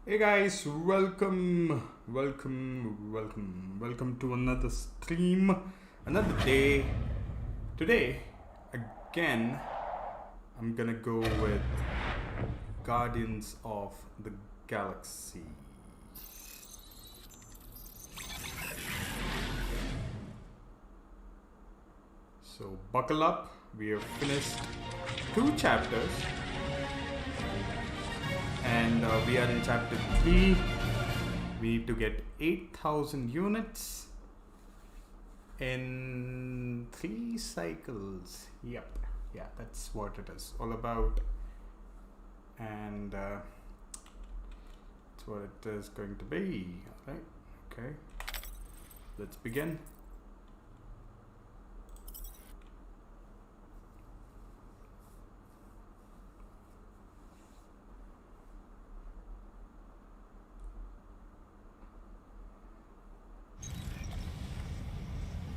Hey guys, welcome to another stream, another day. Today, again, I'm gonna go with Guardians of the Galaxy. So buckle up, we have finished 2 chapters. And we are in chapter 3. We need to get 8,000 units in 3 cycles. Yep, yeah, that's what it is all about. And that's what it is going to be. Alright, okay. Let's begin.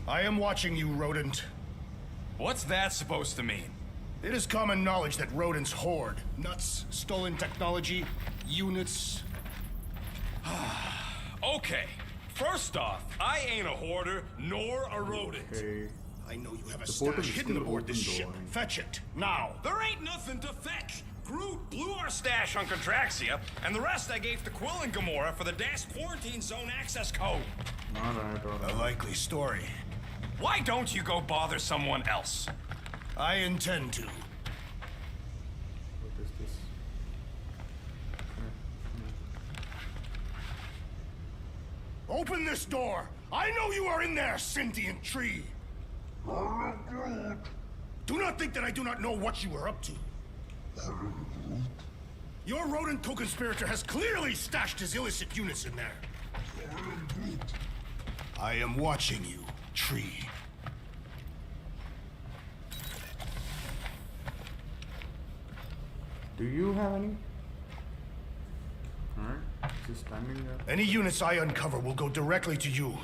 I am watching you, rodent. What's that supposed to mean? It is common knowledge that rodents hoard nuts, stolen technology, units. Okay, first off, I ain't a hoarder nor a rodent. Okay. I know you have a The portal stash is hidden still aboard this open, ship. though. Fetch it, now. There ain't nothing to fetch. Groot blew our stash on Contraxia, and the rest I gave to Quill and Gamora for the DAS quarantine zone access code. Alright, A alright. likely story. Why don't you go bother someone else? I intend to. What is this? Open this door. I know you are in there, sentient tree. Do not think that I do not know what you are up to. Your rodent co-conspirator has clearly stashed his illicit units in there. I am watching you, tree. Do you have any? Alright, just standing there. Any units I uncover will go directly to you,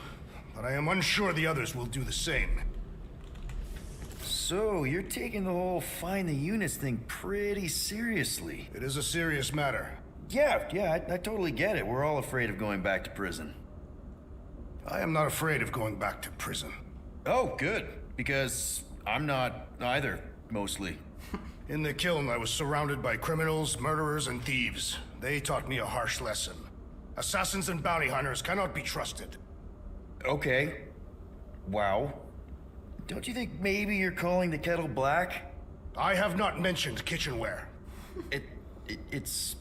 but I am unsure the others will do the same. So, you're taking the whole find the units thing pretty seriously. It is a serious matter. Yeah, I totally get it. We're all afraid of going back to prison. I am not afraid of going back to prison. Oh, good. Because I'm not either, mostly. In the kiln, I was surrounded by criminals, murderers, and thieves. They taught me a harsh lesson. Assassins and bounty hunters cannot be trusted. Okay. Wow. Don't you think maybe you're calling the kettle black? I have not mentioned kitchenware. It's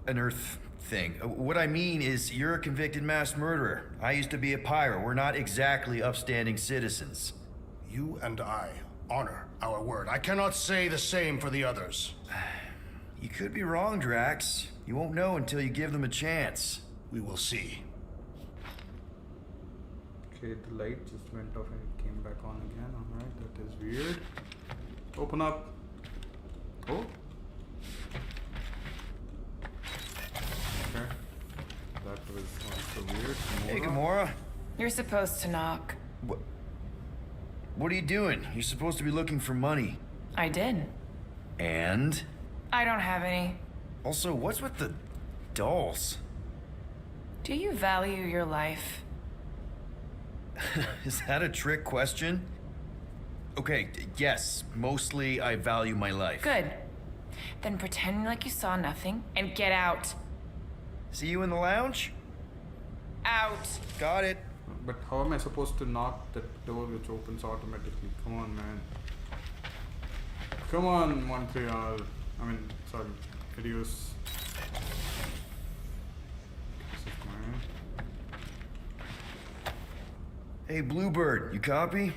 an Earth thing. What I mean is, you're a convicted mass murderer. I used to be a pirate. We're not exactly upstanding citizens. You and I honor our word. I cannot say the same for the others. You could be wrong, Drax. You won't know until you give them a chance. We will see. Okay, the light just went off and it came back on again. Alright, that is weird. Open up. Oh. Okay. That was also weird. Hey, Gamora. Gamora. You're supposed to knock. What are you doing? You're supposed to be looking for money. I did. And? I don't have any. Also, what's with the dolls? Do you value your life? Is that a trick question? Okay, yes, mostly I value my life. Good. Then pretend like you saw nothing and get out. See you in the lounge? Out. Got it. But how am I supposed to knock the door which opens automatically? Come on, man. Come on, Montreal. I mean, sorry, Videos. This is mine. Hey, Bluebird, you copy?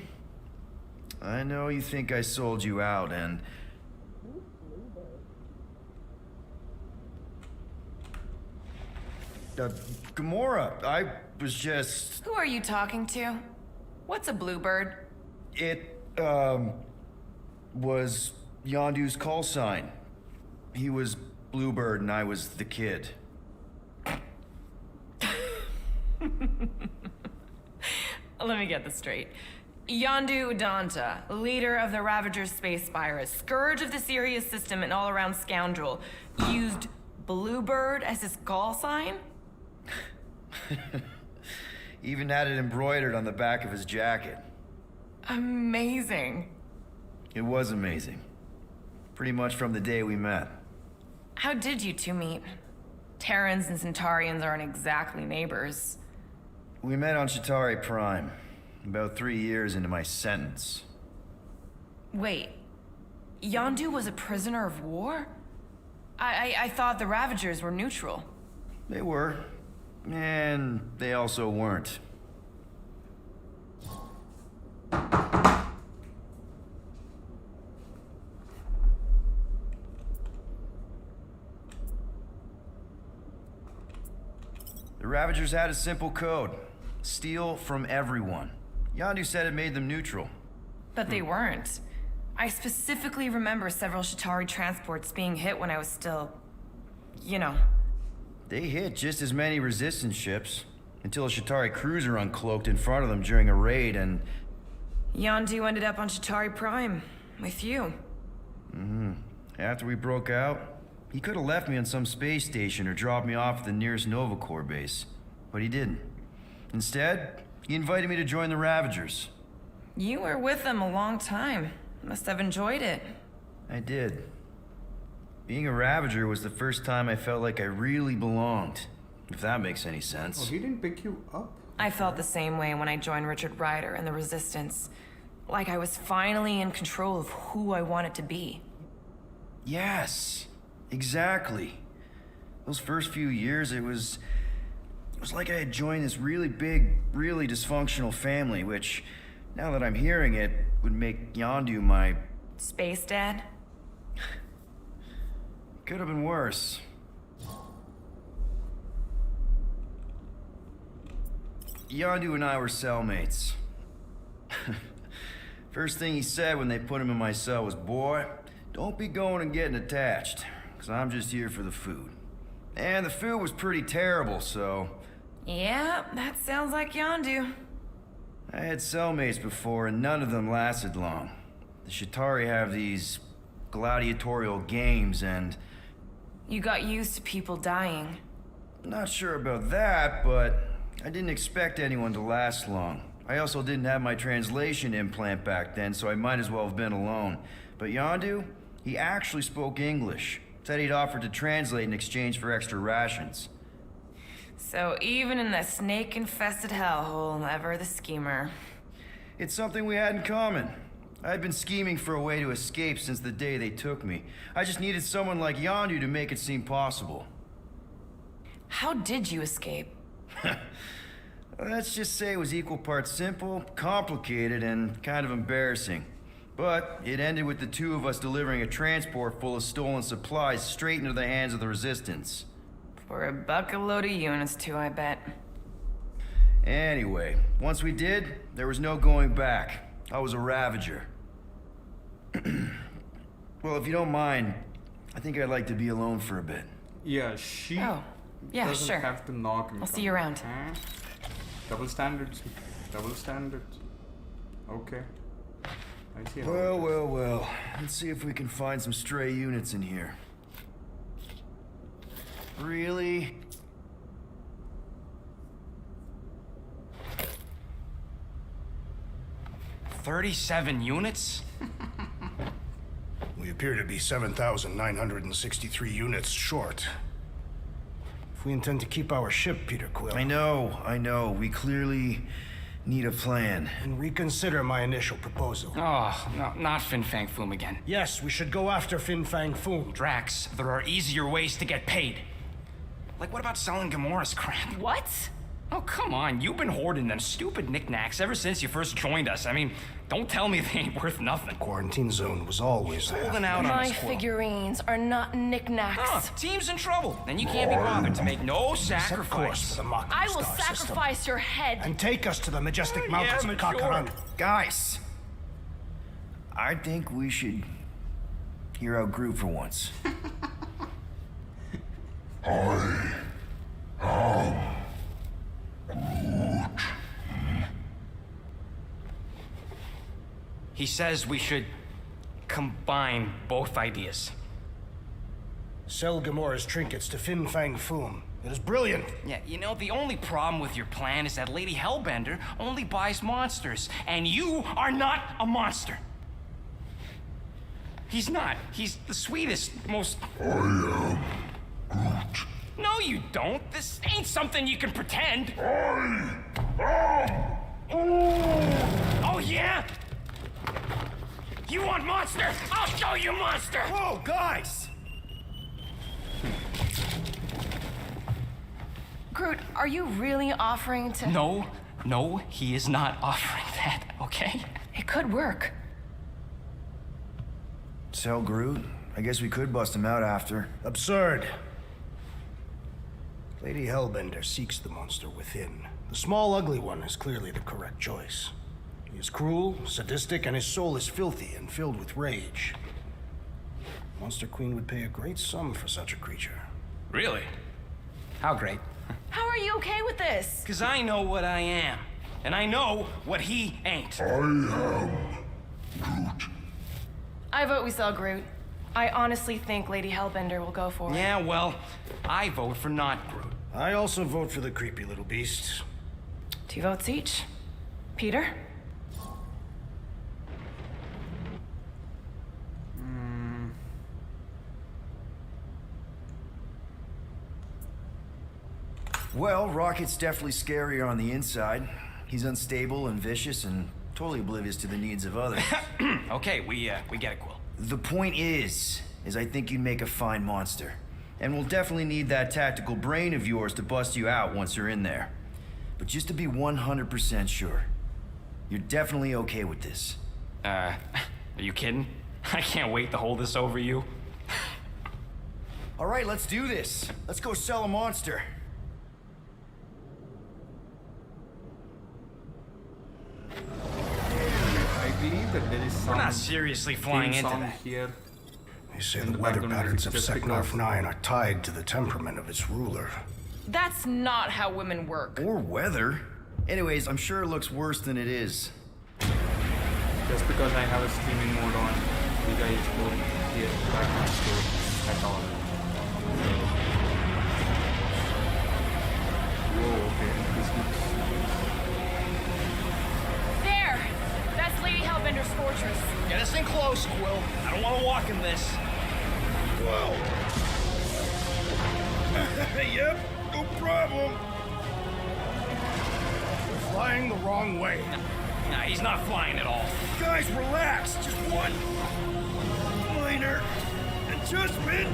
I know you think I sold you out, and... Gamora, I was just... Who are you talking to? What's a bluebird? It, was Yondu's call sign. He was Bluebird and I was the kid. Let me get this straight. Yondu Udonta, leader of the Ravagers space virus, scourge of the Sirius system and all-around scoundrel, used bluebird as his call sign? Even had it embroidered on the back of his jacket. Amazing. It was amazing. Pretty much from the day we met. How did you two meet? Terrans and Centaurians aren't exactly neighbors. We met on Chitauri Prime, about 3 years into my sentence. Wait, Yondu was a prisoner of war? I thought the Ravagers were neutral. They were, and they also weren't. The Ravagers had a simple code. Steal from everyone. Yondu said it made them neutral. But they weren't. I specifically remember several Chitauri transports being hit when I was still... you know. They hit just as many resistance ships, until a Chitauri cruiser uncloaked in front of them during a raid and... Yondu ended up on Chitauri Prime, with you. After we broke out, he could have left me on some space station or dropped me off at the nearest Nova Corps base. But he didn't. Instead, he invited me to join the Ravagers. You were with them a long time. Must have enjoyed it. I did. Being a Ravager was the first time I felt like I really belonged, if that makes any Oh, sense. he didn't pick you up? I felt the same way when I joined Richard Ryder and the Resistance. Like I was finally in control of who I wanted to be. Yes, exactly. Those first few years, it was like I had joined this really big, really dysfunctional family, which, now that I'm hearing it, would make Yondu my... Space Dad? Could have been worse. Yondu and I were cellmates. First thing he said when they put him in my cell was, "Boy, don't be going and getting attached, because I'm just here for the food." And the food was pretty terrible, so... Yeah, that sounds like Yondu. I had cellmates before, and none of them lasted long. The Chitauri have these gladiatorial games, and... You got used to people dying. Not sure about that, but I didn't expect anyone to last long. I also didn't have my translation implant back then, so I might as well have been alone. But Yondu, he actually spoke English. Said he'd offered to translate in exchange for extra rations. So even in the snake-infested hellhole, ever the schemer. It's something we had in common. I'd been scheming for a way to escape since the day they took me. I just needed someone like Yondu to make it seem possible. How did you escape? Let's just say it was equal parts simple, complicated, and kind of embarrassing. But it ended with the two of us delivering a transport full of stolen supplies straight into the hands of the Resistance. For a bucket load of units too, I bet. Anyway, once we did, there was no going back. I was a Ravager. Well, if you don't mind, I think I'd like to be alone for a bit. Yeah, she Oh, yeah, doesn't sure. have to knock and I'll come. see you around. Huh? Double standards. Double standards. Okay. I see how it is. Well. Let's see if we can find some stray units in here. Really? "37 units? We appear to be 7,963 units short. If we intend to keep our ship, Peter Quill, I know. We clearly need a plan. and reconsider my initial proposal. Oh, no, not Fin Fang Foom again. Yes, we should go after Fin Fang Foom. Drax, there are easier ways to get paid. Like, what about selling Gamora's crap? What? Oh, come on. You've been hoarding them stupid knickknacks ever since you first joined us. I mean, don't tell me they ain't worth nothing. Quarantine zone was always there. Holding out on My us, Quill. figurines are not knickknacks. Huh, team's in trouble, and you can't be bothered to make no Set course for sacrifice. the Mocking I will Star system, sacrifice your head. and take us to the majestic mountains of mature. Kakaran. Guys! I think we should hear out Groot for once. He says we should combine both ideas. Sell Gamora's trinkets to Fin Fang Foom. It is brilliant. Yeah, you know, the only problem with your plan is that Lady Hellbender only buys monsters, and you are not a monster. He's not. He's the sweetest, most... I am Groot. No, you don't. This ain't something you can pretend. I am Oh, yeah? You want monster? I'll show you monster! Whoa, guys! Groot, are you really offering to... No, he is not offering that, okay? It could work. Sell Groot? I guess we could bust him out after. Absurd. Lady Hellbender seeks the monster within. The small, ugly one is clearly the correct choice. He is cruel, sadistic, and his soul is filthy and filled with rage. Monster Queen would pay a great sum for such a creature. Really? How great? How are you okay with this? Because I know what I am, and I know what he ain't. I am Groot. I vote we sell Groot. I honestly think Lady Hellbender will go for it. Yeah, well, I vote for not Groot. I also vote for the creepy little beast. 2 votes each. Peter? Well, Rocket's definitely scarier on the inside. He's unstable and vicious and totally oblivious to the needs of others. Okay, we get it, Quill. The point is I think you'd make a fine monster. And we'll definitely need that tactical brain of yours to bust you out once you're in there. But just to be 100% sure, you're definitely okay with this. Are you kidding? I can't wait to hold this over you. All right, let's do this. Let's go sell a monster. I believe that there is some We're not seriously flying theme into song that. here. They say In the the weather background patterns of music, just Seknarf because- 9 are tied to the temperament of its ruler. That's not how women work. Or weather. Anyways, I'm sure it looks worse than it is. Just because I have a streaming mode on, you guys won't hear background score at all. Whoa, okay. This looks... There! That's Lady Hellbender's fortress. Get us in close, Quill. I don't want to walk in this. Whoa! Yep, no problem. We're flying the wrong way. Nah, he's not flying at all. Guys, relax. Just one minor adjustment.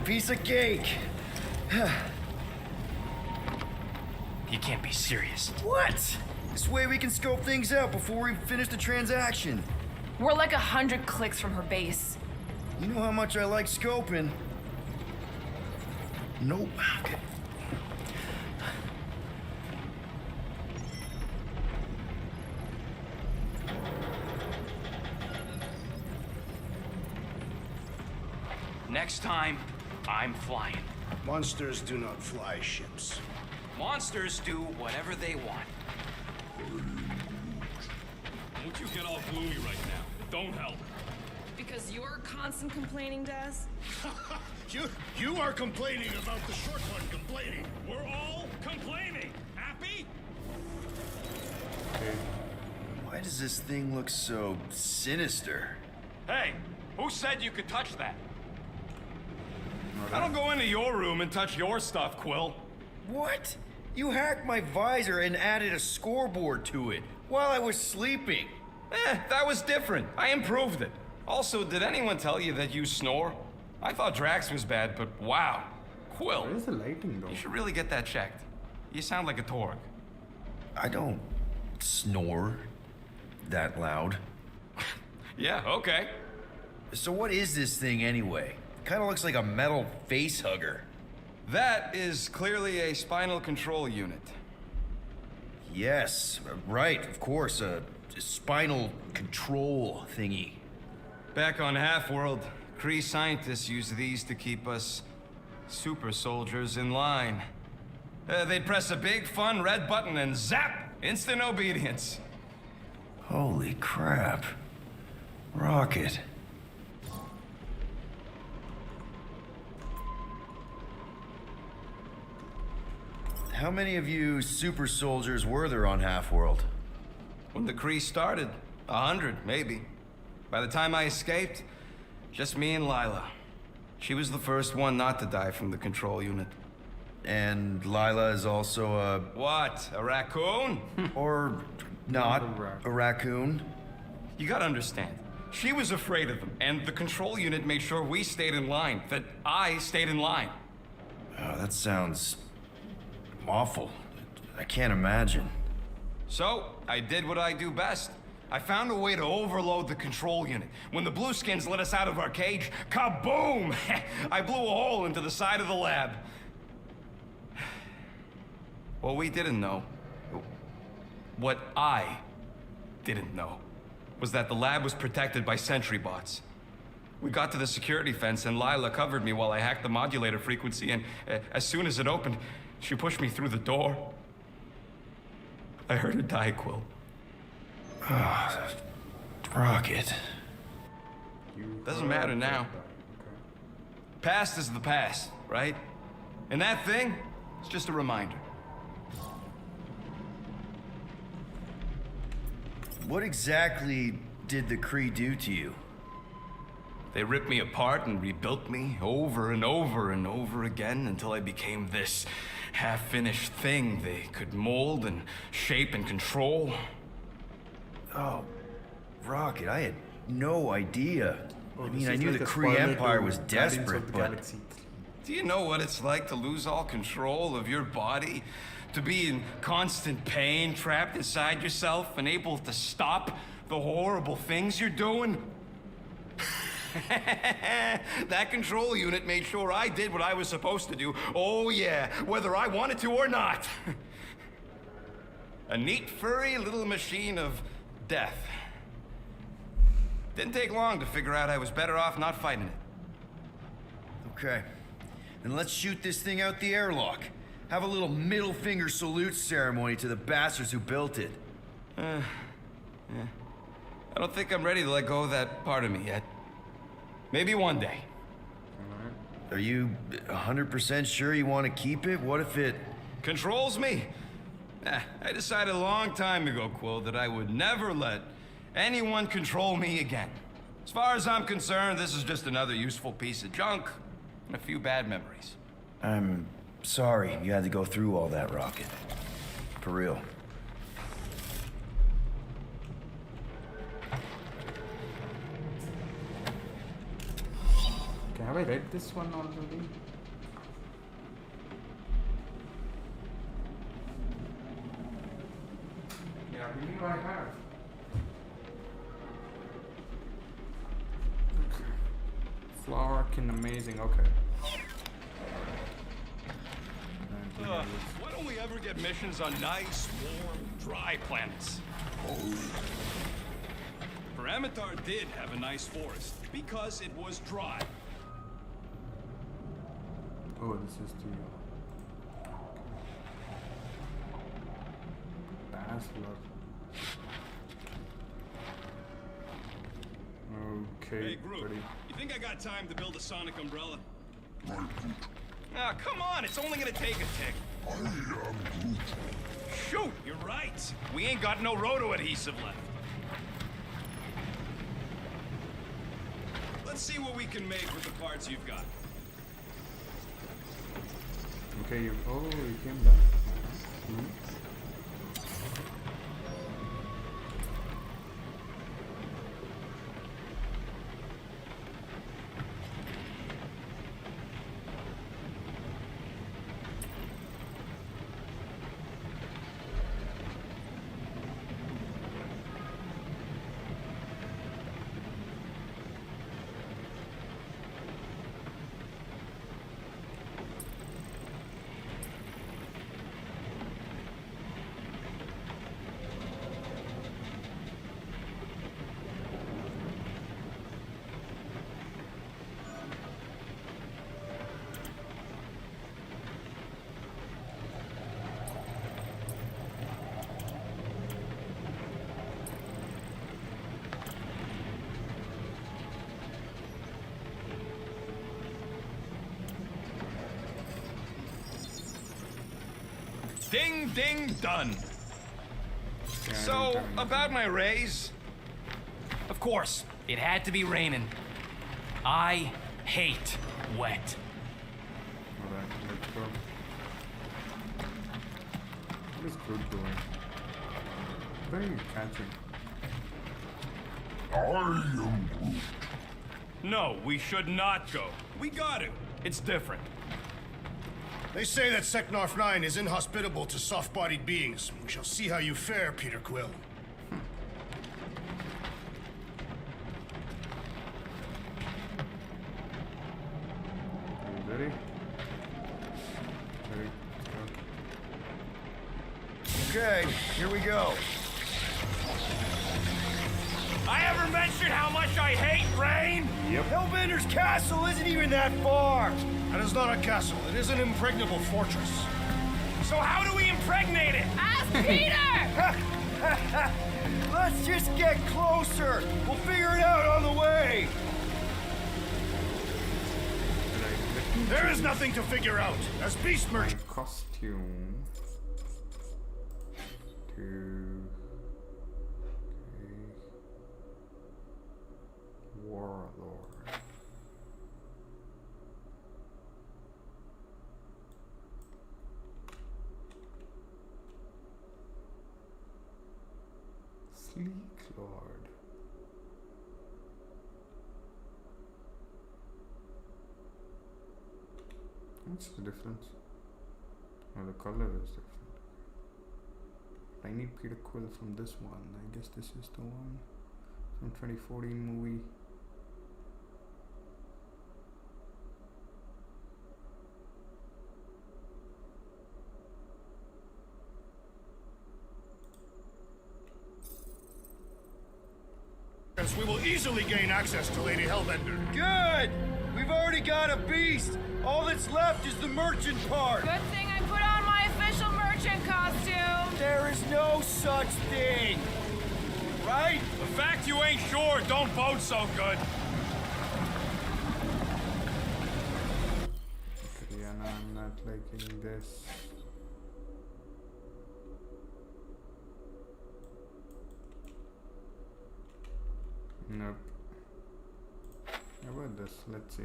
Piece of cake. You can't be serious. What? This way we can scope things out before we finish the transaction. We're like 100 clicks from her base. You know how much I like scoping. Nope. Okay. Next time, I'm flying. Monsters do not fly ships. Monsters do whatever they want. Don't you get all gloomy right now. It don't help. Because you're constant complaining, Daz? You are complaining about the short one complaining. We're all complaining. Happy? Why does this thing look so sinister? Hey, who said you could touch that? I don't go into your room and touch your stuff, Quill. What? You hacked my visor and added a scoreboard to it while I was sleeping. That was different. I improved it. Also, did anyone tell you that you snore? I thought Drax was bad, but wow. Quill, Where is the lighting though? you should really get that checked. You sound like a Torg. I don't snore that loud. Yeah, okay. So what is this thing anyway? Kind of looks like a metal face hugger. That is clearly a spinal control unit. Yes, right, of course, a spinal control thingy. Back on Half-World, Kree scientists use these to keep us super soldiers in line. They'd press a big, fun red button and zap! Instant obedience. Holy crap. Rocket. How many of you super soldiers were there on Half-World? When the Kree started, 100, maybe. By the time I escaped, just me and Lila. She was the first one not to die from the control unit. And Lila is also a... What? A raccoon? or not, a raccoon? You gotta understand. She was afraid of them, and the control unit made sure we stayed in line, that I stayed in line. Oh, that sounds... awful. I can't imagine. So, I did what I do best. I found a way to overload the control unit. When the Blueskins let us out of our cage, kaboom! I blew a hole into the side of the lab. What we didn't know, what I didn't know, was that the lab was protected by sentry bots. We got to the security fence and Lila covered me while I hacked the modulator frequency, and as soon as it opened, she pushed me through the door. I heard her die, Quill. Rocket. Doesn't matter now. Past is the past, right? And that thing, it's just a reminder. What exactly did the Kree do to you? They ripped me apart and rebuilt me over and over and over again until I became this half-finished thing they could mold and shape and control. Oh, Rocket, I had no idea. Oh, I this mean, I is knew like the a Kree spoiler Empire to was Guardians of desperate, the but... Galaxy. Do you know what it's like to lose all control of your body? To be in constant pain, trapped inside yourself, unable to stop the horrible things you're doing? That control unit made sure I did what I was supposed to do. Oh yeah, whether I wanted to or not. A neat, furry little machine of death. Didn't take long to figure out I was better off not fighting it. Okay. Then let's shoot this thing out the airlock. Have a little middle finger salute ceremony to the bastards who built it. Yeah. I don't think I'm ready to let go of that part of me yet. Maybe one day. Are you 100% sure you want to keep it? What if it... Controls me? I decided a long time ago, Quill, that I would never let anyone control me again. As far as I'm concerned, this is just another useful piece of junk and a few bad memories. I'm sorry you had to go through all that, Rocket. For real. Okay, have I read this one already? Yeah, I believe I have. Okay. Flarkin amazing, okay. Why don't we ever get missions on nice, warm, dry planets? Paramitar did have a nice forest, because it was dry. Oh, this is the Dazzler. Okay, Hey, Groot, buddy. you think I got time to build a sonic umbrella? Right, Groot. Ah, come on, it's only gonna take a tick. I am Groot. Shoot, you're right. We ain't got no roto adhesive left. Let's see what we can make with the parts you've got. Okay, you came back. Mhm. Ding, ding, done. Yeah, I So, don't have any- about my raise. Of course, it had to be raining. I hate wet. Alright, let's go. What is Groot doing? What are you catching? I am Groot. No, we should not go. We got to. It's different. They say that Seknarf 9 is inhospitable to soft-bodied beings. We shall see how you fare, Peter Quill. Are you ready? Ready? Let's go. Okay, here we go. I ever mentioned how much I hate rain? Hellbender's castle isn't even that far. That is not a castle. It is an impregnable fortress. So how do we impregnate it? Ask Peter! Let's just get closer. We'll figure it out on the way. There is nothing to figure out. As Beast My Merchant. costume to Warlord. Sleek Lord. What's the difference? Oh, the color is different. I need Peter Quill from this one. I guess this is the one from 2014 movie. We will easily gain access to Lady Hellbender. Good. We've already got a beast. All that's left is the merchant part. Good thing I put on my official merchant costume. There is no such thing. Right? The fact you ain't sure don't bode so good. Okay, yeah, no, I'm not liking this. Nope. How about this? Let's see.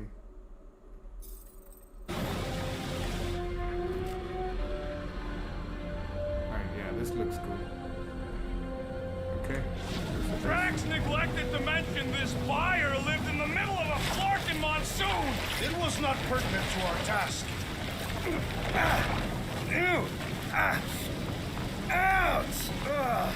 Alright, yeah, this looks cool. Okay. Drax neglected to mention this buyer lived in the middle of a flarkin' monsoon. It was not pertinent to our task. Ew. Ouch. Ugh.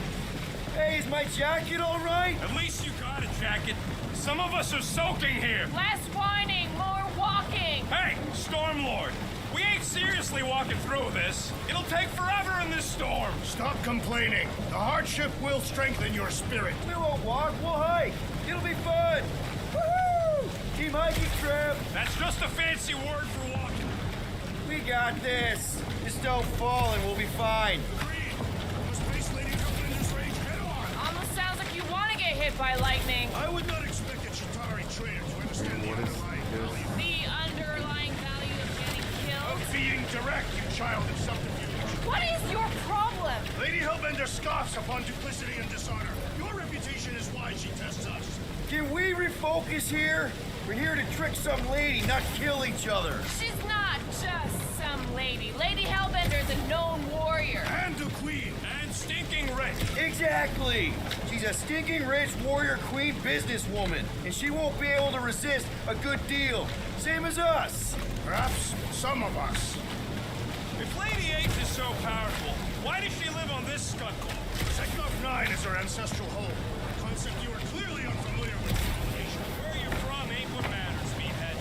Hey, is my jacket all right? At least you got a jacket. Some of us are soaking here. Less whining, more walking. Hey, Stormlord, we ain't seriously walking through this. It'll take forever in this storm. Stop complaining. The hardship will strengthen your spirit. We won't walk, we'll hike. It'll be fun. Woohoo! Team hiking trip. That's just a fancy word for walking. We got this. Just don't fall and we'll be fine. Agreed. Must face Lady Hellbender's rage head on. Almost sounds like you want to get hit by lightning. I would not expect a Chitauri trader to understand the What is underlying this? value The underlying value of getting killed. of being direct, you child of subterfuge. What is your problem? Lady Hellbender scoffs upon duplicity and dishonor. Your reputation is why she tests us. Can we refocus here? We're here to trick some lady, not kill each other. She's not just some lady. Lady Hellbender's a known warrior. And a queen. And stinking rich. Exactly. She's a stinking rich warrior queen businesswoman, and she won't be able to resist a good deal. Same as us. Perhaps some of us. If Lady H is so powerful, why does she live on this scuttle? Seknarf 9 is her ancestral home. A concept you are clearly unfamiliar with. Where you're from ain't what matters, meathead.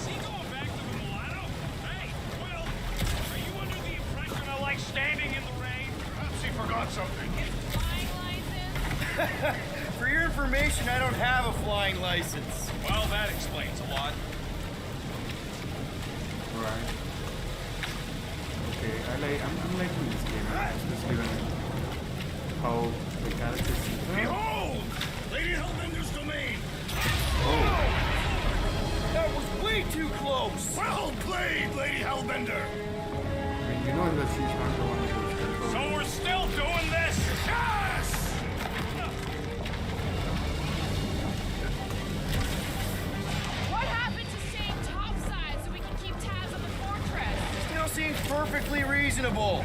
Is he going back to the mulatto? Hey, Will, are you under the impression I like standing in the rain? Perhaps he forgot something. Flying license? For your information, I don't have a flying license. Well, that explains a lot. Right. Okay, I'm liking this game, especially when how the characters. Behold! Lady Hellbender's domain! That was way too close. Well played, Lady Hellbender! I mean, You know that she's not the one who's controlling. So we're still doing this? Yes! What happened to staying topside so we can keep tabs on the fortress? Still seems perfectly reasonable.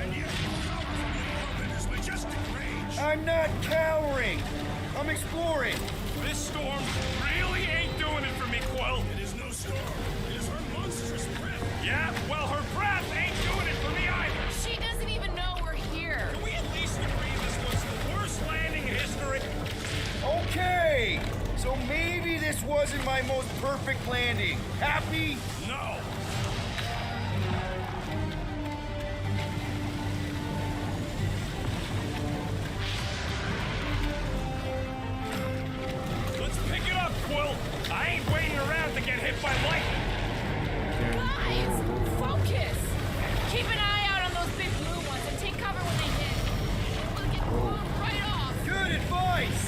I'm not cowering. I'm exploring. This storm really ain't doing it for me, Quill. It is no storm. It is her monstrous breath. Yeah, well, her breath ain't doing it for me either. She doesn't even know we're here. Can we at least agree this was the worst landing in history? Okay. So maybe this wasn't my most perfect landing. Happy? No. Let's pick it up, Quill. I ain't waiting around to get hit by lightning. Guys, focus! Keep an eye out on those big blue ones and take cover when they hit. We'll get blown right off. Good advice.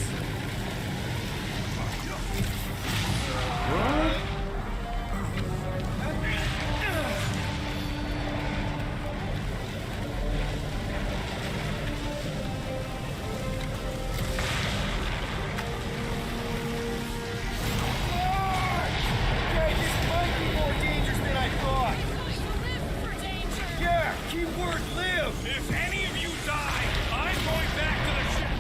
Okay, this might be more dangerous than I thought. You live for danger. Yeah, keyword live. If any of you die, I'm going back to the ship.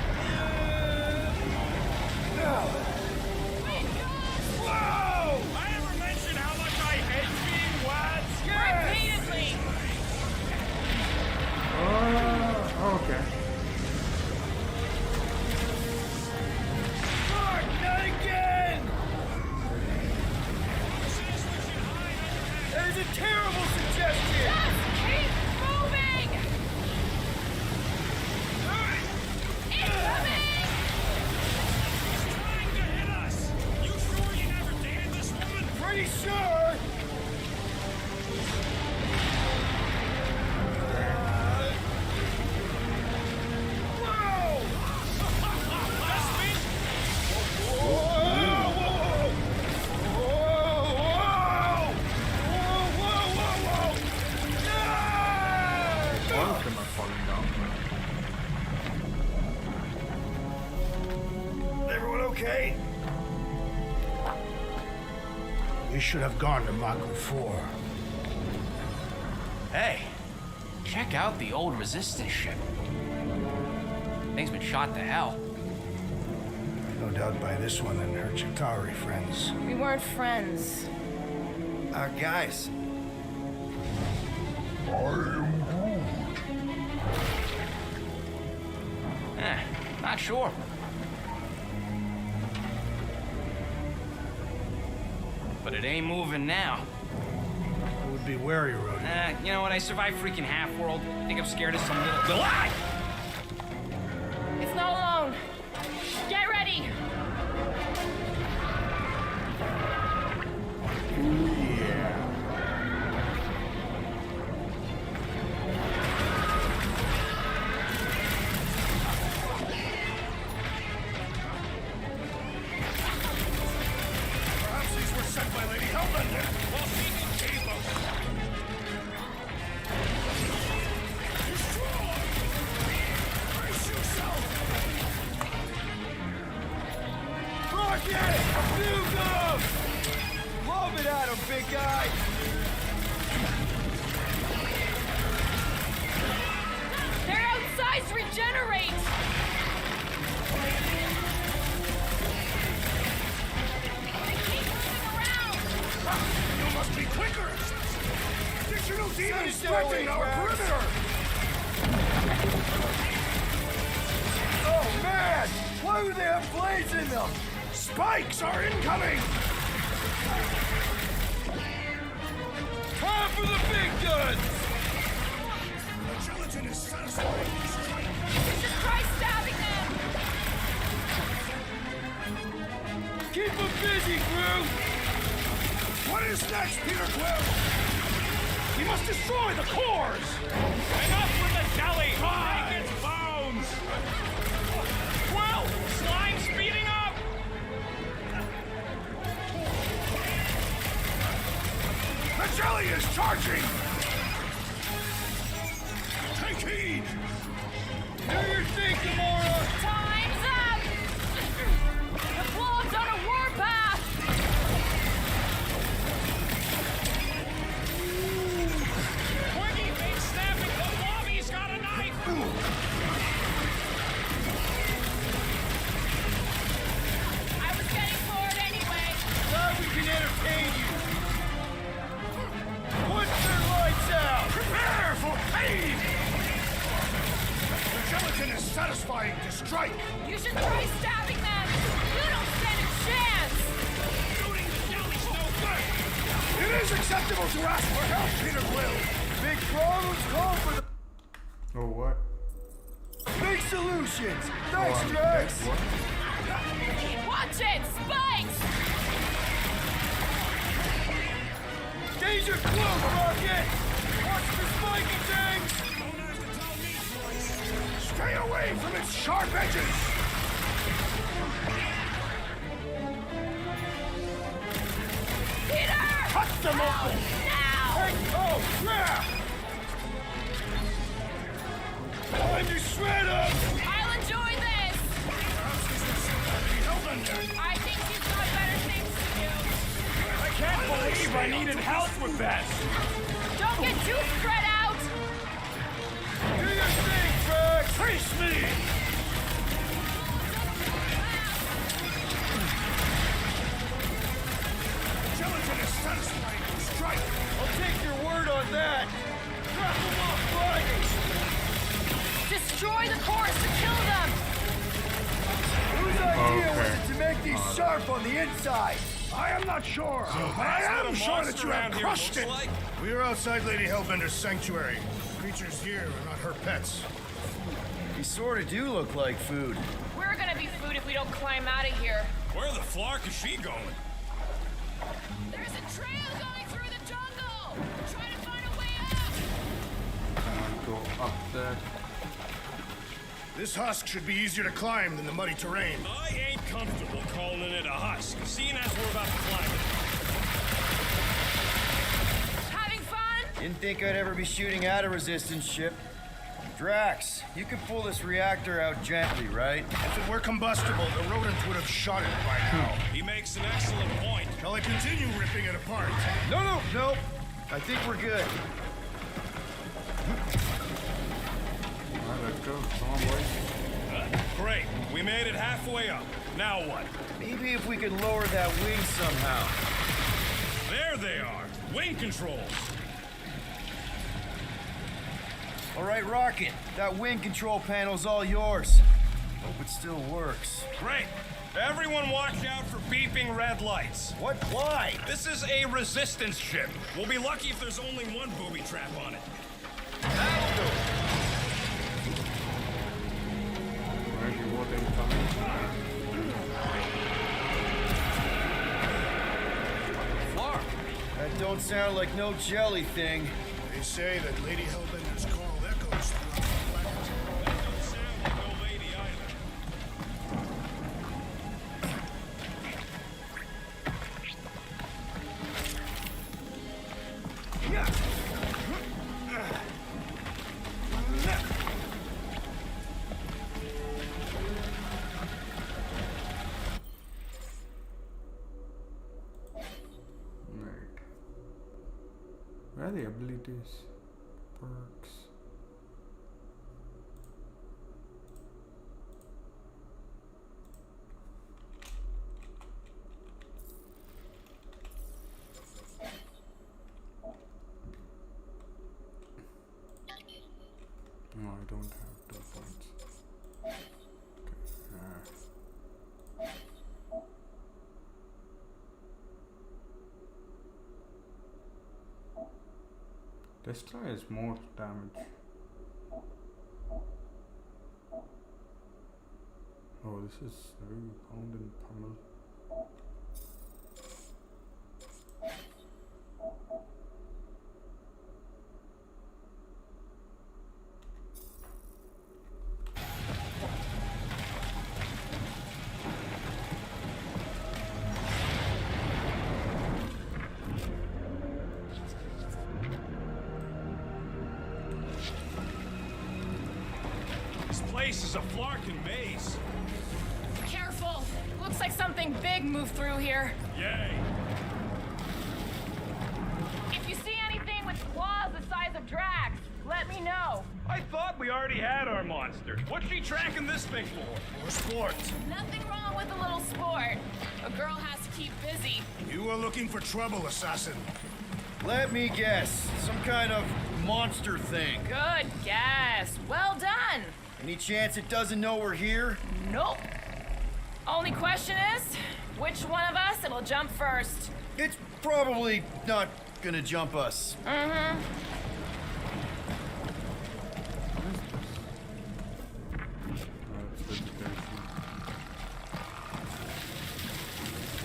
Whoa! I ever mention how much I hate being wads? Repeatedly. Okay. Fuck, not again! That is a terrible suggestion! Just keep moving. Incoming. Trying to hit us! You sure you never dated this woman? Pretty sure! Whoa! Just me? All of them are falling down. Everyone okay? We should have gone to Maku 4. Hey, check out the old Resistance ship. Thing's been shot to hell. No doubt by this one and her Chitauri friends. We weren't friends. Guys, I am Not sure. But it ain't moving now. I would be wary, Rhodey. You know what? I survived freaking Half-World. Think I'm scared of some little... Ah! It's not alone. Get ready. Perhaps these were sent by Lady Hellbender. Well, she gave them. Destroy! Brace yourself! rocket! Nuke 'em! Lob it at him, big guy! Their outsides regenerate. They keep moving around. You must be quicker! Additional demons Stay away, threaten our Travis. perimeter! Oh, man! Why do they have blades in them? Spikes are incoming! Time for the big guns! The gelatin is satisfying. Just try stabbing them. Keep them busy, crew! What is next, Peter Quill? We must destroy the cores! Enough with the jelly! Break its bones! Quill! Slime speeding up! The jelly is charging! stampede! Do your thing, Gamora! Time's up! The blob's on a warpath! Quiggy ain't snapping the lobby's got a knife! I was getting bored anyway. Glad we can entertain you! Put their lights out! Prepare for pain! The gelatin is satisfying to strike! You should try stabbing them! You don't stand a chance! Shooting the jelly's no good! It is acceptable to ask for help, Peter Quill! Big problems call for the Oh, what? big solutions! Oh, Thanks, I'm Drax! dead. What? Watch it! Spikes! Danger close, Rocket! Watch the spiky things! Stay away from its sharp edges! Peter! Cut them open! Now! Hey, oh, crap! Time to shred up! I'll enjoy this! I think you've got better things to do. I can't believe I needed help with that! Don't get too spread out! Do your thing, Drax! Face me! Gelatin is satisfying to strike! I'll take your word on that! Drop them off, Fridays! Destroy the cores to kill them! Whose idea was Okay. it to make these sharp on the inside? I am not sure, but I am sure that you have crushed it! We are outside Lady Hellbender's sanctuary. Creatures here are not her pets. You sort of do look like food. We're gonna be food if we don't climb out of here. Where the flark is she going? There's a trail going through the jungle! Try to find a way out! Go up there. This husk should be easier to climb than the muddy terrain. I ain't comfortable calling it a husk, seeing as we're about to climb it. Having fun? Didn't think I'd ever be shooting at a resistance ship. Drax, you could pull this reactor out gently, right? If it were combustible, the rodents would have shot it by now. He makes an excellent point. Shall I continue ripping it apart? No. I think we're good. Alright, let's go. Come on, boys. Great, we made it halfway up. Now what? Maybe if we could lower that wing somehow. There they are, wing controls. All right, Rocket, that wing control panel's all yours. Hope it still works. Great. Everyone watch out for beeping red lights. What? Why? This is a resistance ship. We'll be lucky if there's only one booby trap on it. That'll do. Where's your water coming? Flar. That don't sound like no jelly thing. They say that Lady Hellbender's call echoes throughout the planet. That don't sound like no lady either. Right. Where are the abilities? Perks. No, I don't have 2 points. Okay. Destroy is more damage. Oh, this is very pound and pummel. This place is a Flarkin maze. Careful. Looks like something big moved through here. Yay. If you see anything with claws the size of Drax, let me know. I thought we already had our monsters. What's she tracking this thing for? For sport. Nothing wrong with a little sport. A girl has to keep busy. You are looking for trouble, assassin. Let me guess. Some kind of monster thing. Good guess. Well done. Any chance it doesn't know we're here? Nope. Only question is, which one of us it'll jump first? It's probably not gonna jump us. Mm-hmm.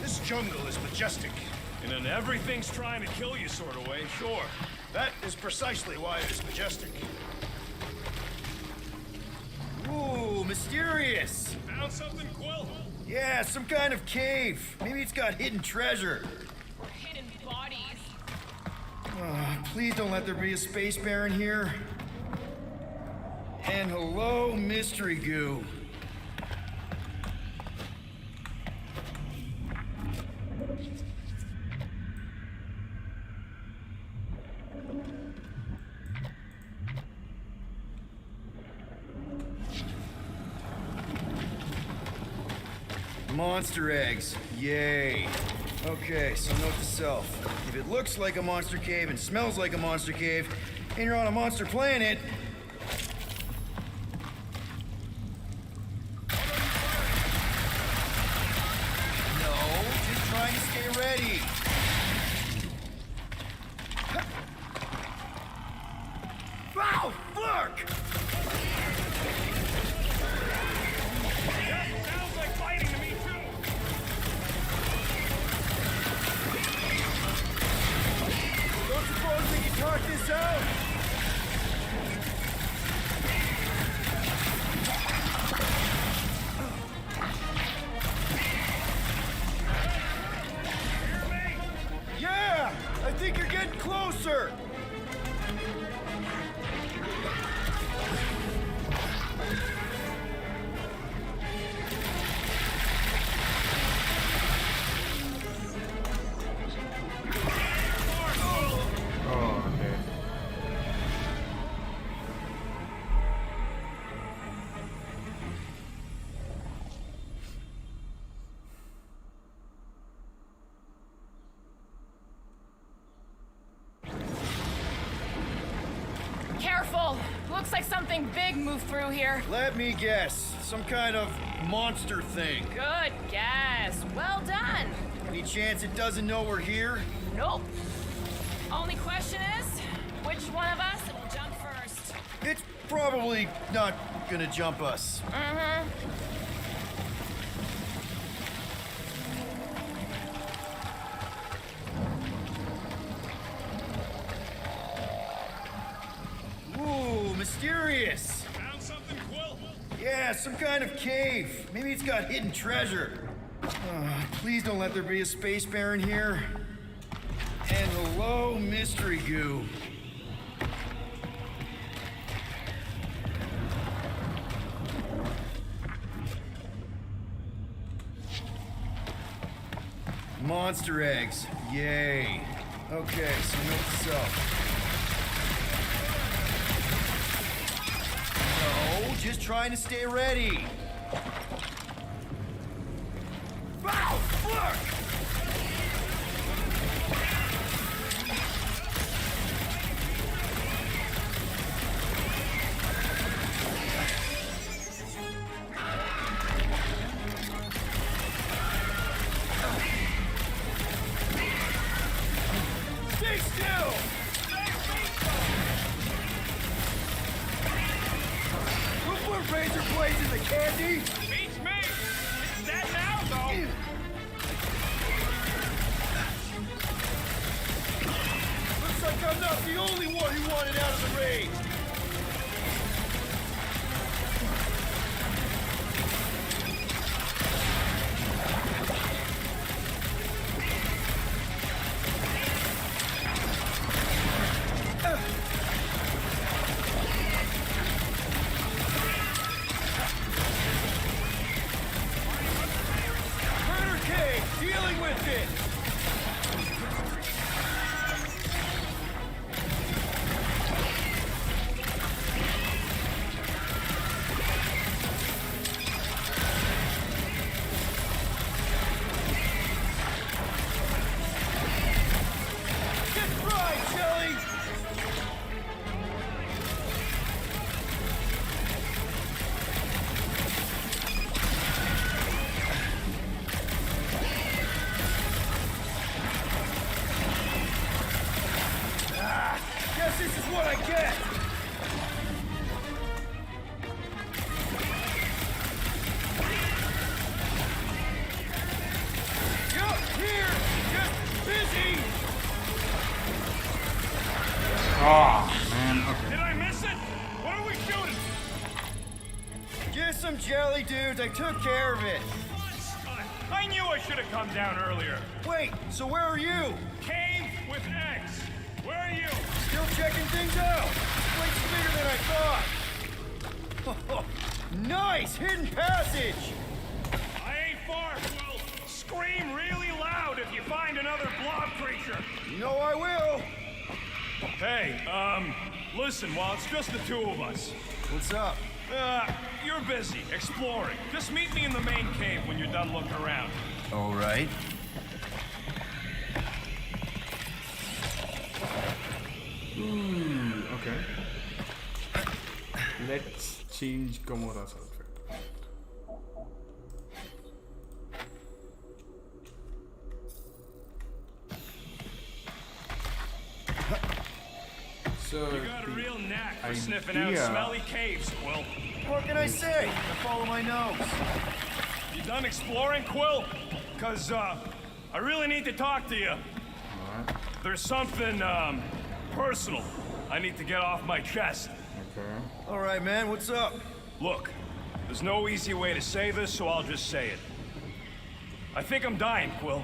This jungle is majestic. In an everything's trying to kill you sort of way, sure. That is precisely why it is majestic. Ooh, mysterious. Found something, Quill? Yeah, some kind of cave. Maybe it's got hidden treasure. Or hidden bodies. Please don't let there be a space baron here. And hello, mystery goo. Monster eggs. Yay. Okay, so note to self. If it looks like a monster cave and smells like a monster cave, and you're on a monster planet, no, just trying to stay ready. Wow, fuck! Yeah, sounds like fighting to me, too. Don't suppose we can talk this out? Yeah! I think you're getting closer! Oh, okay. Careful. Looks like something big moved through here. Let me guess. Some kind of monster thing. Good guess. Well done. Any chance it doesn't know we're here? Nope. Only question is, which one of us it'll jump first? It's probably not gonna jump us. Mm-hmm. Ooh, mysterious. Found something, Quill? Yeah, some kind of cave. Maybe it's got hidden treasure. Please don't let there be a space baron here. And hello, mystery goo. Monster eggs. Yay. Okay, so note to self. No, just trying to stay ready. Wow, fuck! Stay still! We'll put razor blades in the candy! Beats me! It's dead now, though! Looks like I'm not the only one who wanted out of the raid! with it! Get fried, Jelly! Guess this is what I get! Yup, here! Just busy! Oh, man. Okay. Did I miss it? What are we shooting? Get some jelly, dudes. I took care of it. I knew I should have come down earlier. Wait, so where are you? Cave with X. Where are you? Still checking things out. This place is bigger than I thought. Nice! Hidden passage! I ain't far, Quill. Scream really loud if you find another blob creature. You know I will. Hey, listen, while it's just the two of us. What's up? You're busy exploring. Just meet me in the main cave when you're done looking around. All right. Okay. Let's change Gamora's outfit. So You got a the real knack for sniffing out idea- smelly caves, Quill. What can I say? I follow my nose. You done exploring, Quill? Cause, I really need to talk to you. Alright. There's something, personal I need to get off my chest. Okay. All right, man. What's up? Look, there's no easy way to say this, so I'll just say it. I think I'm dying, Quill.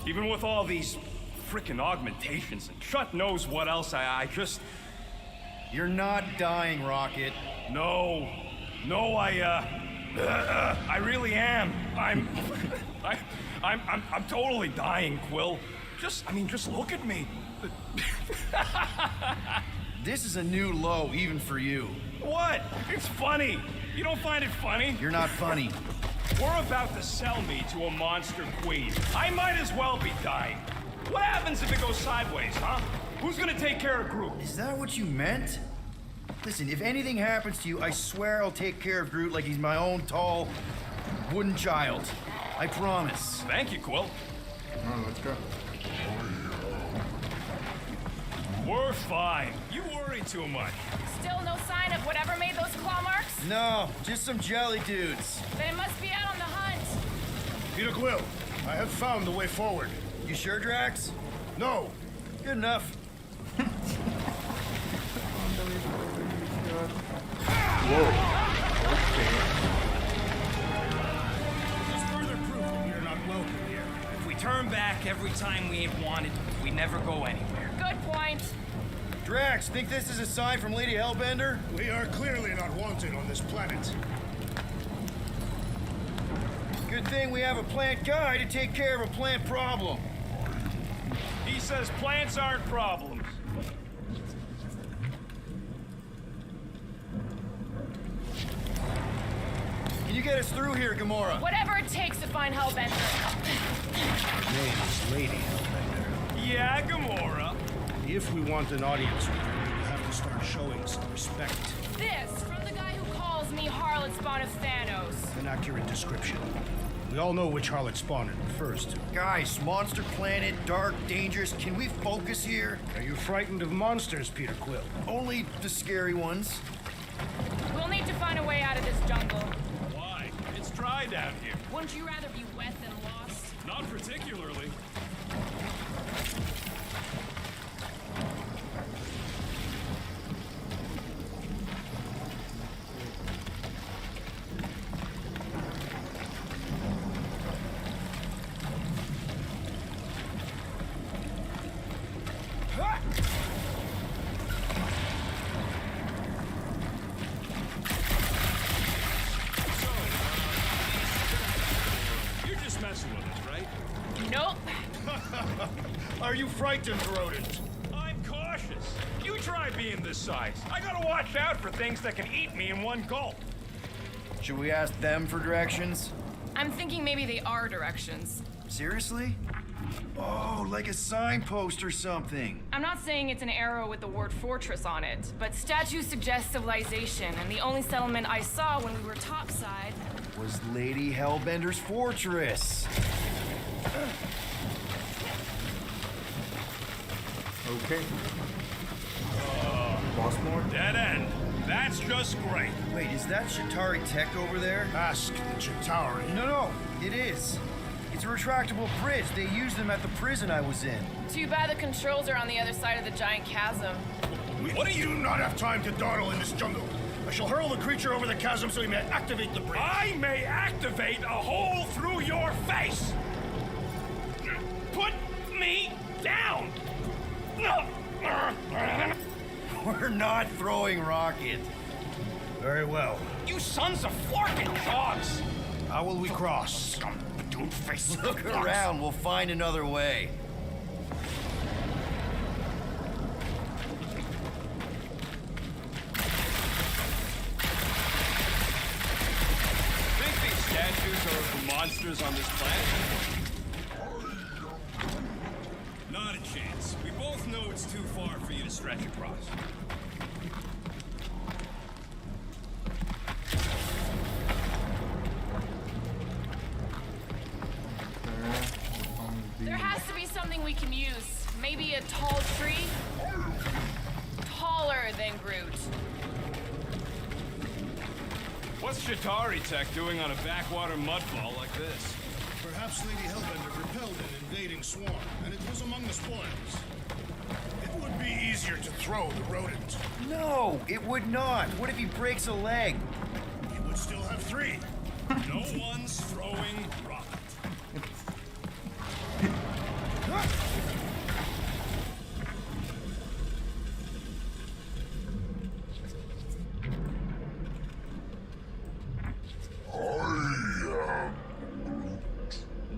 Even with all these frickin' augmentations and Chut knows what else, I just... You're not dying, Rocket. No, I really am. I'm totally dying, Quill. Just look at me. This is a new low, even for you. What? It's funny. You don't find it funny? You're not funny. We're about to sell me to a monster queen. I might as well be dying. What happens if it goes sideways, huh? Who's gonna take care of Groot? Is that what you meant? Listen, if anything happens to you, I swear I'll take care of Groot like he's my own tall, wooden child. I promise. Thank you, Quill. Oh, let's go. We're fine. You worry too much. Still no sign of whatever made those claw marks? No, just some jelly dudes. Then it must be out on the hunt. Peter Quill, I have found the way forward. You sure, Drax? No, Good enough. just further proof that we are not welcome here. If we turn back every time we ain't wanted, we never go anywhere. Good point. Drax, think this is a sign from Lady Hellbender? We are clearly not wanted on this planet. Good thing we have a plant guy to take care of a plant problem. He says plants aren't problems. Can you get us through here, Gamora? Whatever it takes to find Hellbender. Her name is Lady Hellbender. Yeah, Gamora. If we want an audience with her, we have to start showing some respect. This from the guy who calls me Harlot Spawn of Thanos. An accurate description. We all know which harlot spawned it first. Guys, monster planet, dark, dangerous. Can we focus here? Are you frightened of monsters, Peter Quill? Only the scary ones. We'll need to find a way out of this jungle. Why? It's dry down here. Wouldn't you rather be wet than lost? Not particularly. You're just messing with us, right? Nope. you frightened, rodent? I'm cautious. You try being this size. I gotta watch out for things that can eat me in one gulp. Should we ask them for directions? I'm thinking maybe they are directions. Seriously? Oh, like a signpost or something. I'm not saying it's an arrow with the word fortress on it, but statues suggest civilization, and the only settlement I saw when we were topside. Was Lady Hellbender's fortress. Okay. Boss mode? Dead end. That's just great. Wait, is that Shatari tech over there? Ask the Chitauri. No, it is. It's a retractable bridge. They used them at the prison I was in. Too bad the controls are on the other side of the giant chasm. What do you not have time to dawdle in this jungle? I shall hurl the creature over the chasm so he may activate the bridge. I may activate a hole through your face. Put me down. We're not throwing rockets. Very well. You sons of forking dogs. How will we cross? Scum, dude face. Look around. We'll find another way. Think these statues are the monsters on this planet? Not a chance. We both know it's too far for you to stretch across. There has to be something we can use. Maybe a tall tree? Taller than Groot. What's Shatari Tech doing on a backwater mudfall like this? Perhaps Lady Hellbender repelled an invading swarm, and it was among the spoils. It would be easier to throw the rodent. No, it would not. What if he breaks a leg? He would still have 3. No one's throwing rocket.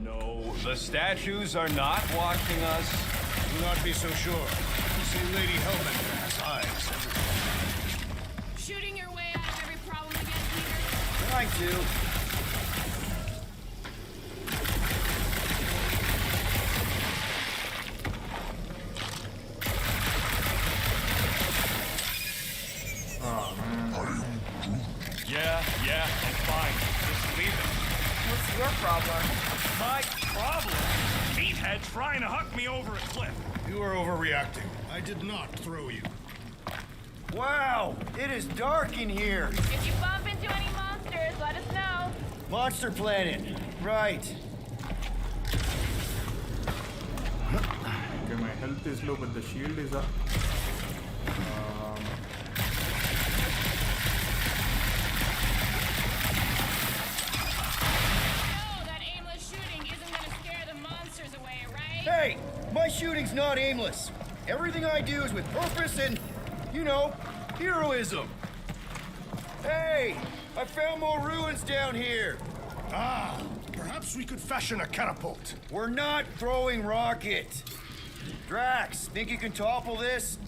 No, the statues are not watching us. Do not be so sure. You see, Lady Hellbender has eyes everywhere. Shooting your way out of every problem again, Peter? Trying to. Yeah, I'm fine. Just leave it. What's your problem? My problem? Meathead trying to huck me over a cliff. You are overreacting. I did not throw you. Wow, it is dark in here. If you bump into any monsters, let us know. Monster Planet. Right. Okay, my health is low, but the shield is up. No, that aimless shooting isn't gonna scare the monsters away, right? Hey, my shooting's not aimless. Everything I do is with purpose and, you know, heroism. Hey, I found more ruins down here. Ah, perhaps we could fashion a catapult. We're not throwing rockets. Drax, think you can topple this?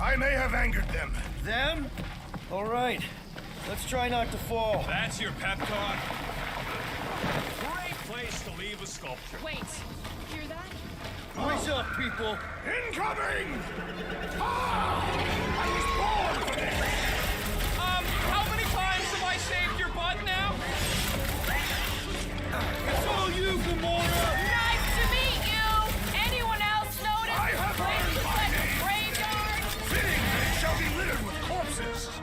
I may have angered them. Them? All right. Let's try not to fall. That's your pep talk? Great place to leave a sculpture. Wait, hear that? What's up, people? Incoming! I was born for this! How many times have I saved your butt now? It's all you, Gamora! Nice to meet you! Anyone else notice I this have place earned is my like a name. graveyard? Fitting that it shall be littered with corpses!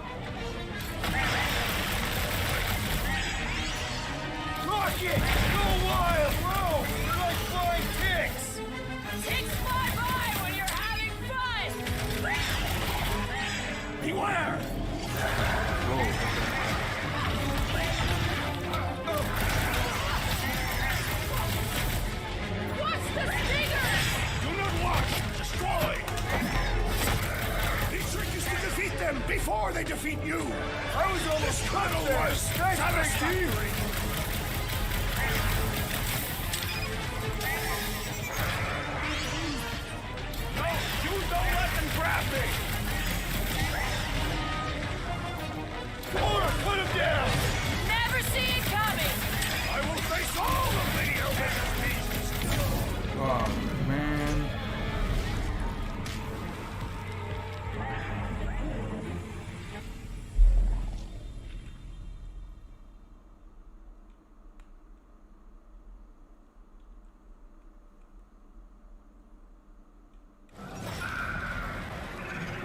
Rocket! Go wild, bro! You're like flying ticks! Ticks fly by when you're having fun! Beware! they defeat you? I was almost battle was satisfactory. No, you don't let them grab me. Order, put him down. Never see it coming. I will face all of Lady Hellbender's beasts. Oh man.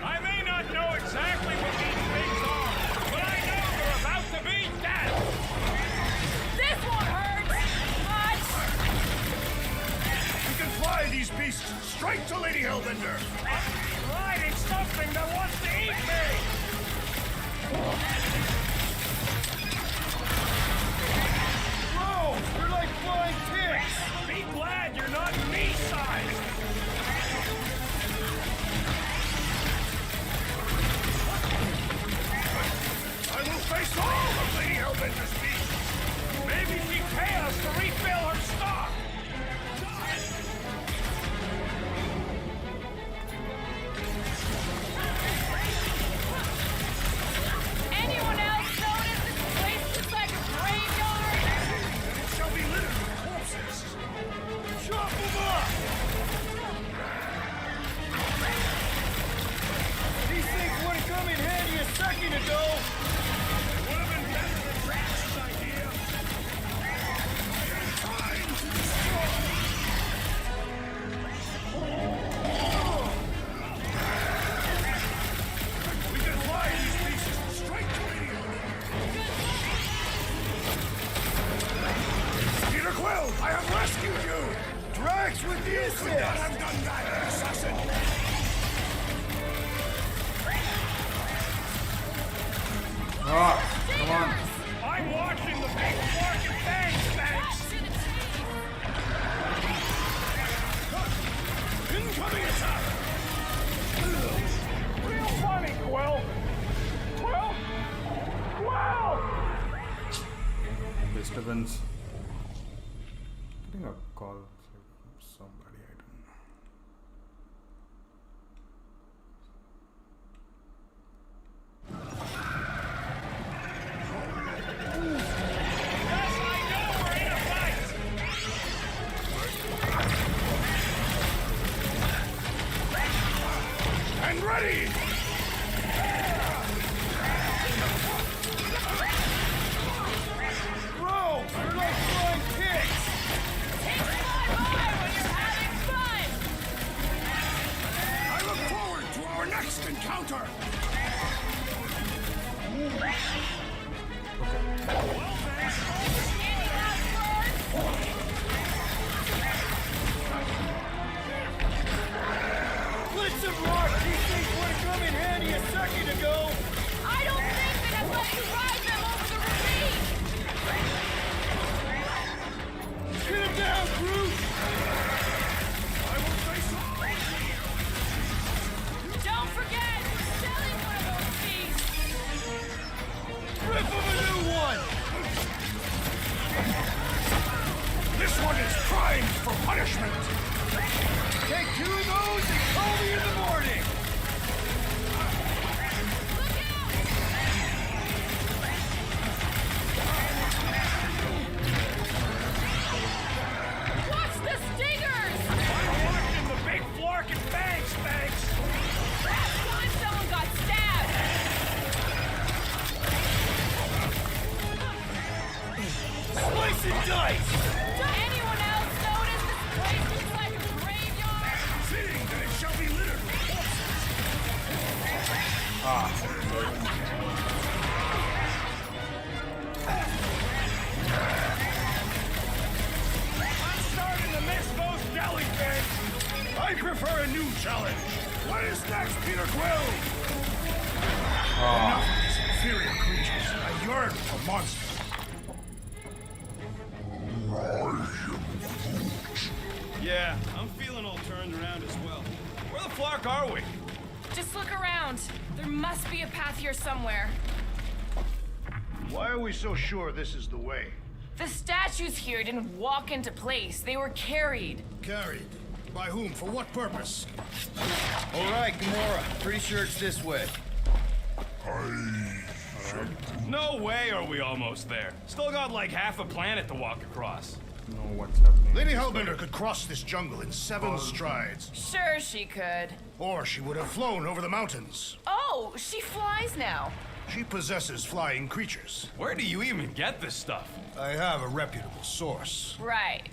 I may not know exactly what these things are, but I know they're about to be dead. This won't hurt much. We can fly these beasts straight to Lady Hellbender. Riding something that wants to eat me. Whoa! You're like flying ticks! Be glad you're not me-sized. I will face all of Lady Hellbender's beasts! Maybe she'd pay us to refill her stock. Anyone else notice this place looks like a graveyard? It shall be littered with corpses! Chop them up! These things would have come in handy a second ago! Would have been better than Drax's idea! Time to destroy! We can fly these pieces straight to Lady Peter Quill, I have rescued you! Drax with the assist! You could not have done that, assassin! Oh, come on. I'm watching the big fork and bang spanks. Incoming attack! Real funny, Quill. Quill? Quill! Disturbance. Getting a call from somebody, I don't know. Yes, I know we're in a fight. And ready! Bro, you're like flying ticks! Take fly by when you're having fun. I look forward to our next encounter! Any last words? Blitz and rock! These things would have come in handy a second ago! I don't think that I'd let you ride them over the ravine. Get him down, Groot! I will face all! Don't forget, we're selling one of those beasts. Rip him a new one! This one is primed for punishment! Take two of those and call me in the morning! Watch the stingers! I'm watching the big fork and bang spanks. Last time someone got stabbed. Slice and dice! Anyone else notice this place looks like a graveyard? Fitting that it shall be littered with I'm starting to miss those jellyfish. I prefer a new challenge. What is next, Peter Quill? Enough of these inferior creatures. I yearn for monsters. Yeah, I'm feeling all turned around as well. Where the flark are we? Just look around. There must be a path here somewhere. Why are we so sure this is the way? The statues here didn't walk into place. They were carried. Carried? By whom? For what purpose? All right, Gamora. Pretty sure it's this way. No way are we almost there. Still got like half a planet to walk across. Know what's happening. Lady Hellbender could cross this jungle in 7 strides. Sure she could. Or she would have flown over the mountains. Oh, she flies now. She possesses flying creatures. Where do you even get this stuff? I have a reputable source. Right.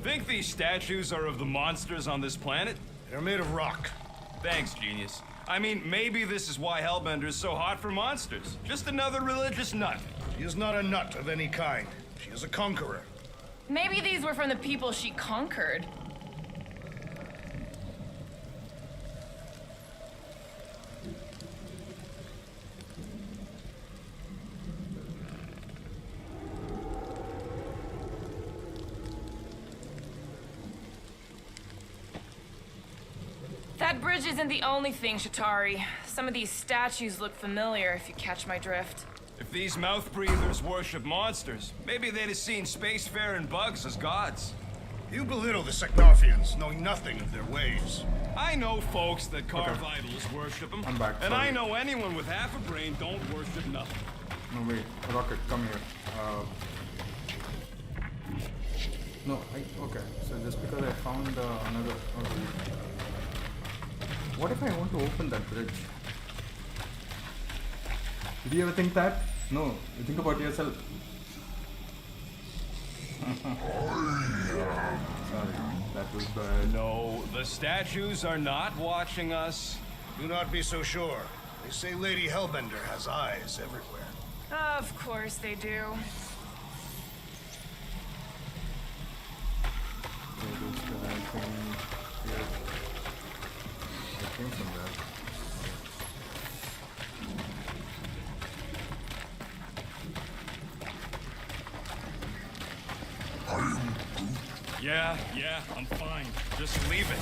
Think these statues are of the monsters on this planet? They're made of rock. Thanks, genius. I mean, maybe this is why Hellbender is so hot for monsters. Just another religious nut. She is not a nut of any kind. She is a conqueror. Maybe these were from the people she conquered. That bridge isn't the only thing, Shatari. Some of these statues look familiar, if you catch my drift. If these mouth breathers worship monsters, maybe they'd have seen spacefaring bugs as gods. You belittle the Secnarfians, knowing nothing of their ways. I know folks that carve idols worship them. I'm back, And sorry. I know anyone with half a brain don't worship nothing. No, wait. Rocket, come here. No, okay. So just because I found another... Okay. What if I want to open that bridge? Did you ever think that? No, you think about yourself. Sorry, that was bad. No, the statues are not watching us. Do not be so sure. They say Lady Hellbender has eyes everywhere. Of course they do. I came from there. Yeah, I'm fine. Just leave it.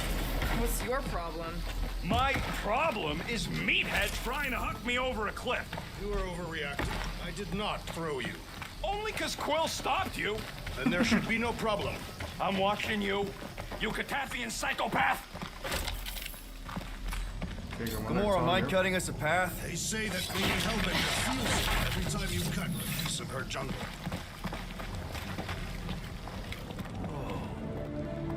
What's your problem? My problem is meatheads trying to huck me over a cliff. You are overreacting. I did not throw you. Only 'cause Quill stopped you. Then there should be no problem. I'm watching you, you Catathian psychopath. Okay, Gamora, mind cutting us a path? They say that Lady Hellbender feels it every time you cut a piece of her jungle.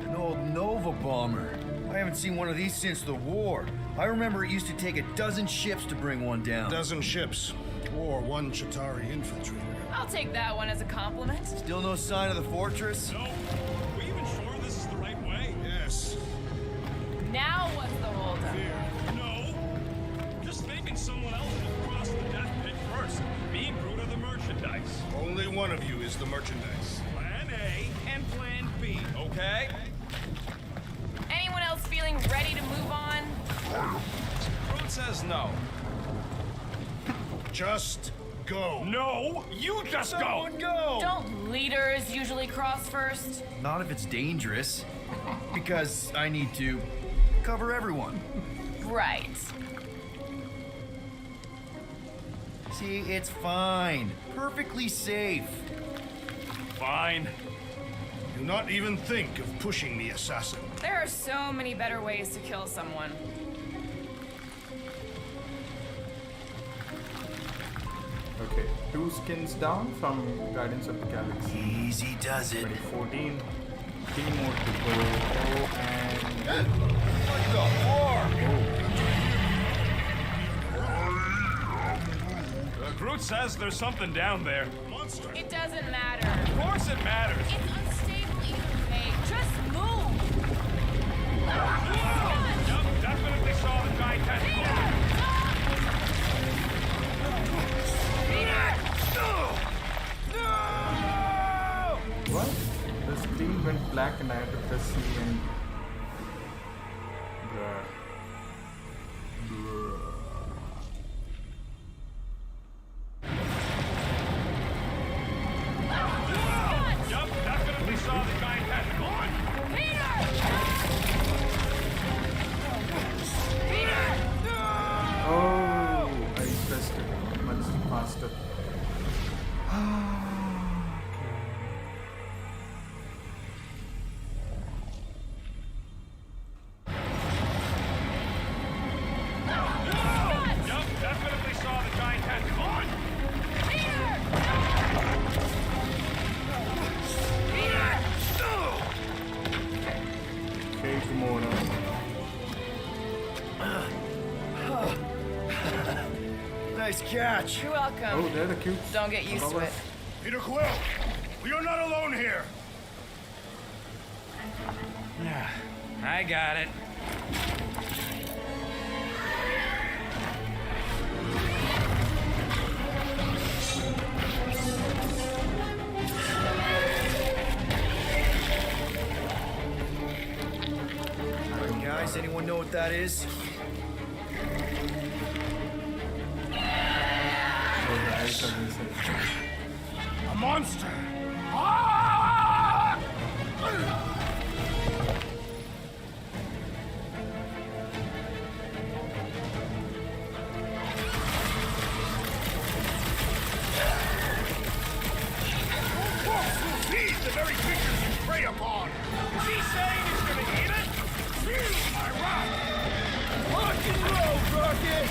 An old Nova bomber. I haven't seen one of these since the war. I remember it used to take a dozen ships to bring one down. A dozen ships, or one Chitauri infiltrator. I'll take that one as a compliment. Still no sign of the fortress? No, are we even sure this is the right way? Yes. Now what's the holdup? No. Just thinking someone else had crossed the death pit first. Me and Groot are the merchandise. Only one of you is the merchandise. Plan A and Plan B, okay? Anyone else feeling ready to move on? Groot says no. Just go. No, you just go. Go! Don't leaders usually cross first? Not if it's dangerous. Because I need to cover everyone. Right. See, it's fine. Perfectly safe. Fine. Do not even think of pushing the assassin. There are so many better ways to kill someone. Okay, 2 skins down from Guardians of the Galaxy Easy does it. 2014. 3 more to go. And Groot says there's something down there. Monster. It doesn't matter. Of course it matters. It's unstable either way. Just move. Yep, definitely saw the giant tentacle. what? The screen went black and I had to press C and... Bruh. Bruh. Yup, definitely saw the giant tentacle. On! Okay, Gamora. Nice catch. You're welcome. Oh, they're the cute. Don't get used to it. Peter Quill, we are not alone here. I got it. Alright, guys, anyone know what that is? Oh, the eyes are missing. A monster. Wolves will feed the very creatures you prey upon. Is he saying he's gonna eat it? Feel my wrath. Rock and roll, Rocket!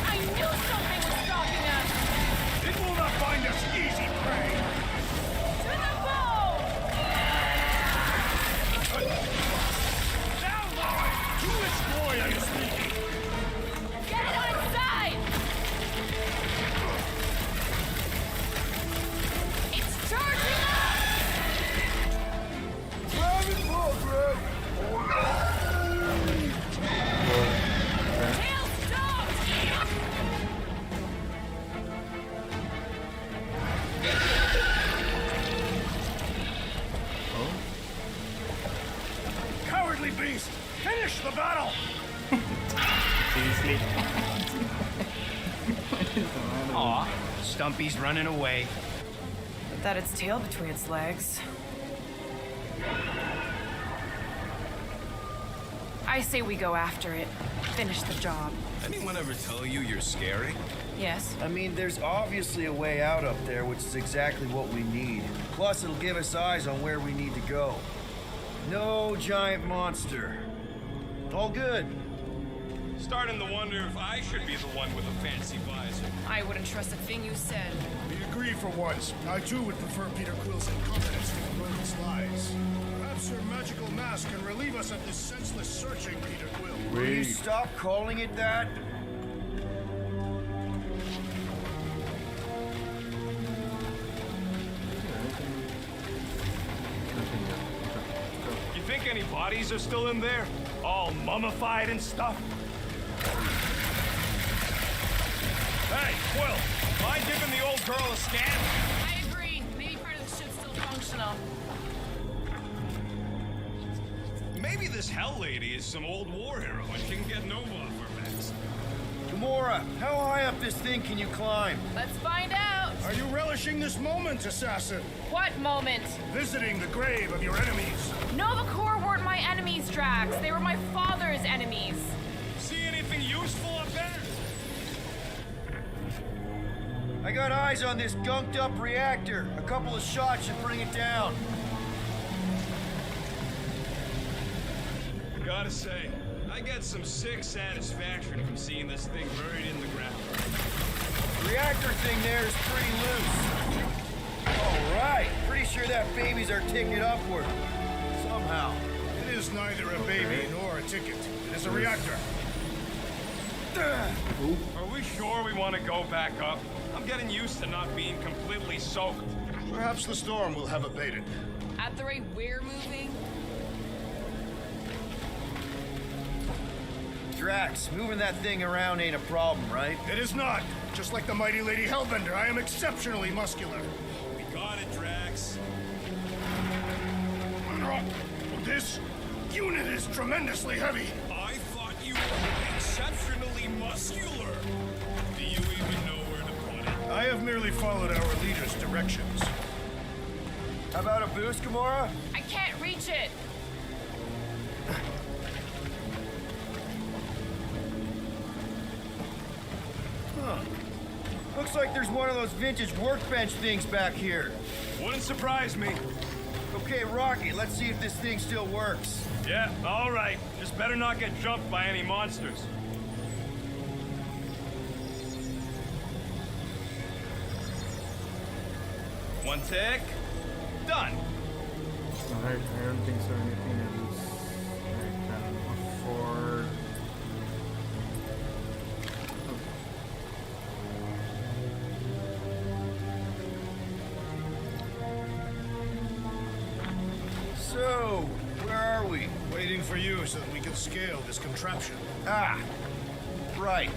I knew something was stalking us. It will not find us easy prey. To the bow! Now, Lloyd, to which boy are you speaking? Get it on its side! It's charging us! Tail stopped! Cowardly beast! Finish the battle! Seriously? Aw, Stumpy's running away. That its tail between its legs. I say we go after it. Finish the job. Anyone ever tell you you're scary? Yes. I mean, there's obviously a way out up there, which is exactly what we need. Plus, it'll give us eyes on where we need to go. No giant monster. All good. Starting to wonder if I should be the one with a fancy visor. I wouldn't trust a thing you said. We agree for once. I too would prefer Peter Quill's incompetence to Roland's lies. Perhaps your magical mask can relieve us of this senseless searching, Peter Quill. Will you Wait. stop calling it that? You think any bodies are still in there? All mummified and stuff? Hey, Quill, mind giving the old girl a scan? I agree. Maybe part of the ship's still functional. Maybe this Hell Lady is some old war hero and she can get Nova off her backs. Gamora, how high up this thing can you climb? Let's find out. Are you relishing this moment, assassin? What moment? Visiting the grave of your enemies. Nova Corps weren't my enemies, Drax. They were my father's enemies. See anything useful up there? I got eyes on this gunked up reactor. A couple of shots should bring it down. Gotta say, I get some sick satisfaction from seeing this thing buried in the ground. The reactor thing there is pretty loose. All right. Pretty sure that baby's our ticket upward. Somehow. It is neither a baby nor a ticket. It is a reactor. Are we sure we want to go back up? I'm getting used to not being completely soaked. Perhaps the storm will have abated. At the rate we're moving, Drax, moving that thing around ain't a problem, right? It is not. Just like the mighty Lady Hellbender, I am exceptionally muscular. We got it, Drax. This unit is tremendously heavy. I thought you were exceptionally muscular. Do you even know where to put it? I have merely followed our leader's directions. How about a boost, Gamora? I can't reach it. Looks like there's one of those vintage workbench things back here. Wouldn't surprise me. Okay, Rocky, let's see if this thing still works. Yeah, all right. Just better not get jumped by any monsters. One tick. Done. Alright, I don't think so. Anything else I can afford? So, where are we? Waiting for you so that we can scale this contraption. Ah, right.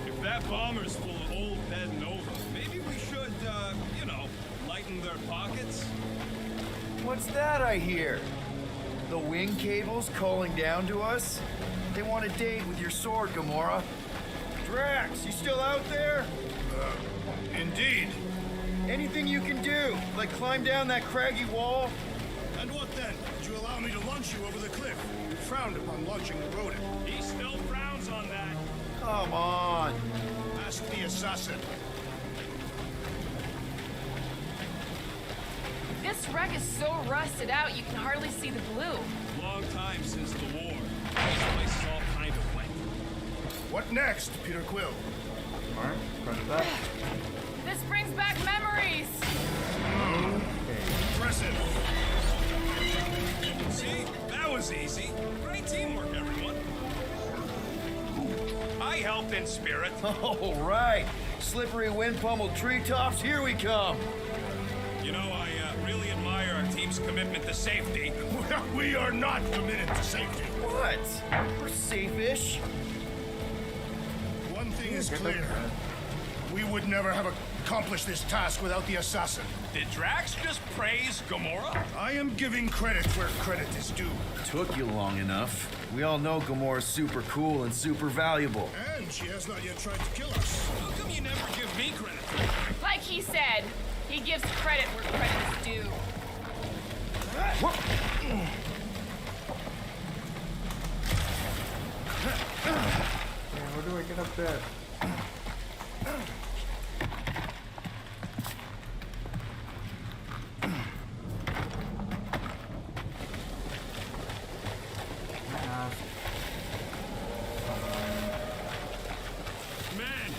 If that bomber's full of old dead Nova, maybe we should, you know, lighten their pockets? What's that I hear? The wing cables calling down to us? They want a date with your sword, Gamora. Drax, you still out there? Indeed. Anything you can do, like climb down that craggy wall? And what then? Would you allow me to launch you over the cliff? We frowned upon launching the rodent. He still frowns on that. Come on. Ask the assassin. This wreck is so rusted out you can hardly see the blue. Long time since the war. This place is all kind of wet. What next, Peter Quill? Alright, got that. This brings back memories. Impressive. See? That was easy. Great teamwork, everyone. I helped in spirit. All right. Slippery wind-pummeled treetops, here we come. You know, I really admire our team's commitment to safety. Well, we are not committed to safety. What? We're safe-ish. One thing is clear. We would never have accomplished this task without the assassin. Did Drax just praise Gamora? I am giving credit where credit is due. Took you long enough. We all know Gamora's super cool and super valuable. And she has not yet tried to kill us. How come you never give me credit? Like he said, he gives credit where credit is due. Yeah, how do I get up there? Man,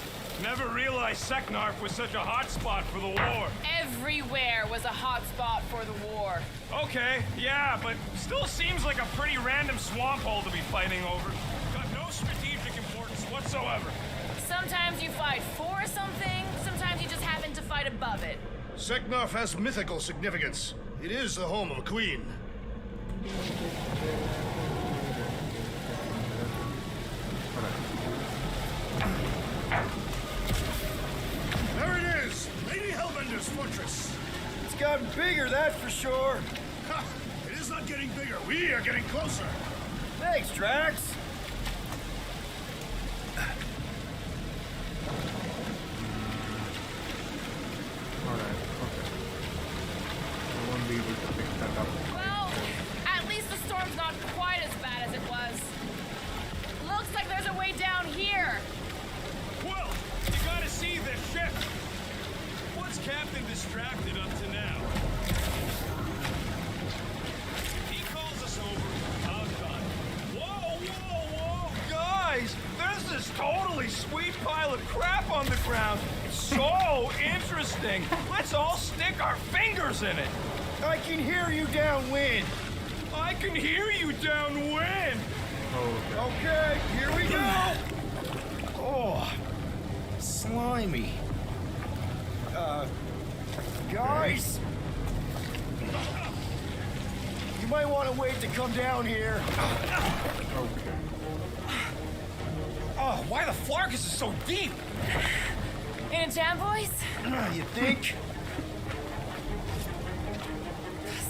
never realized Seknarf was such a hot spot for the war. Everywhere was a hot spot for the war. Okay, yeah, but still seems like a pretty random swamp hole to be fighting over. Got no strategic importance whatsoever. Sometimes you fight for something, sometimes you just happen to fight above it. Seknarf has mythical significance. It is the home of a queen. There it is! Lady Hellbender's fortress! It's gotten bigger, that's for sure. Ha! It is not getting bigger. We are getting closer. Thanks, Drax. Alright, okay. I won't be able to pick that up. Well, at least the storm's not quite as bad as it was. Looks like there's a way down here. Quill, you gotta see this ship. What's Captain distracted up to now? If he calls us over, I'm done. Whoa, whoa, whoa! Guys, there's this totally sweet pile of crap on the ground. It's so interesting. Let's all stick our fingers in it. I can hear you downwind. I can hear you downwind. Okay, here we go. Oh, slimy. Guys, you might want to wait to come down here. Okay. Oh, why the Flarkus is so deep? In a jam voice? You think?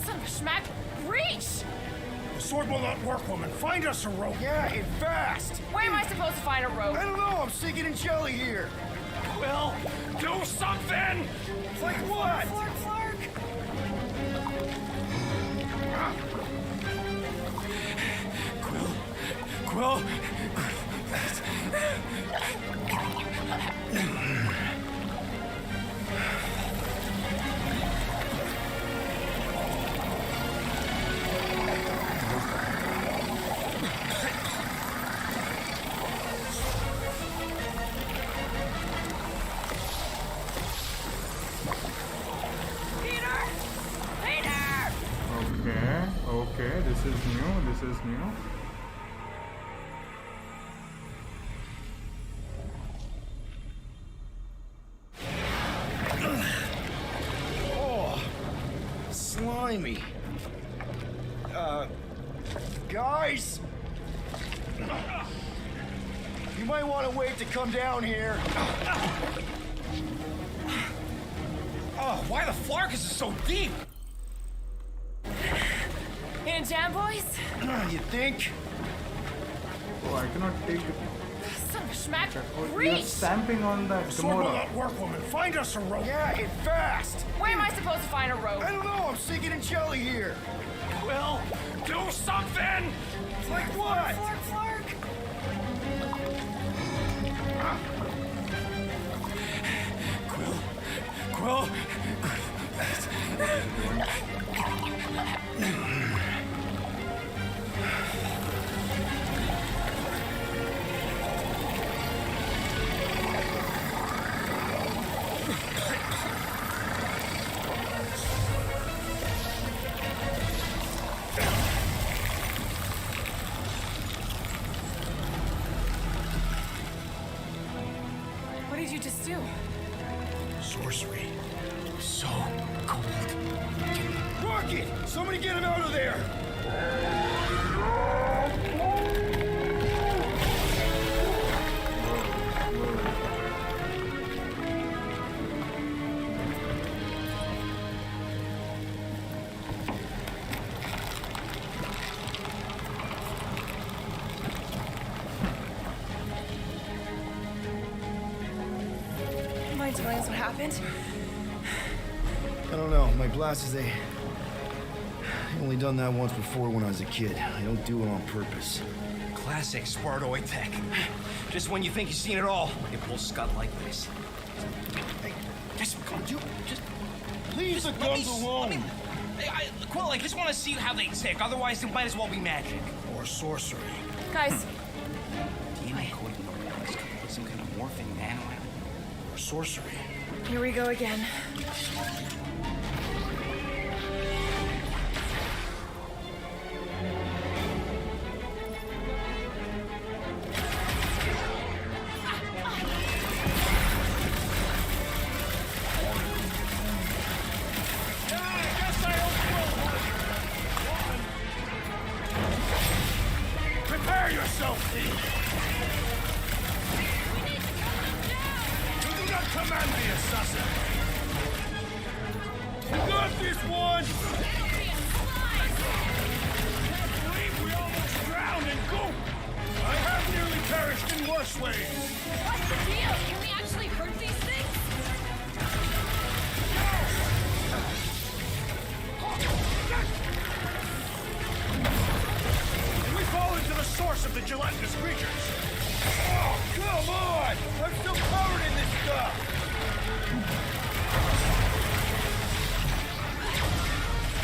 Son of a schmack, reach! The sword will not work, woman. Find us a rope. Yeah, and fast. Where am I supposed to find a rope? I don't know, I'm sinking in jelly here. Will, do something! Like what? Flark, Flark! Quill? Okay, this is new. Oh, slimy. Guys? You might want to wait to come down here. Oh, why the Flarkus is so deep? In a jam, boys? You think? Oh, I cannot take it. Son of a schmack. Oh, you're Reach! stamping on that Sword will Gamora. not work, woman. Find us a rope. Yeah, get fast. Where am I supposed to find a rope? I don't know. I'm sinking in jelly here. Quill, do something! Like what? Flark. Quill? What did you just do? Sorcery. So cold. Rocket! Somebody get him out of there! Mind telling us what happened? I don't know. My glasses, they only done that once before when I was a kid. I don't do it on purpose. Classic Spartoid tech. Just when you think you've seen it all, it pulls Scud like this. Hey, Just come, dude. Just leave the let guns me alone! Quill, I just want to see how they tick. Otherwise, it might as well be magic. Or sorcery. Guys, DNA coding noise. Some kind of morphing nano. Or sorcery. here we go again. Prepare yourself, Thief! You do not command the assassin! You got this one! Can't believe we almost drowned in goop! I have nearly perished in worse ways! What's the deal? Can we actually hurt these things? We fall into the source of the gelatinous creatures! Oh, come on! I'm still covered in this stuff!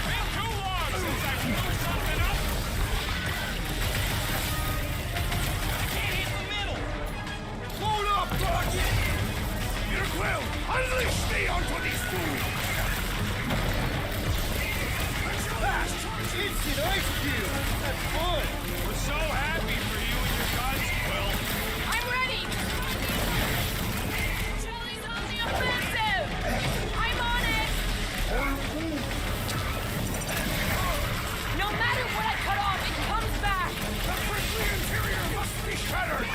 Been too long since I've blew something up. I can't hit the middle. Load up, Rocket! Peter Quill, unleash me onto these fools! Fast! Instant ice cube! That's fun! We're so happy for you and your guns, Quill. I'm ready! Jelly's on the offensive! I'm on it! No matter what I cut off, it comes back! The prickly interior must be shattered!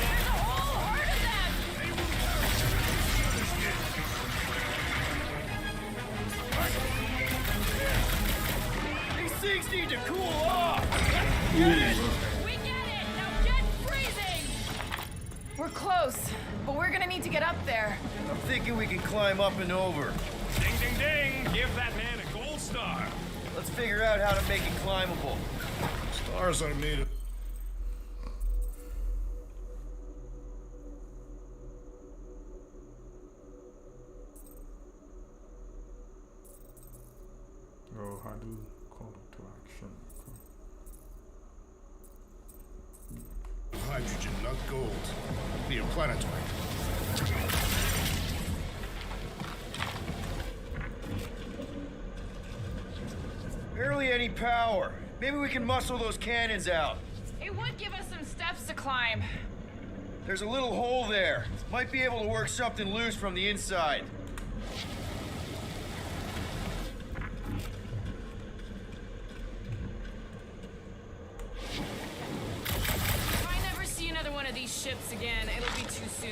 There's a whole herd of them! 6 need to cool off! We get it! Now get freezing! We're close, but we're gonna need to get up there. I'm thinking we can climb up and over. Ding, ding, ding! Give that man a gold star. Let's figure out how to make it climbable. Stars are made of... Oh, how do call to action? hydrogen, not gold. Be a planetoid. Barely any power. Maybe we can muscle those cannons out. It would give us some steps to climb. There's a little hole there. Might be able to work something loose from the inside. If I never see another one of these ships again, it'll be too soon.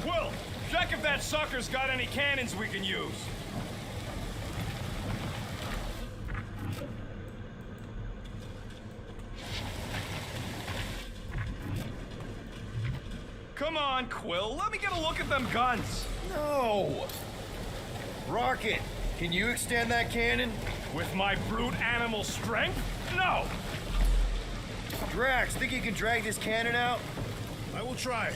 Quill, check if that sucker's got any cannons we can use. Come on, Quill, let me get a look at them guns. No! Rocket, can you extend that cannon? With my brute animal strength? No! Drax, think you can drag this cannon out? I will try.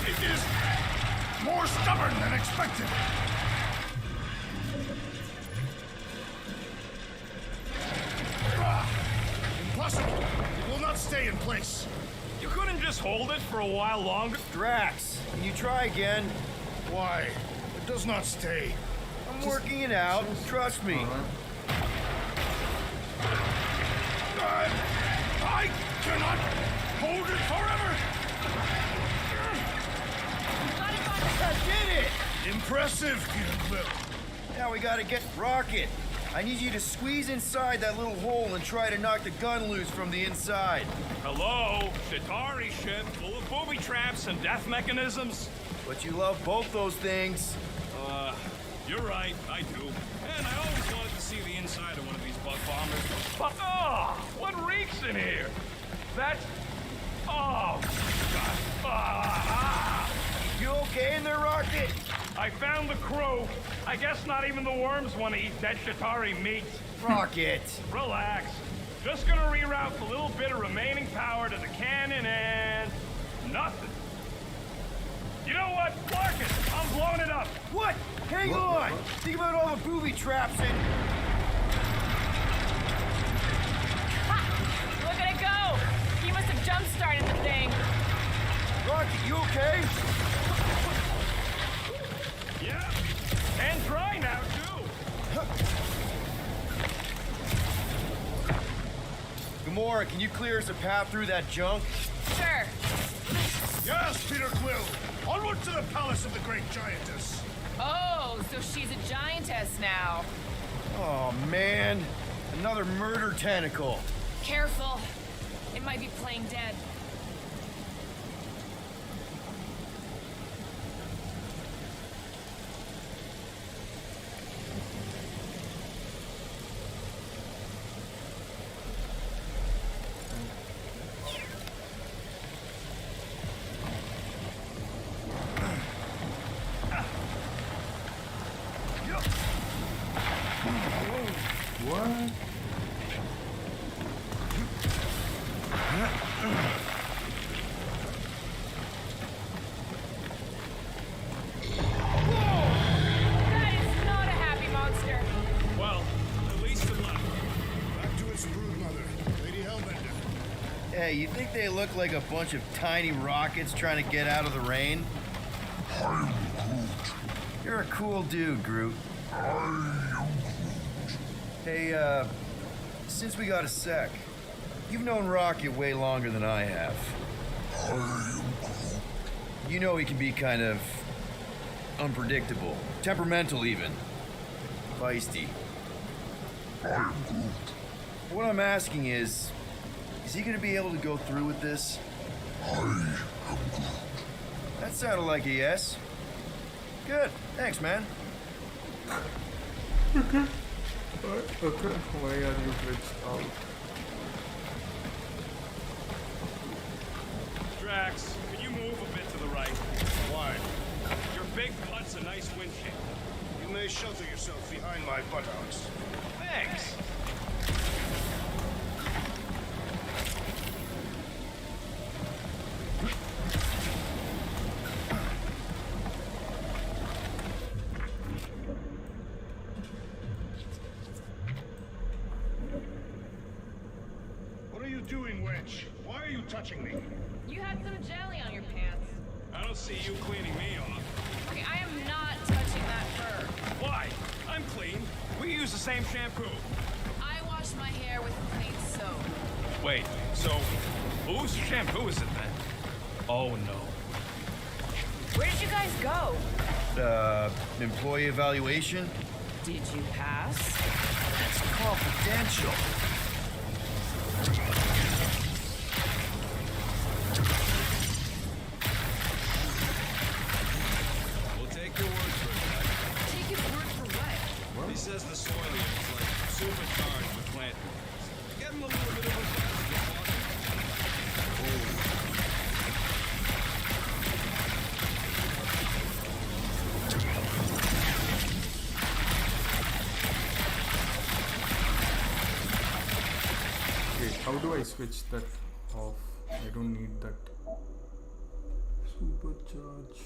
It is more stubborn than expected. Impossible! It will not stay in place. You couldn't just hold it for a while longer? Drax, can you try again? Why? It does not stay. I'm working it out, trust me. I cannot hold it forever. I did it! Impressive, Peter Quill. Now we gotta get Rocket. I need you to squeeze inside that little hole and try to knock the gun loose from the inside. Hello? Chitauri ship full of booby traps and death mechanisms? But you love both those things. You're right, I do. And I always wanted to see the inside of one of these bug bombers. But, what reeks in here? That's... Oh, God. You okay in there, Rocket? I found the crew. I guess not even the worms want to eat dead Chitauri meat. Rocket. Relax. Just gonna reroute the little bit of remaining power to the cannon and... nothing. You know what? Mark it! I'm blowing it up! What? Hang on! Think about all the booby traps and... Ha! Look at it go! He must have jump-started the thing. Rocket, you okay? Yeah. And dry now, too. Gamora, can you clear us a path through that junk? Sure. Yes, Peter Quill. Onward to the palace of the great giantess. Oh, so she's a giantess now. Oh, man. Another murder tentacle. Careful. It might be playing dead. What? That is not a happy monster. Well, at least it left. Back to its brood mother, Lady Hellbender. Hey, you think they look like a bunch of tiny rockets trying to get out of the rain? I'm Groot. You're a cool dude, Groot. I am Hey, since we got a sec, you've known Rocket way longer than I have. I am Groot. You know he can be kind of unpredictable, temperamental even, feisty. I am Groot. What I'm asking is he gonna be able to go through with this? I am Groot. That sounded like a yes. Good, thanks, man. Okay. Why are you glitched out? big putt's a nice windshield. You may shelter yourself behind my buttocks. Thanks. What are you doing, Wedge? Why are you touching me? You had some jelly on your pants. I don't see you cleaning me off. Okay, I am not touching that fur. Why? I'm clean. We use the same shampoo. I wash my hair with clean soap. Wait, so whose shampoo is it then? Oh no. Where did you guys go? Employee evaluation? Did you pass? That's confidential. We'll take your word for it. Take his word for what? He says the soil here is like supercharged with plant nutrients. Give him a little bit of a buzz to get walking. Okay, how do I switch that off? I don't need that. Supercharge.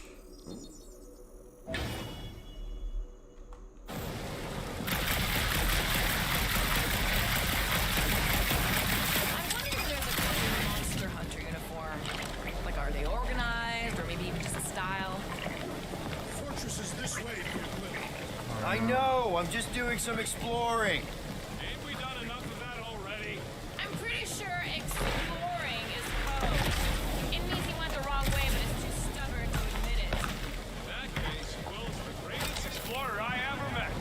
I'm wondering if there's a clean Monster Hunter uniform. Like, are they organized, or maybe even just a style? Fortress is this way, Peter Quill. I know, I'm just doing some exploring. Ain't we done enough of that already? I'm pretty sure exploring is code. It means he went the wrong way, but is too stubborn to admit it. In that case, Will's the greatest explorer I ever met.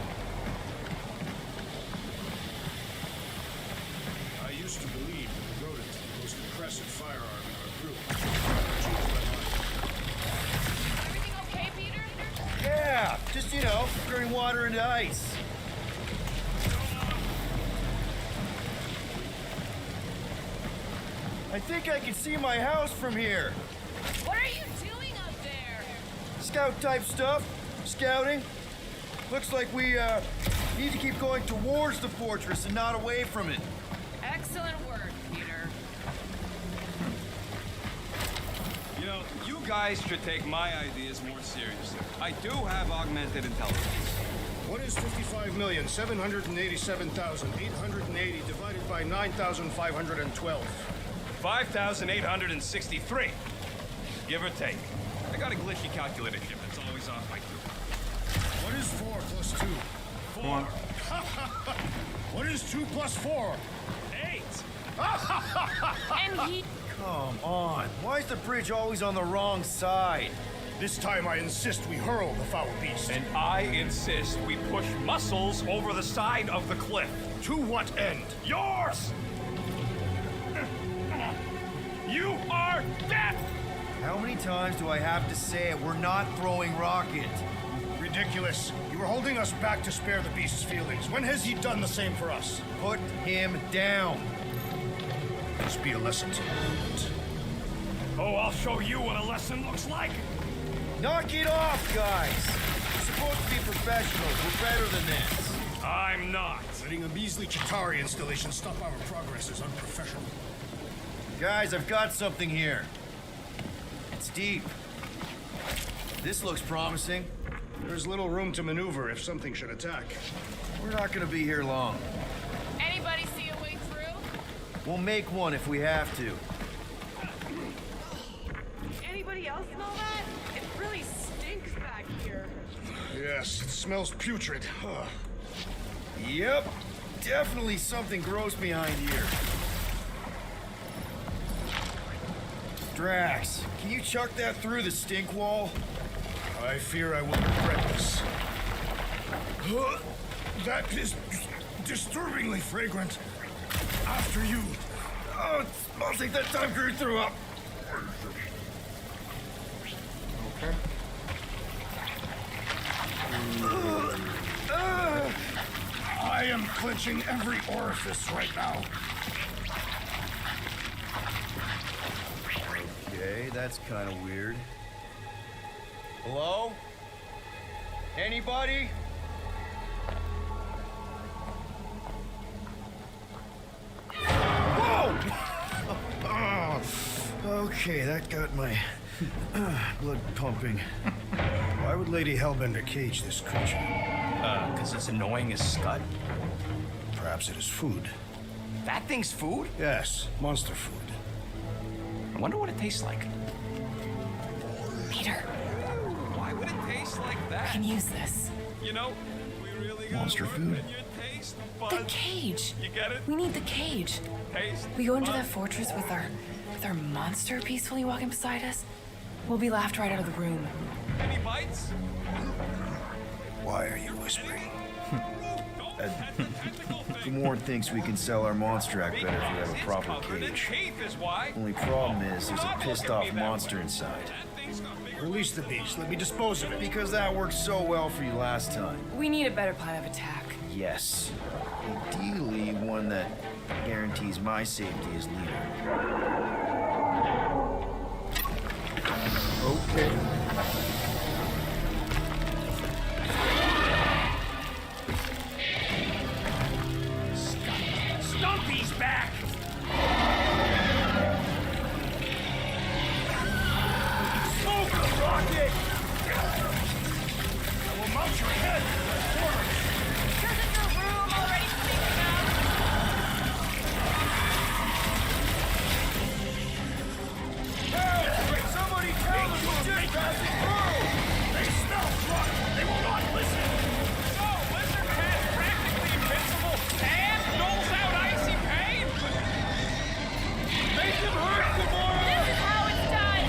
I used to believe that the rodent was the most impressive firearm in our group. Everything okay, Peter? Yeah, just, turning water into ice. I think I can see my house from here. What are you doing up there? Scout type stuff. Scouting. Looks like we, need to keep going towards the fortress and not away from it. Excellent work, Peter. You know, you guys should take my ideas more seriously. I do have augmented intelligence. What is 55,787,880 divided by 9,512? 5,863. Give or take. I got a glitchy calculator chip that's always off by 2. What is 4 plus 2? 4. What is 2 plus 4? 8. And he... Come on. Why is the bridge always on the wrong side? This time I insist we hurl the foul beast. And I insist we push muscles over the side of the cliff. To what end? Yours! You are dead! How many times do I have to say it? We're not throwing rocket. Ridiculous. You were holding us back to spare the beast's feelings. When has he done the same for us? Put him down. This be a lesson to you. Oh, I'll show you what a lesson looks like. Knock it off, guys. We're supposed to be professionals. We're better than this. I'm not. Letting a measly Chitauri installation stop our progress is unprofessional. Guys, I've got something here. It's deep. This looks promising. There's little room to maneuver if something should attack. We're not gonna be here long. Anybody see a way through? We'll make one if we have to. Anybody else smell that? It really stinks back here. Yes, it smells putrid. Ugh. Yep. Definitely something gross behind here. Drax, can you chuck that through the stink wall? I fear I will regret this. That is disturbingly fragrant. After you. Oh, I'll take that time Groot threw up. Okay. I am clenching every orifice right now. Okay, that's kind of weird. Hello? Anybody? Whoa! Okay, that got my blood pumping. Why would Lady Hellbender cage this creature? Because it's annoying as scud. Perhaps it is food. That thing's food? Yes, monster food. I wonder what it tastes like. Peter, Why would it taste like I that? can use this. You know, we really gotta Monster work food? on your taste The buds. cage. You get it? We need the cage. Taste We go into buds. that fortress with our monster peacefully walking beside us. We'll be laughed right out of the room. Any bites? Why are you whispering? The Ward thinks we can sell our monster act better if we have a proper cage. Only problem is there's a pissed off monster inside. Release the beast. Let me dispose of it. Because that worked so well for you last time. We need a better plan of attack. Yes. Ideally, one that guarantees my safety as leader. Okay. Stumpy's back! Smoke him, Rocket! I will mount your head! Doesn't your room already stink enough? Somebody tell them we're just passing through! They smell blood! They will not listen! So, Lizard Man's practically invincible and doles out icy pain? Make him hurt, Gamora! This is how it's done!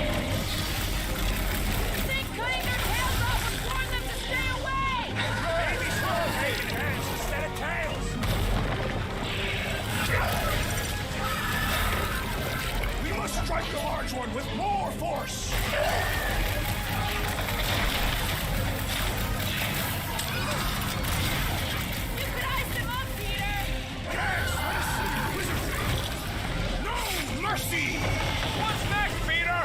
You think cutting their tails off would warn them to stay away? Maybe start taking heads instead of tails! We must strike the large one with more force! You could ice them up, Peter! Yes, let us see the wizardry! No mercy! What's next, Peter?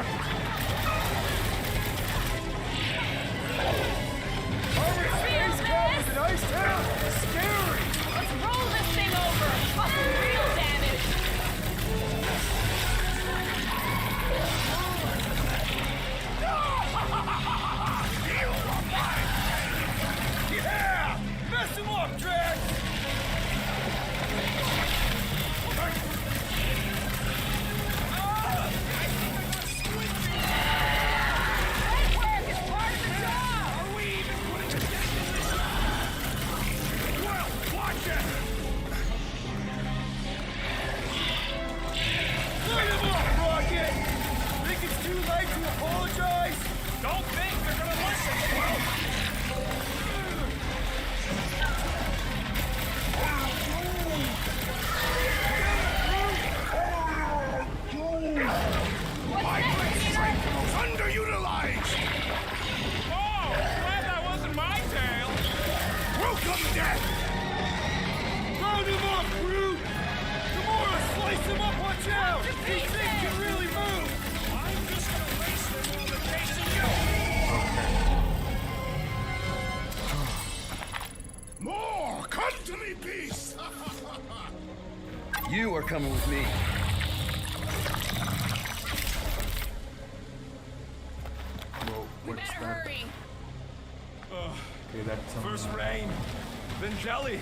Fear's best! An ice tail! Scary! Let's roll this thing over! Cause some real damage! You are mine! Yeah! Mess him up, Drax! That work is part of the job! Are we even putting a dent in this? Well, watch it! Light him up, Rocket! Think it's too late to apologize? Don't think they're gonna listen, Well. My great strength was underutilized! Oh, glad that wasn't my tail! Welcome, death! Round him up, Groot! Gamora, slice him up, watch out! These things can really move! I'm just gonna race them while they're chasing you! More! Come to me, beast! You are coming with me. Whoa, We what's better that? hurry! Okay, that's some. First rain, then jelly,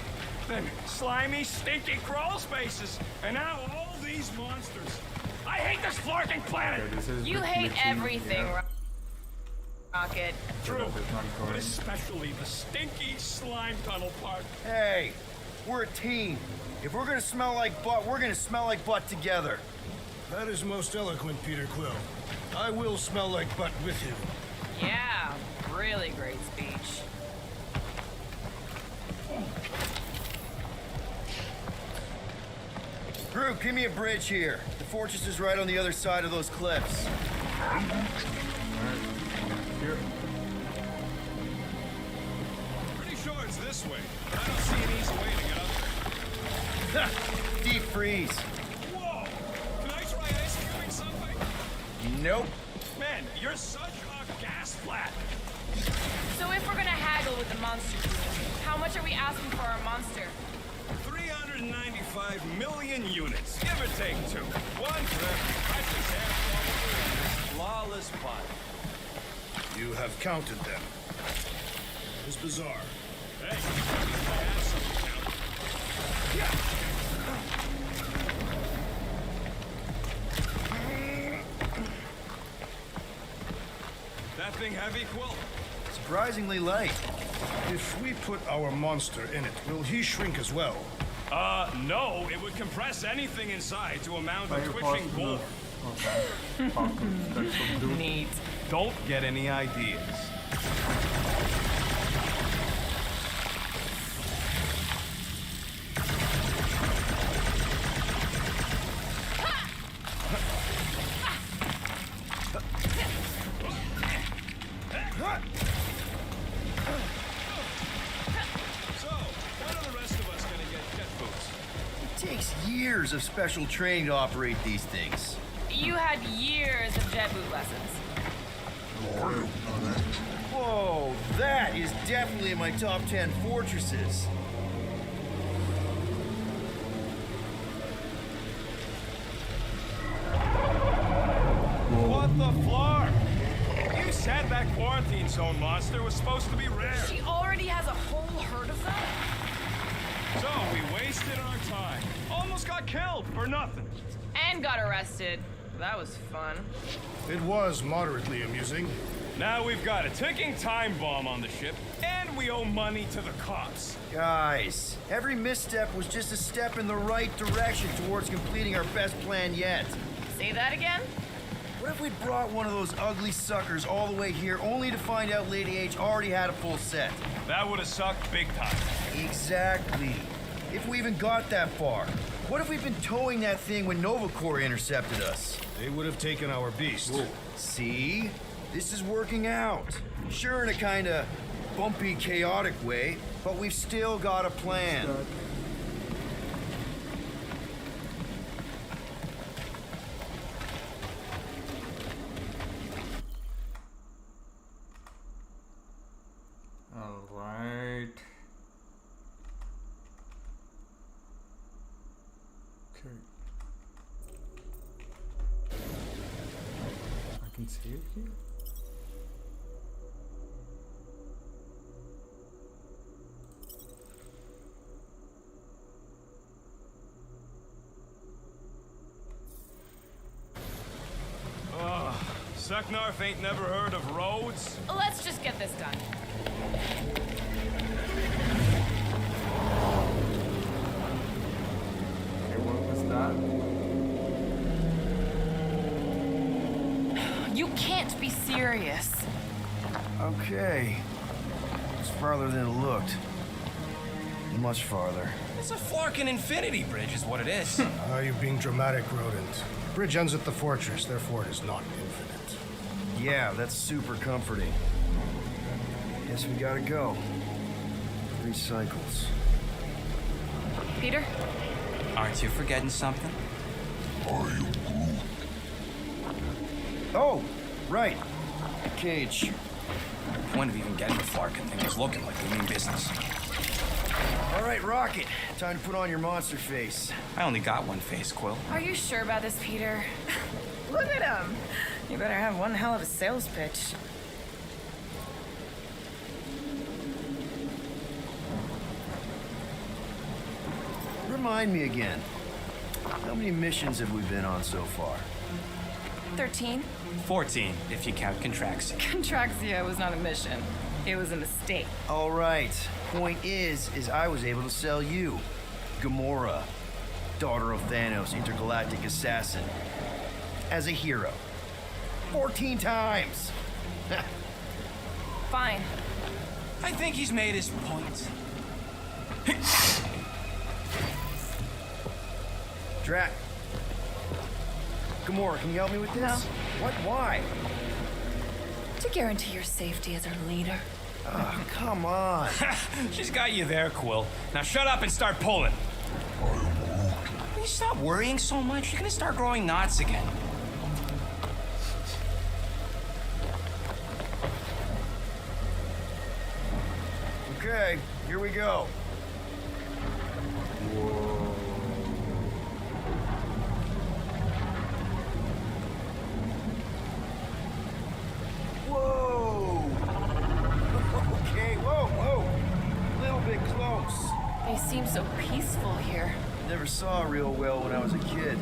then slimy, stinky crawl spaces, and now all these monsters. I hate this flarking planet! Okay, this is You bit hate glitchy, everything, yeah. Rocket. True, That is not but going. especially the stinky slime tunnel part. Hey, we're a team. If we're gonna smell like butt, we're gonna smell like butt together. That is most eloquent, Peter Quill. I will smell like butt with you. Yeah, really great speech. Groot, give me a bridge here. The fortress is right on the other side of those cliffs. Here. Pretty sure it's this way, but I don't see an easy way to get up there. Deep freeze. Whoa! Can I try ice cubing something? Nope. Man, you're such a gas flat. So if we're gonna haggle with the monster. How much are we asking for our monster? 395 million units, give or take 2. One for every precious air in this flawless body. You have counted them. It's bizarre. Hey, I have something now. That thing heavy, Quill? Surprisingly light. If we put our monster in it, will he shrink as well? No. It would compress anything inside to amount a Very twitching possible. bore. Okay. Falcons, that's what do. Neat. Don't get any ideas. So, when are the rest of us gonna get jet boots? It takes years of special training to operate these things. You had years of jet boot lessons. Whoa, that is definitely in my top 10 fortresses. What the floor? You said that quarantine zone monster was supposed to be rare. She already has a whole herd of them? So we wasted our time. Almost got killed for nothing. And got arrested. That was fun. It was moderately amusing. Now we've got a ticking time bomb on the ship, and we owe money to the cops. Guys, every misstep was just a step in the right direction towards completing our best plan yet. Say that again? What if we'd brought one of those ugly suckers all the way here only to find out Lady H already had a full set? That would have sucked big time. Exactly. If we even got that far. What if we'd been towing that thing when Nova Corps intercepted us? They would have taken our beast. See? This is working out. Sure, in a kinda bumpy, chaotic way, but we've still got a plan. All right. Okay. I can save here. Seknarf ain't never heard of roads? Let's just get this done. Okay, what was that? You can't be serious. Okay. It's farther than it looked. Much farther. It's a Flarkin Infinity Bridge, is what it is. Are you being dramatic, Rodent? Bridge ends at the fortress, therefore it is not infinite. Yeah, that's super comforting. Guess we gotta go. 3 cycles. Peter? Aren't you forgetting something? Oh, right. Cage. The point of even getting the Flarkin thing was looking like we mean business. All right, Rocket. Time to put on your monster face. I only got one face, Quill. Are you sure about this, Peter? Look at him. You better have one hell of a sales pitch. Remind me again. How many missions have we been on so far? 13? 14, if you count Contraxia. Contraxia was not a mission. It was a mistake. All right. Point is I was able to sell you. Gamora, daughter of Thanos, intergalactic assassin. As a hero. 14 times! Fine. I think he's made his point. Drac. Gamora, can you help me with this? No. What? Why? To guarantee your safety as our leader. Oh, come on. She's got you there, Quill. Now shut up and start pulling. Will you stop worrying so much? You're gonna start growing knots again. Okay, here we go. Whoa! Okay, whoa! A little bit close. They seem so peaceful here. Never saw real well when I was a kid.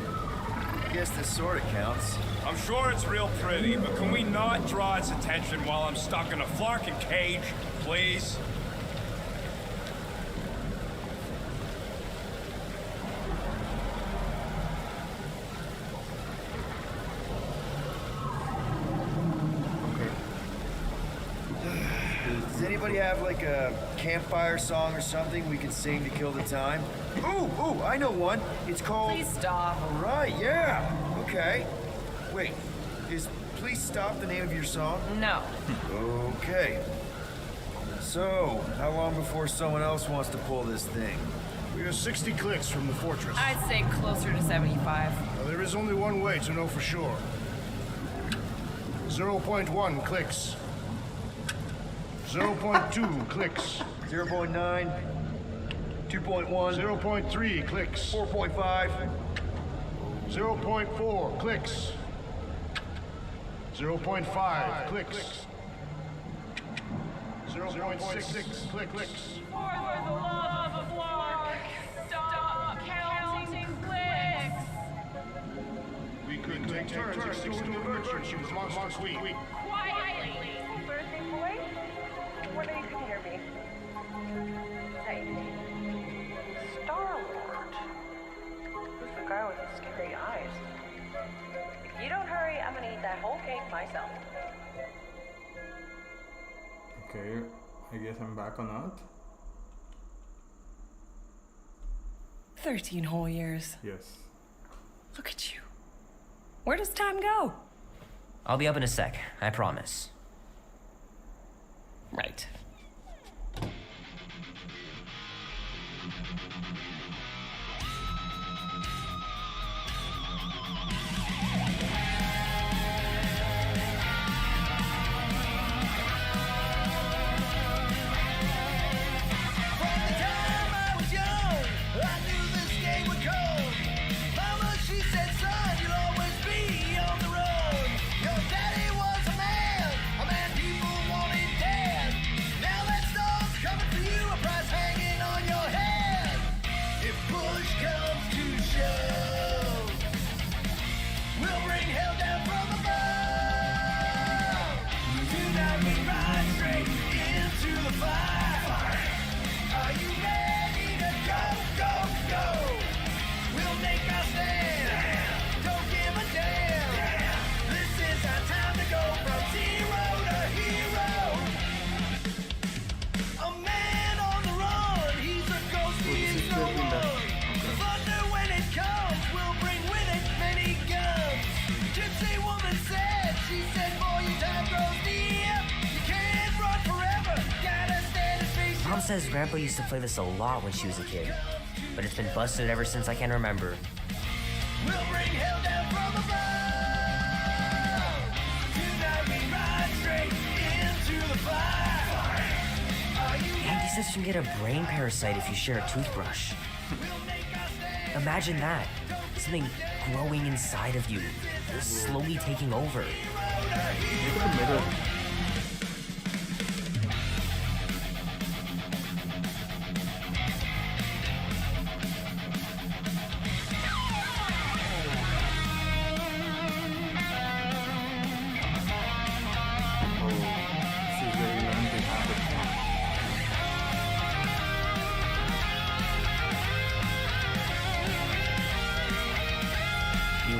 Guess this sort of counts. I'm sure it's real pretty, but can we not draw its attention while I'm stuck in a flarkin' cage, please? Does anybody have like a campfire song or something we could sing to kill the time? Ooh, I know one. It's called... Please stop. All right, yeah. Okay. Wait, is Please Stop the name of your song? No. Okay. So, how long before someone else wants to pull this thing? We are 60 clicks from the fortress. I'd say closer to 75. Now, there is only one way to know for sure. 0.1 clicks. 0.2 clicks. 0.9, 2.1, 0.3 clicks. 4.5, 0.4 clicks. 0.5 clicks. 0.6 clicks. For the love of Lark, stop counting clicks. We could take turns extolling the virtues of Monster Queen. Quietly. Birthday boy? Wonder you can hear me. Hey. Star-Lord. Who's the guy with the scary eyes? If you don't hurry, I'm gonna eat that whole cake myself. Okay, I guess I'm back on Earth. 13 whole years. Yes. Look at you. Where does time go? I'll be up in a sec, I promise. Right. Mom says Grandpa used to play this a lot when she was a kid, but it's been busted ever since I can remember. We'll bring hell down from above. Tonight we ride straight into the fire. Andy says you can get a brain parasite if you share a toothbrush. Imagine that. Something growing inside of you, slowly taking over. Look at the middle.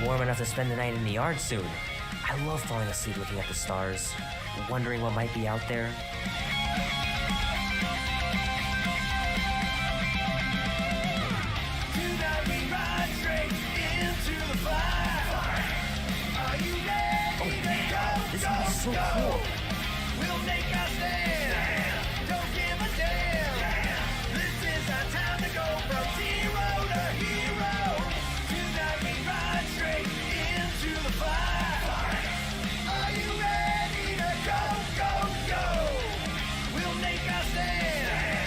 Warm enough to spend the night in the yard soon. I love falling asleep looking at the stars, wondering what might be out there. Tonight we ride straight into the fire. Are you ready to go? This is so cool. We'll make our stand. Don't give a damn. This is our time to go from zero to hero. Tonight we ride straight into the fire. Are you ready to go, go, go? We'll make our stand.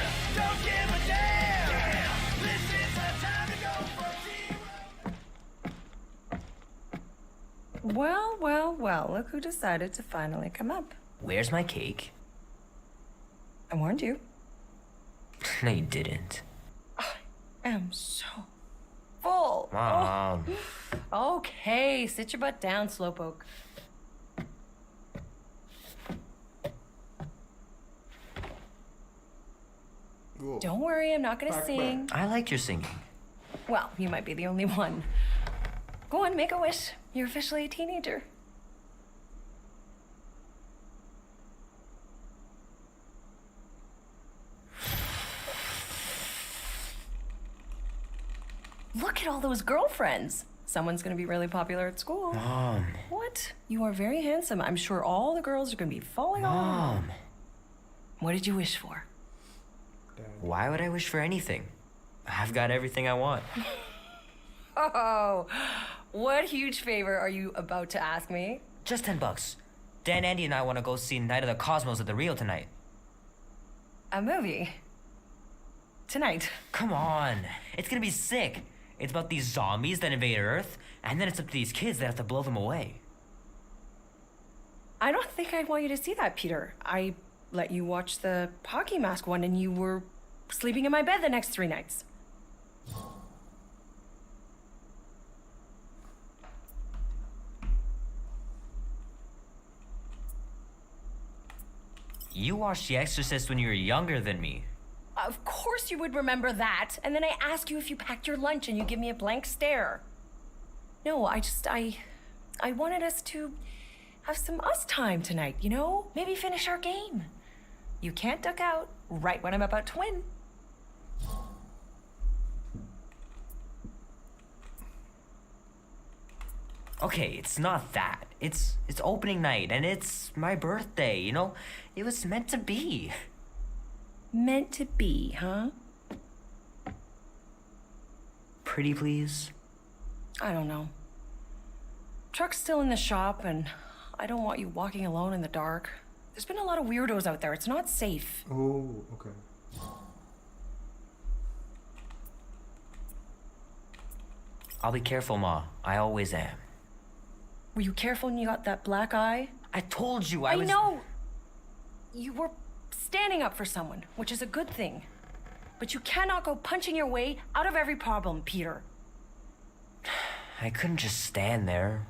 well, look who decided to finally come up. Where's my cake? I warned you. No, you didn't. I am so full. Mom. Oh. Okay, sit your butt down, Slowpoke. Whoa. Don't worry, I'm not gonna sing. I liked your singing. Well, you might be the only one. Go on, make a wish. You're officially a teenager. Look at all those girlfriends. Someone's gonna be really popular at school. Mom. What? You are very handsome. I'm sure all the girls are gonna be falling on. Mom. What did you wish for? Why would I wish for anything? I've got everything I want. Oh, what huge favor are you about to ask me? Just $10. Dan, Andy, and I want to go see Night of the Cosmos at the Rio tonight. A movie? Tonight? Come on. It's gonna be sick. It's about these zombies that invade Earth, and then it's up to these kids that have to blow them away. I don't think I want you to see that, Peter. I let you watch the hockey mask one and you were sleeping in my bed the next 3 nights. You watched The Exorcist when you were younger than me. Of course you would remember that. And then I ask you if you packed your lunch and you give me a blank stare. No, I wanted us to have some us time tonight, you know? Maybe finish our game. You can't duck out right when I'm about to win. Okay, it's not that. It's opening night, and it's my birthday, you know? It was meant to be. Meant to be, huh? Pretty please? I don't know. Truck's still in the shop, and I don't want you walking alone in the dark. There's been a lot of weirdos out there. It's not safe. Oh, okay. I'll be careful, Ma. I always am. Were you careful when you got that black eye? I told you I was... know! You were standing up for someone, which is a good thing. But you cannot go punching your way out of every problem, Peter. I couldn't just stand there.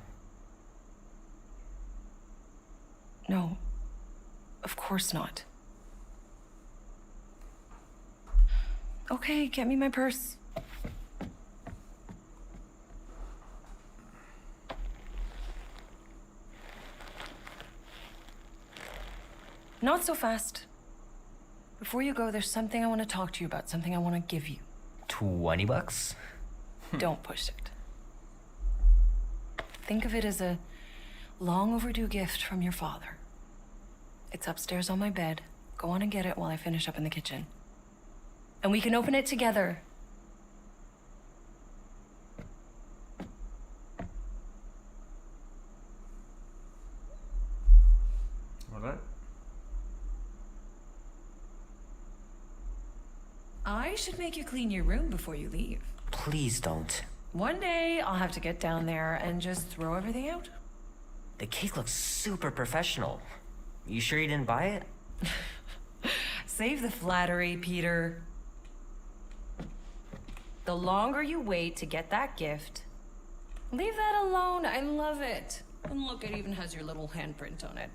No. Of course not. Okay, get me my purse. Not so fast. Before you go, there's something I want to talk to you about, something I want to give you. $20? Don't push it. Think of it as a long overdue gift from your father. It's upstairs on my bed. Go on and get it while I finish up in the kitchen. And we can open it together. All right. I should make you clean your room before you leave. Please don't. One day, I'll have to get down there and just throw everything out. The cake looks super professional. You sure you didn't buy it? Save the flattery, Peter. The longer you wait to get that gift, leave that alone. I love it. And look, it even has your little handprint on it.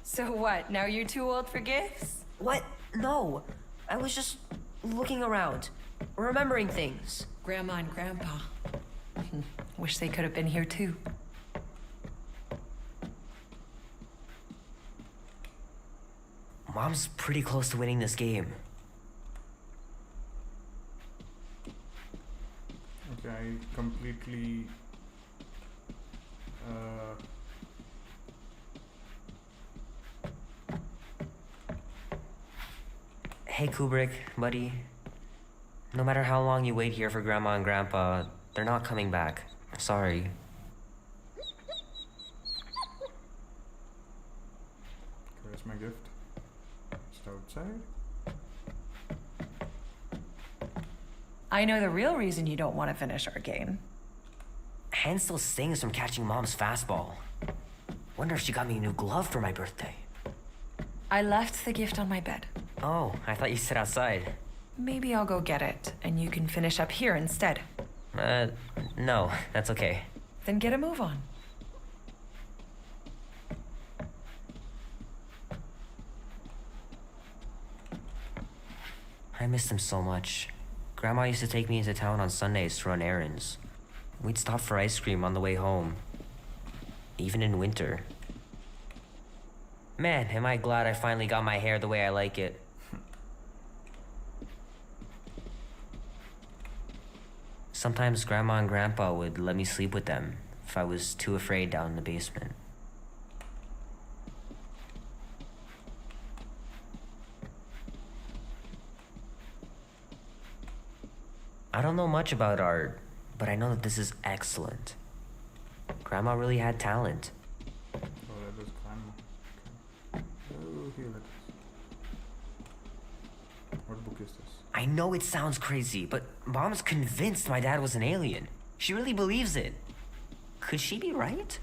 So what, now you're too old for gifts? What? No. I was just looking around, remembering things. Grandma and Grandpa. Wish they could have been here too. Mom's pretty close to winning this game. Okay, I completely... Hey, Kubrick, buddy. No matter how long you wait here for Grandma and Grandpa, they're not coming back. Sorry. Where's my gift? Just outside? I know the real reason you don't want to finish our game. hand still stings from catching Mom's fastball. Wonder if she got me a new glove for my birthday. I left the gift on my bed. Oh, I thought you said outside. Maybe I'll go get it, and you can finish up here instead. No, that's okay. Then get a move on. I missed him so much. Grandma used to take me into town on Sundays to run errands. We'd stop for ice cream on the way home. Even in winter. Man, am I glad I finally got my hair the way I like it. Sometimes Grandma and Grandpa would let me sleep with them if I was too afraid down in the basement. I don't know much about art, but I know that this is excellent. Grandma really had talent. Oh, that was Grandma. Okay. Oh, here that is. What book is this? I know it sounds crazy, but Mom's convinced my dad was an alien. She really believes it. Could she be right?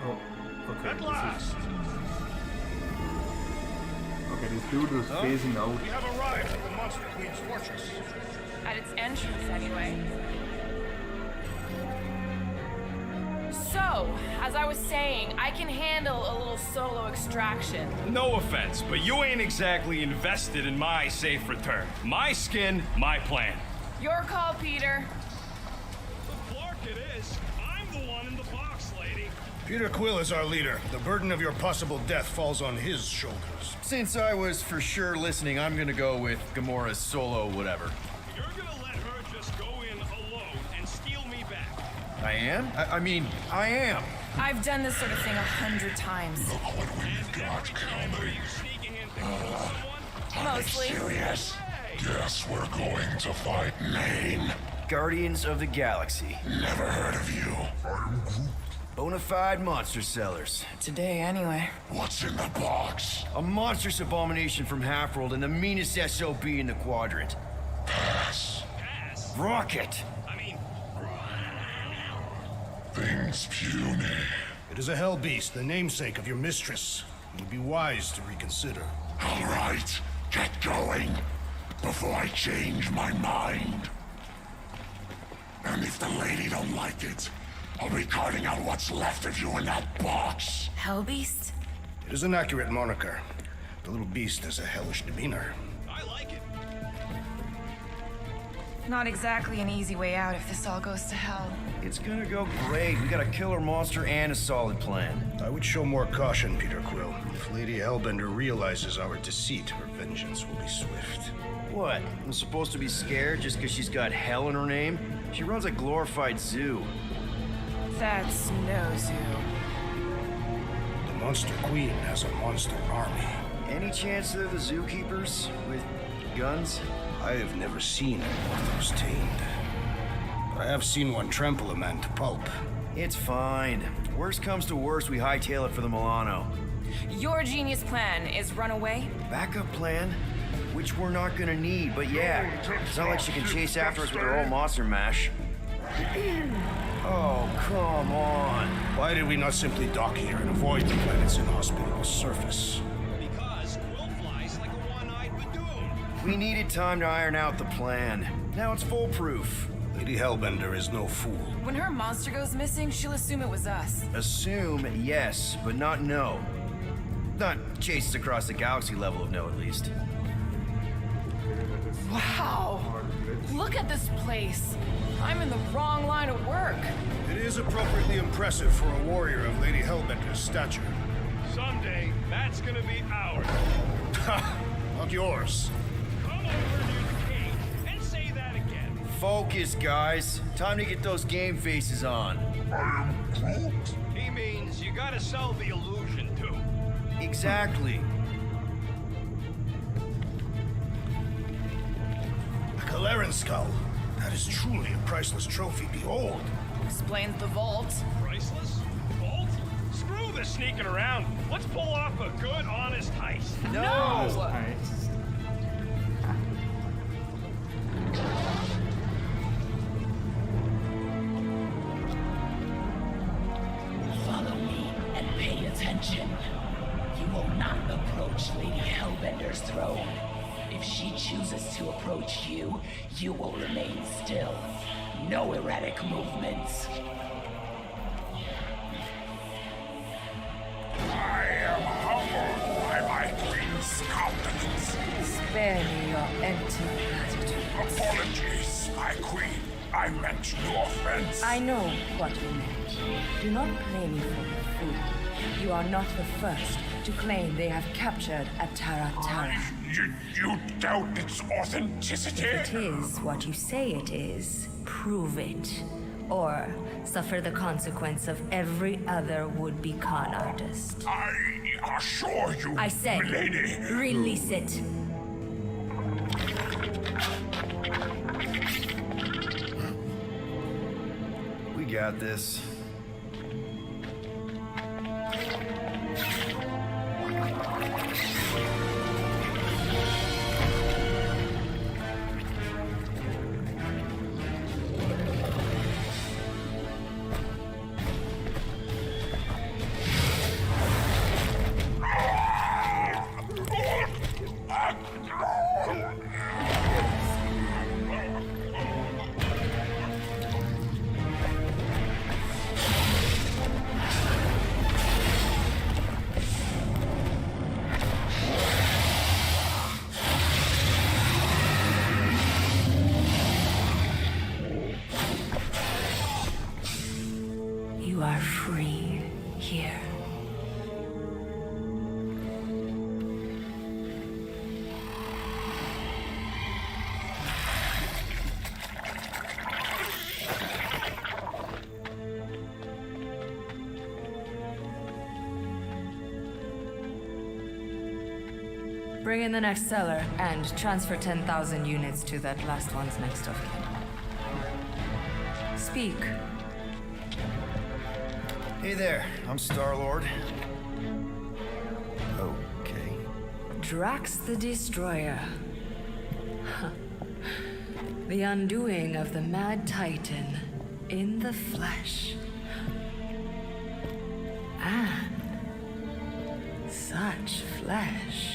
Oh, okay. At last! Okay, this dude was phasing out. We have arrived at the Monster Queen's fortress. At its entrance, anyway. So, as I was saying, I can handle a little solo extraction. No offense, but you ain't exactly invested in my safe return. My skin, my plan. Your call, Peter. Clark it is. I'm the one in the box, lady. Peter Quill is our leader. The burden of your possible death falls on his shoulders. Since I was for sure listening, I'm gonna go with Gamora's solo whatever. You're gonna let her just go in alone and steal me back. I am? I mean, I am. I've done this sort of thing 100 times. Look what we've got coming. Mostly. Serious? Guess we're going to fight Maine. Guardians of the Galaxy. Never heard of you. I'm Groot. Bonafide monster sellers. Today, anyway. What's in the box? A monstrous abomination from Halfworld and the meanest SOB in the quadrant. Pass. Pass. Rocket. I mean, Things puny. It is a hell beast, the namesake of your mistress. It would be wise to reconsider. All right, get going before I change my mind. And if the lady don't like it, I'll be carting out what's left of you in that box. Hellbeast? It is an accurate moniker. The little beast has a hellish demeanor. I like it. Not exactly an easy way out if this all goes to hell. It's gonna go great. We got a killer monster and a solid plan. I would show more caution, Peter Quill. If Lady Hellbender realizes our deceit, her vengeance will be swift. What? I'm supposed to be scared just because she's got hell in her name? She runs a glorified zoo. That's no zoo. The Monster Queen has a monster army. Any chance they're the zookeepers with guns? I have never seen a Morthos tamed. But I have seen one trample a man to pulp. It's fine. Worst comes to worst, we hightail it for the Milano. Your genius plan is run away? Backup plan? Which we're not gonna need, but yeah. It's not like she can chase after us with her old monster mash. Oh, come on. Why did we not simply dock here and avoid the planet's inhospitable surface? Because Quill flies like a one-eyed Badoon. We needed time to iron out the plan. Now it's foolproof. Lady Hellbender is no fool. When her monster goes missing, she'll assume it was us. Assume yes, but not no. Not chases across the galaxy level of no, at least. Wow! Look at this place. I'm in the wrong line of work. It is appropriately impressive for a warrior of Lady Hellbender's stature. Someday, that's gonna be ours. Ha! Not yours. Come over, new king, and say that again. Focus, guys. Time to get those game faces on. I am Groot. He means you gotta sell the illusion, too. Exactly. A Kalaran skull. That is truly a priceless trophy. Behold. Explains the vault. Priceless? Vault? Screw this of sneaking around. Let's pull off a good, honest heist. Honest heist. Follow me and pay attention. You will not approach Lady Hellbender's throne. If she chooses to approach you, you will remain still. No erratic movements. I am humbled by my queen's competence. Spare me your empty platitudes. Apologies, my queen. I meant no offense. I know what you meant. Do not play me for a fool. You are not the first to claim they have captured a Tara Tara. You doubt its authenticity? If it is what you say it is, prove it. Or suffer the consequence of every other would-be con artist. I assure you, I said, milady. Release it. We got this. You are free here. Bring in the next seller and transfer 10,000 units to that last one's next of kin. Speak. Hey there, I'm Star-Lord. Okay. Drax the Destroyer. The undoing of the Mad Titan in the flesh. And such flesh.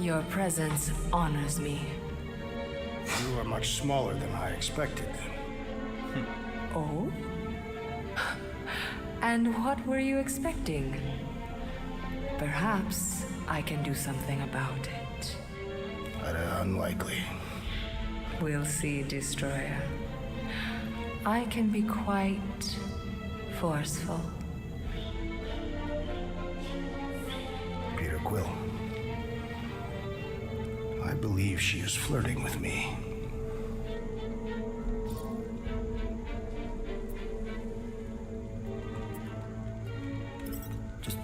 Your presence honors me. You are much smaller than I expected. Oh? And what were you expecting? Perhaps I can do something about it. Unlikely. We'll see, Destroyer. I can be quite forceful. Peter Quill. I believe she is flirting with me. Just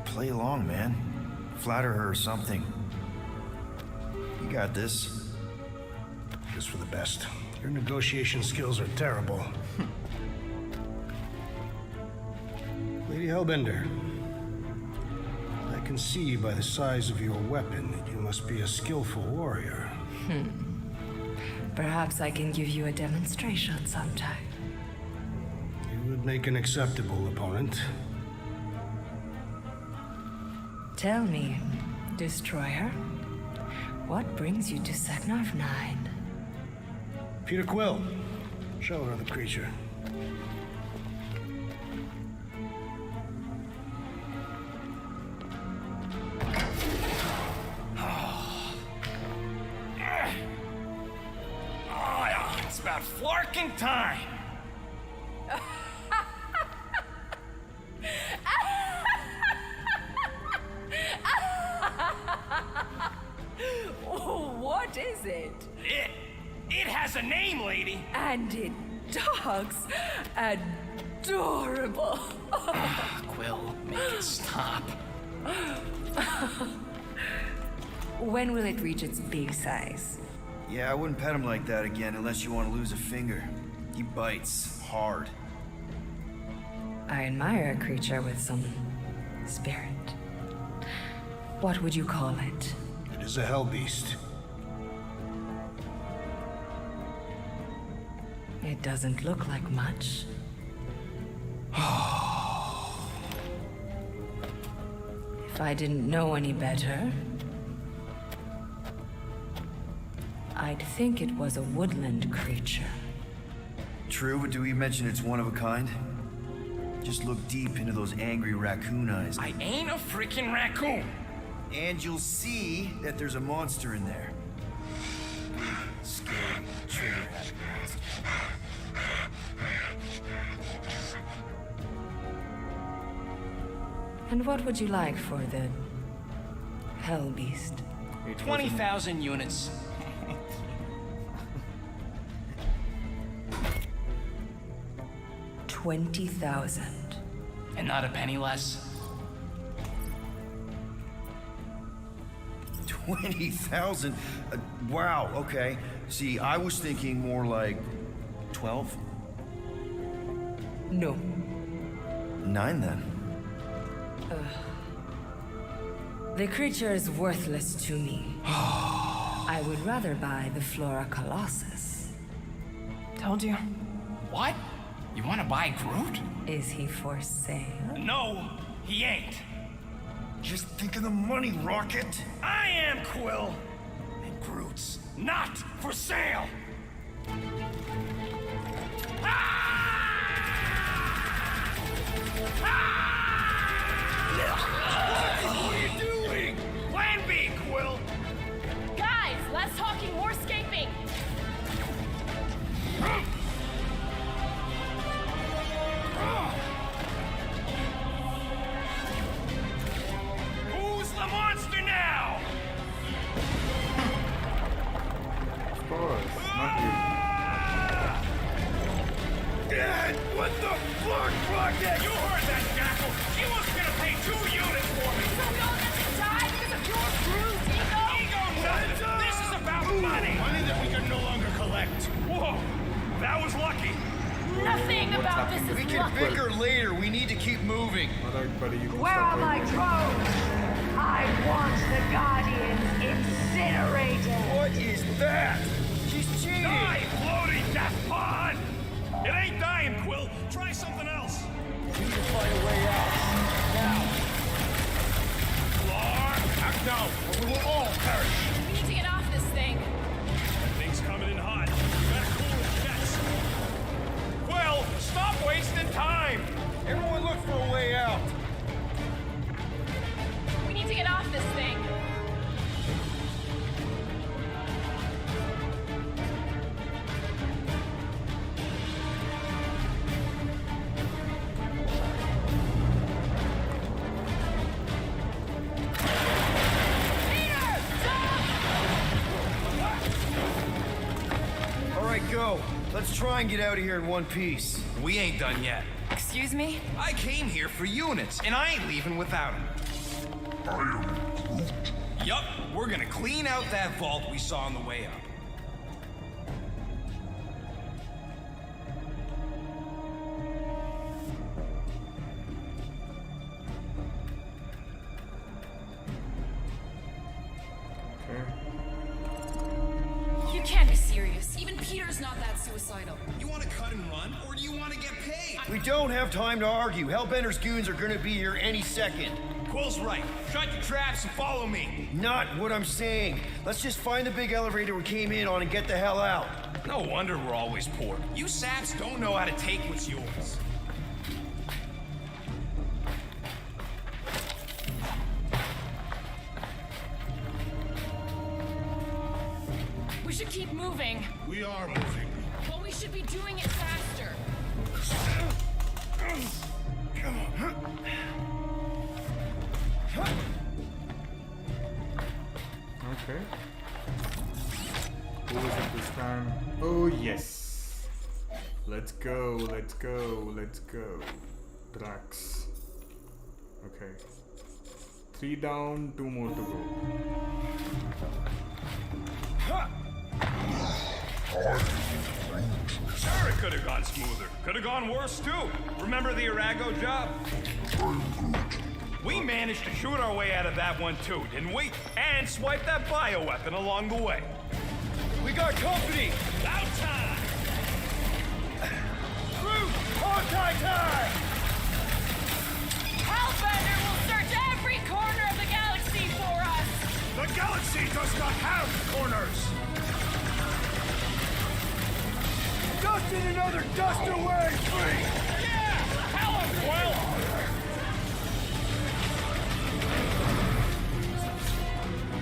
play along, man. Flatter her or something. You got this. Just for the best. Your negotiation skills are terrible. Lady Hellbender, I can see by the size of your weapon that you must be a skillful warrior. Perhaps I can give you a demonstration sometime. You would make an acceptable opponent. Tell me, Destroyer, what brings you to Seknarf 9? Peter Quill, show her the creature. It's about flarking time. What is it? It has a name, lady. And it dogs adorable. Quill, make it stop. When will it reach its big size? Yeah, I wouldn't pet him like that again unless you want to lose a finger. He bites hard. I admire a creature with some spirit. What would you call it? It is a hell beast. It doesn't look like much. If I didn't know any better, I'd think it was a woodland creature. True, but do we mention it's one of a kind? Just look deep into those angry raccoon eyes. I ain't a freaking raccoon. And you'll see that there's a monster in there. Big, scary, trigger-happy monster. And what would you like for the hell beast? 20,000 units. 20,000. And not a penny less. 20,000? Wow, okay. See, I was thinking more like 12? No. 9 then. The creature is worthless to me. I would rather buy the Flora Colossus. Told you. What? You want to buy Groot? Is he for sale? No, he ain't. Just think of the money, Rocket. I am Quill. And Groot's not for sale. What are you doing? Plan B, Quill. Guys, less talking, more escaping. Who's the monster now? Of course, not you. Dad, what the fuck, Rocket? You heard that, Jackal. She was gonna pay 2 units for me. So we all have to die because of your bruised ego? Ego nothing. This is about money. Money that we can no longer collect. Whoa, that was lucky. Nothing What's about happening this We is can lucky. bicker later. We need to keep moving. Alright, buddy, you can Where stop are my waiting. drones? I want the Guardians incinerated. What is that? She's cheating. Die, floating death pod! It ain't dying, Quill. Try something else. We need to find a way out. Now. Lord, act now, or we will all perish. We need to get off this thing. That thing's coming in hot. Gotta cool the jets. Quill, stop wasting time. Everyone look for a way out. We need to get off this thing. All right, go. Let's try and get out of here in one piece. We ain't done yet. Excuse me? I came here for units, and I ain't leaving without them. Yup, we're gonna clean out that vault we saw on the way up. You can't be serious. Even Peter's not that suicidal. You want to cut and run, or do you want to get paid? We don't have time to argue. Hellbender's goons are gonna be here any second. Quill's right. Shut your traps and follow me. Not what I'm saying. Let's just find the big elevator we came in on and get the hell out. No wonder we're always poor. You saps don't know how to take what's yours. We should keep moving. We are moving. Well, we should be doing it faster. Okay. Who is it this time? Oh, yes. Let's go, let's go, let's go. Drax. Okay. 3 down, 2 more to go. Sure, it could have gone smoother. Could have gone worse, too. Remember the Arago job? We managed to shoot our way out of that one, too, didn't we? And swipe that bioweapon along the way. We got company! About time! Groot! Contact time! Hellbender will search every corner of the galaxy for us! The galaxy does not have corners! Dust in another dust away, free! Yeah! Hell, Quill!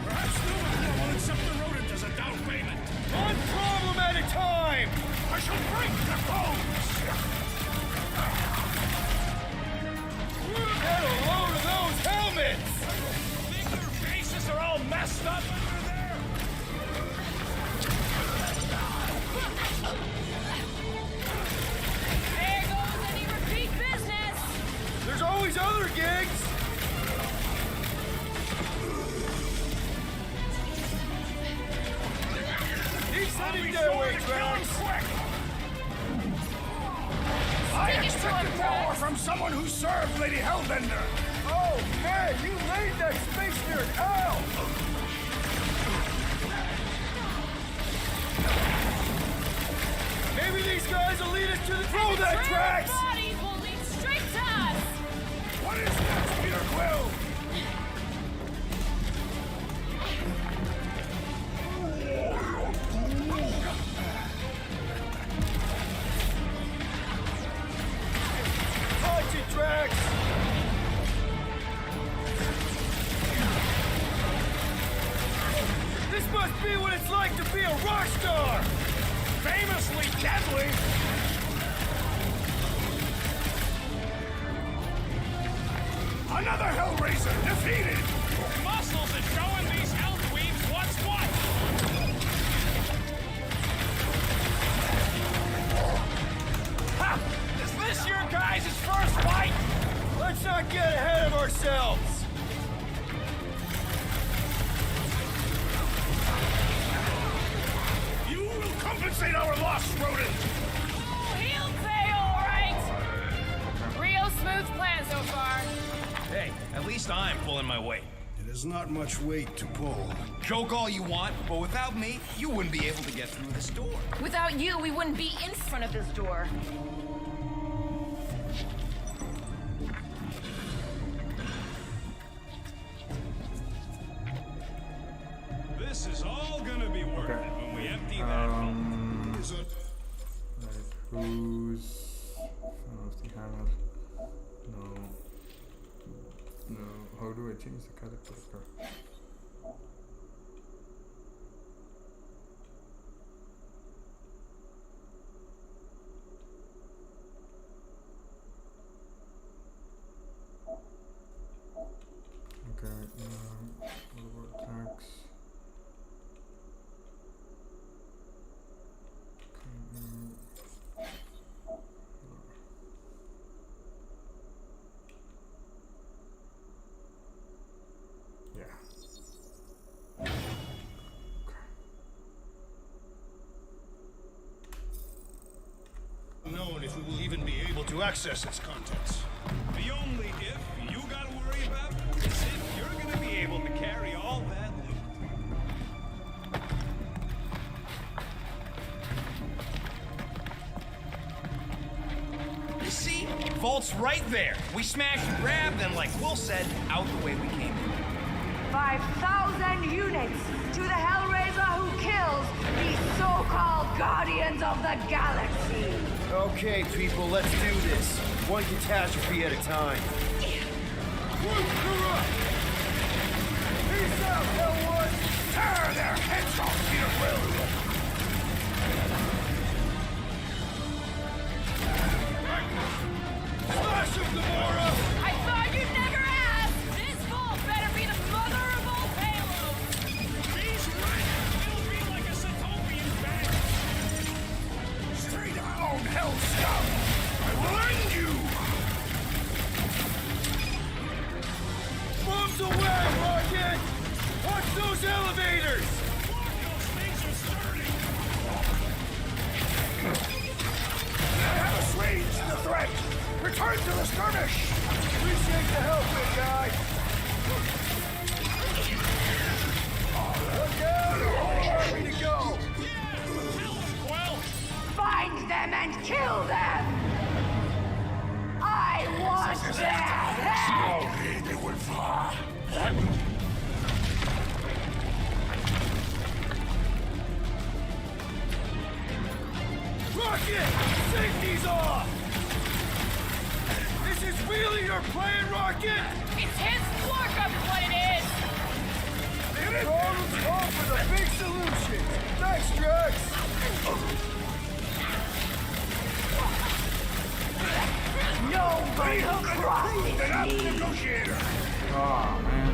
Perhaps no one will accept the rodent as a down payment. One problem at a time! I shall break their bones! Get a load of those helmets! Think their faces are all messed up under there? There goes any repeat business! There's always other gigs! He's heading their way, Drax! I Take it to expected him, more Drax. from someone who served Lady Hellbender! Oh, man, you laid that space nerd out! Maybe these guys will lead us to the throw that tracks! Bodies will lead straight to us! What is next, Peter Quill? Punch it, Drax! This must be what it's like to be a rock star! Famously deadly! Another Hellraiser defeated! Muscles are showing these hell dweebs what's what! Ha! Is this your guys' first fight? Let's not get ahead of ourselves! You will compensate our loss, rodent! Oh, he'll pay all right! Real smooth plan so far. Hey, at least I'm pulling my weight. It is not much weight to pull. Joke all you want, but without me, you wouldn't be able to get through this door. Without you, we wouldn't be in front of this door. This is all gonna be worth it when we empty that Is it? Right, who's son of the hammer? No. No. How do I change the character? Okay, what about Drax? Unknown if we will even be able to access its contents. The only if you gotta worry about is if you're gonna be able to carry all that loot. You see? Vault's right there. We smash and grab, then like Will said, out the way we came in. 5,000 units to the Hellraiser who kills these so-called Guardians of the Galaxy. Okay, people, let's do this. One catastrophe at a time. Peace out, Hellwood! Tear their heads off, Peter Quill! Slash him, Gamora! I thought you'd never ask! This vault better be the mother of all payloads! These rats will be like a Sotopian bag. Stay down, Hell Scum! I will end you! Bombs away! return to the skirmish! Appreciate the help, big guy! Look out! Ready to go! Find them and kill them! I want their head! Slowly they will fall. Rocket! Safety's off! This is really your plan, Rocket? It's his markup is what it is! Problems call for the big solution! Thanks, Drax! Nobody crosses me! Negotiator! Oh, man.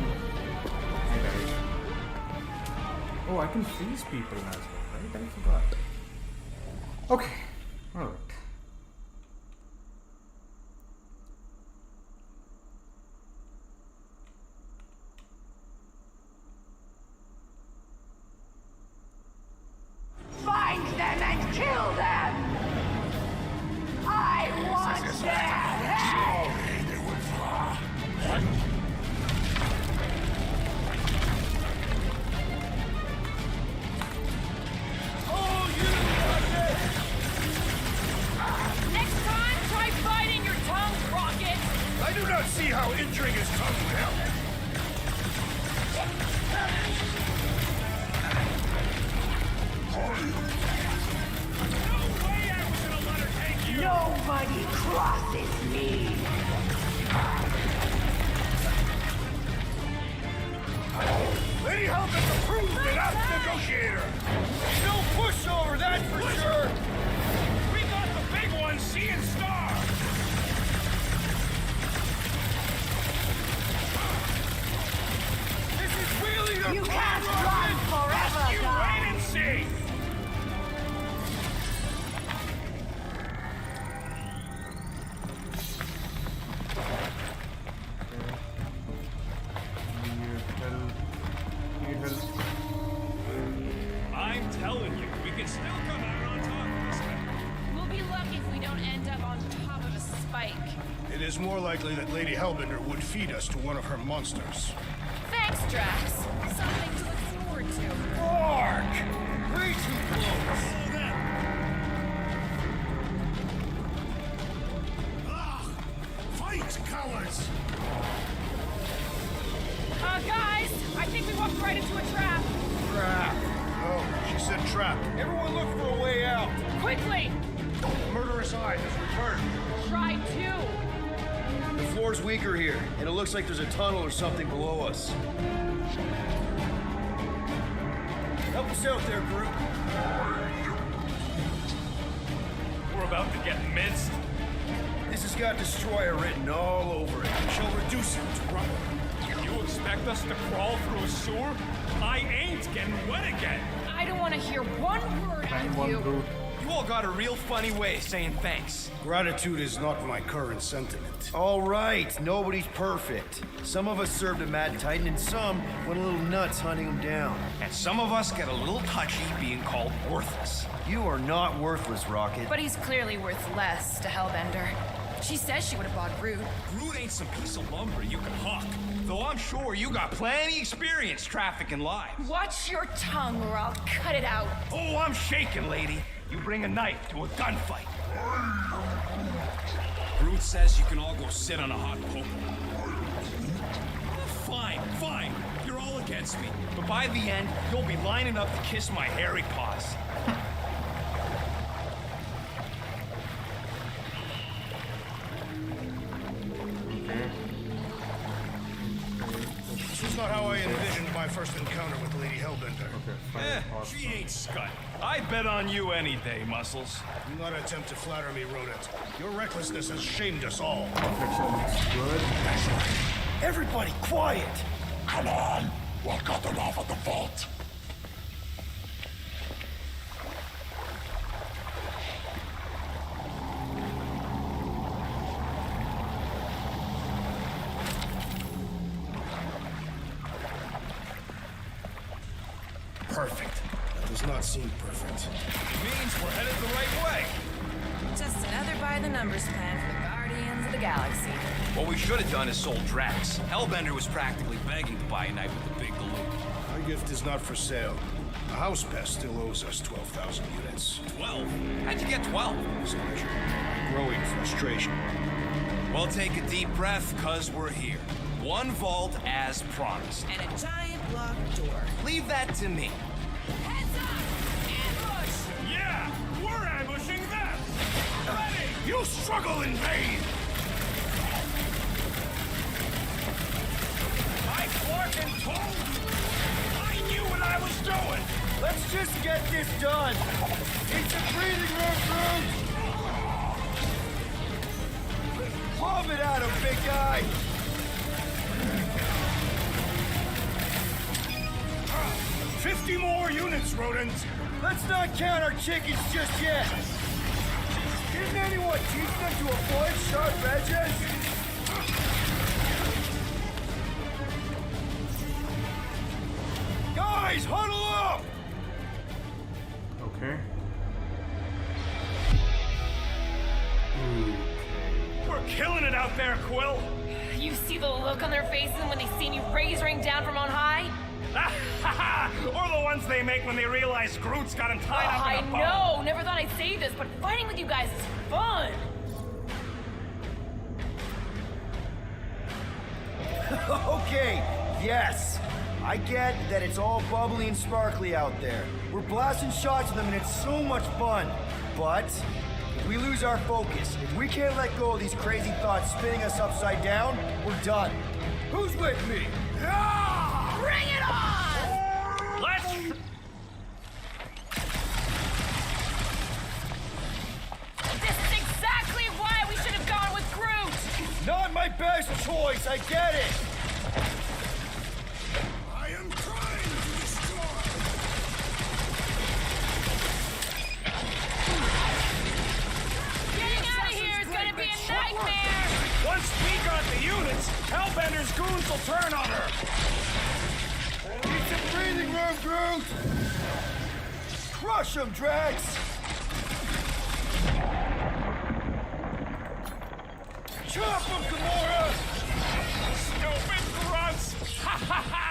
Okay. Oh, I can freeze people as well, right? I forgot. Okay. Alright. Find them and kill them! I want their head! Slowly they will fall. Oh, you Rocket! Next time, try biting your tongue, Rocket! I do not see how injuring his tongue would help. Nobody crosses me! Lady Helmet's approved and I'm the negotiator! No pushover, that's for sure! We got the big one, seeing star! This is really the You plan, can't Rocket! run forever, You guys. wait and see! I'm telling you, we can still come out on top this time. We'll be lucky if we don't end up on top of a spike. It is more likely that Lady Hellbender would feed us to one of her monsters. Thanks, Drax. Something to look forward to. Mark! Way too close! Fight, cowards! Guys, I think we walked right into a trap. Trap. Oh, she said trap. Everyone look for a way out! Quickly! The murderous eye has returned. Try two. The floor's weaker here, and it looks like there's a tunnel or something below us. Help us out there, Groot. We're about to get minced. This has got Destroyer written all over it. Shall reduce him to rubble. You expect us to crawl through a sewer? I ain't getting wet again. I don't want to hear one word out of you. You all got a real funny way of saying thanks. Gratitude is not my current sentiment. All right, nobody's perfect. Some of us served a Mad Titan, and some went a little nuts hunting him down. And some of us get a little touchy being called worthless. You are not worthless, Rocket. But he's clearly worth less to Hellbender. She says she would have bought Groot. Groot ain't some piece of lumber you can hawk. Though I'm sure you got plenty experience trafficking lives. Watch your tongue or I'll cut it out. Oh, I'm shaking, lady. You bring a knife to a gunfight. Groot says you can all go sit on a hot poker. Fine, fine. You're all against me. But by the end, you'll be lining up to kiss my hairy paws. This is not how I envisioned my first encounter with Lady Hellbender. She ain't scut. I bet on you any day, Muscles. Do not attempt to flatter me, Rodent. Your recklessness has shamed us all. Everybody, quiet! Come on, we'll cut them off at the vault. Perfect. That does not seem perfect. Means we're headed the right way. Just another by the numbers plan for the Guardians of the galaxy. What we should have done is sold Drax. Hellbender was practically begging to buy a night with the big galoot. My gift is not for sale. The house pest still owes us 12,000 units. 12? How'd you get 12? Slasher. Growing frustration. Well, take a deep breath, cuz we're here. One vault as promised. And a giant locked door. Leave that to me. Heads up! Ambush! Yeah, we're ambushing them! Ready! You struggle in vain! I fucking told you! I knew what I was doing! Let's just get this done. It's a breathing room, Groot. Lob it at him, big guy. 50 more units, rodents! Let's not count our chickens just yet. Didn't anyone teach them to avoid sharp edges? Guys, huddle up! Okay. We're killing it out there, Quill! You see the look on their faces when they see you rays rain down from on high? Or the ones they make when they realize Groot's got him tied up in a bow. I know! Never thought I'd say this, but fighting with you guys is fun! Okay, yes. I get that it's all bubbly and sparkly out there. We're blasting shots at them and it's so much fun. But if we lose our focus, if we can't let go of these crazy thoughts spinning us upside down, we're done. Who's with me? Bring it on! Let's... This is exactly why we should have gone with Groot! Not my best choice, I get it. I am trying to destroy. Getting out of here is gonna be a nightmare! Once we got the units, Hellbender's goons will turn on her! It's a breathing room, Groot! Crush him, Drax! Chop him, Gamora! Stupid grunts! Ha ha ha!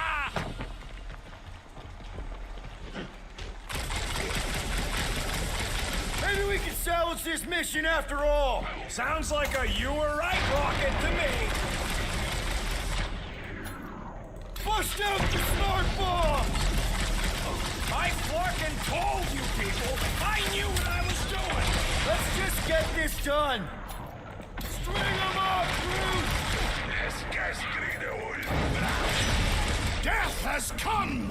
Maybe we can salvage this mission after all! Sounds like a you were right rocket to me! Bust out the smart bomb! I fucking told you people! I knew what I was doing! Let's just get this done! String them up, Groot! Death has come!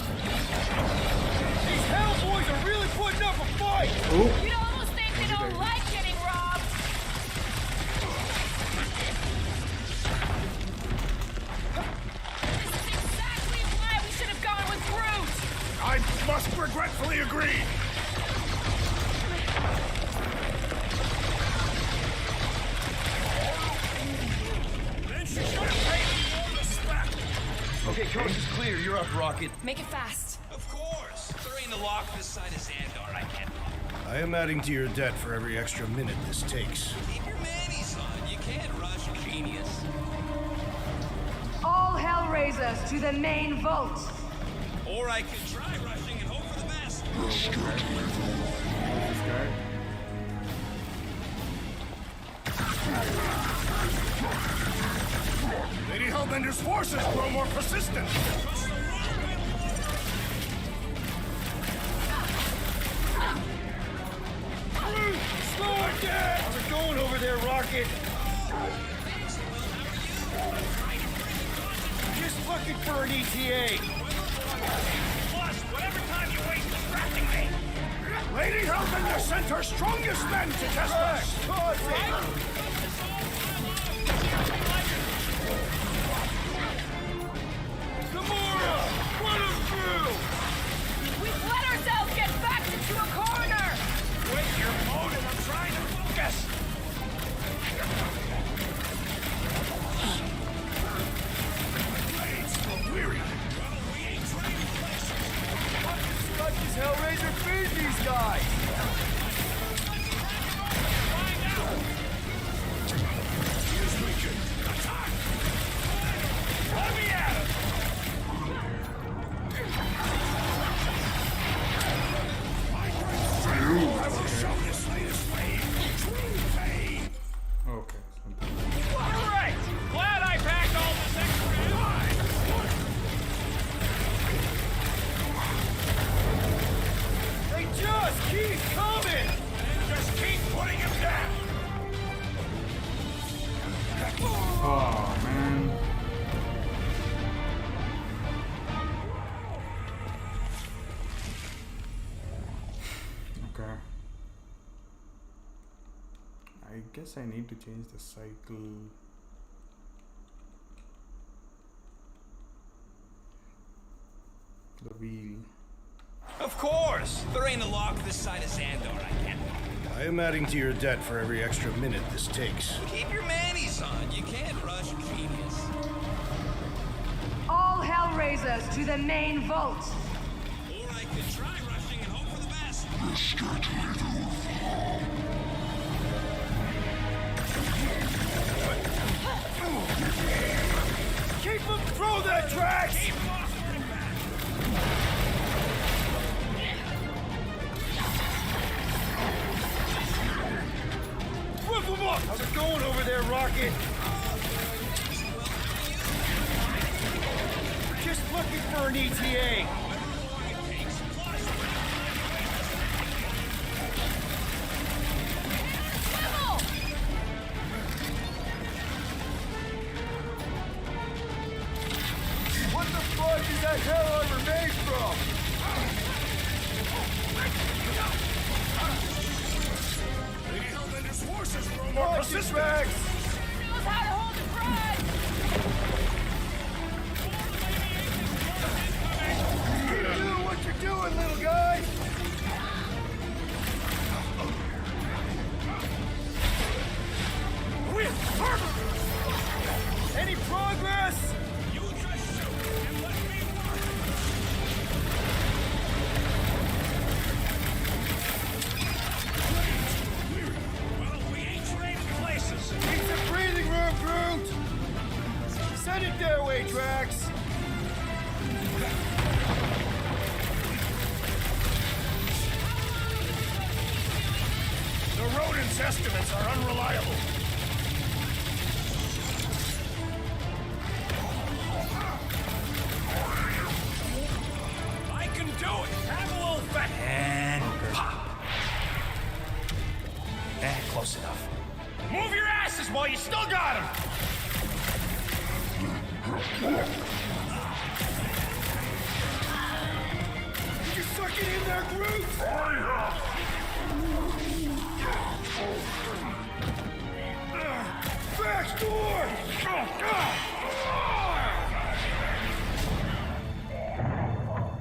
These Hellboys are really putting up a fight! You'd almost think they don't like getting robbed! This is exactly why we should have gone with Groot! I must regretfully agree. Then she should have paid me more respect! Okay, coast is clear. You're up, Rocket. Make it fast. Of course. There ain't a lock this side of Xandar I can't pop. I am adding to your debt for every extra minute this takes. Keep your manis on. You can't rush genius. All Hellraisers to the main vault. Or I could try rushing and hope for the best. This guy. Lady Hellbender's forces grow more persistent. Slow it down! How's it going over there, Rocket? Just looking for an ETA. Plus, whatever time you waste distracting me! Lady Hellbender sent her strongest men to test us. Toss it! Gamora! Run him through! We've let ourselves get backed into a corner! Quit your moaning, I'm trying to focus! Blades grow weary. What does Hellraiser feed these guys? guess I need to change the cycle. The wheel. Of course! There ain't a lock this side of Xandar I can't. I am adding to your debt for every extra minute this takes. Keep your manis on. You can't rush genius. All Hellraisers to the main vault. Or I could try rushing and hope for the best. Keep them through their tracks! Whip them up! How's it going over there, Rocket? Just looking for an ETA. What the fuck is that hell armor made from? Lady Hellbender's forces grow More more persistent. Knows how to hold his breath. Keep doing what you're doing, little guy. Any progress? You just shoot and let me work. Well, we ain't trading places. Need some breathing room, Groot. Send it their way, Drax. The rodents' estimates are unreliable. I can do it. Have a little fat. And pop. Close enough. Move your asses while you still got him. You suck it in there, Groot. Drax, door.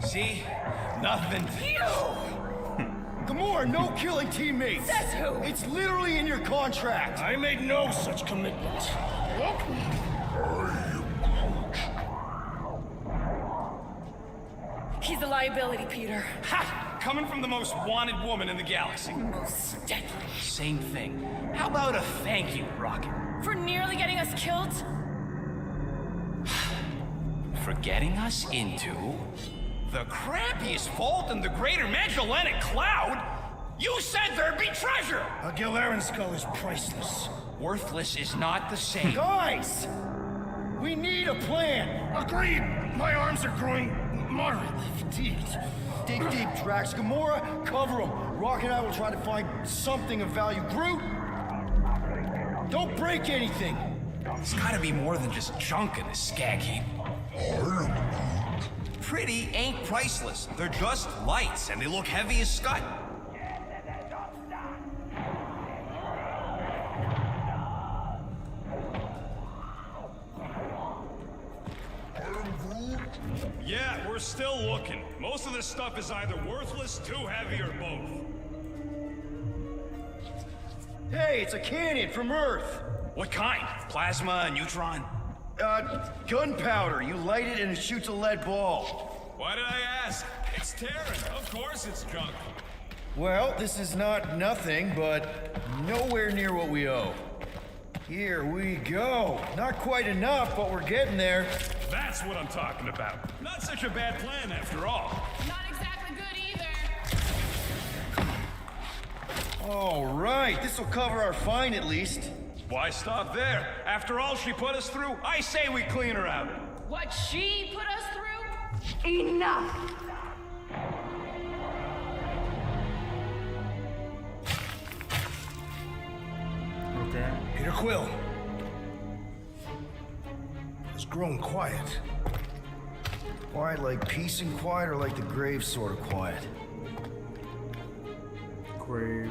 See? Nothing. Gamora, no killing teammates. Says who? It's literally in your contract. I made no such commitment. He's a liability, Peter. Ha! Coming from the most wanted woman in the galaxy. Most deadly. Same thing. How about a thank you, Rocket? For nearly getting us killed? For getting us into the crappiest vault in the greater Magellanic Cloud? You said there'd be treasure! A Gilarian skull is priceless. Worthless is not the same. Guys, we need a plan. Agreed. My arms are growing moderately fatigued. Dig deep, Drax. Gamora, cover him. Rocket and I will try to find something of value. Groot, don't break anything. There's gotta be more than just junk in this skag heap. Pretty ain't priceless. They're just lights, and they look heavy as scud. Yeah, we're still looking. Most of this stuff is either worthless, too heavy, or both. Hey, it's a cannon from Earth. What kind? Plasma, neutron? Gunpowder. You light it and it shoots a lead ball. Why did I ask? It's Terran. Of course it's junk. Well, this is not nothing, but nowhere near what we owe. Here we go. Not quite enough, but we're getting there. That's what I'm talking about. Not such a bad plan after all. Not exactly good either. All right, this will cover our fine at least. Why stop there? After all she put us through, I say we clean her out. What she put us through? Enough! Peter Quill. Has grown quiet. Quiet like peace and quiet, or like the grave sort of quiet? Grave.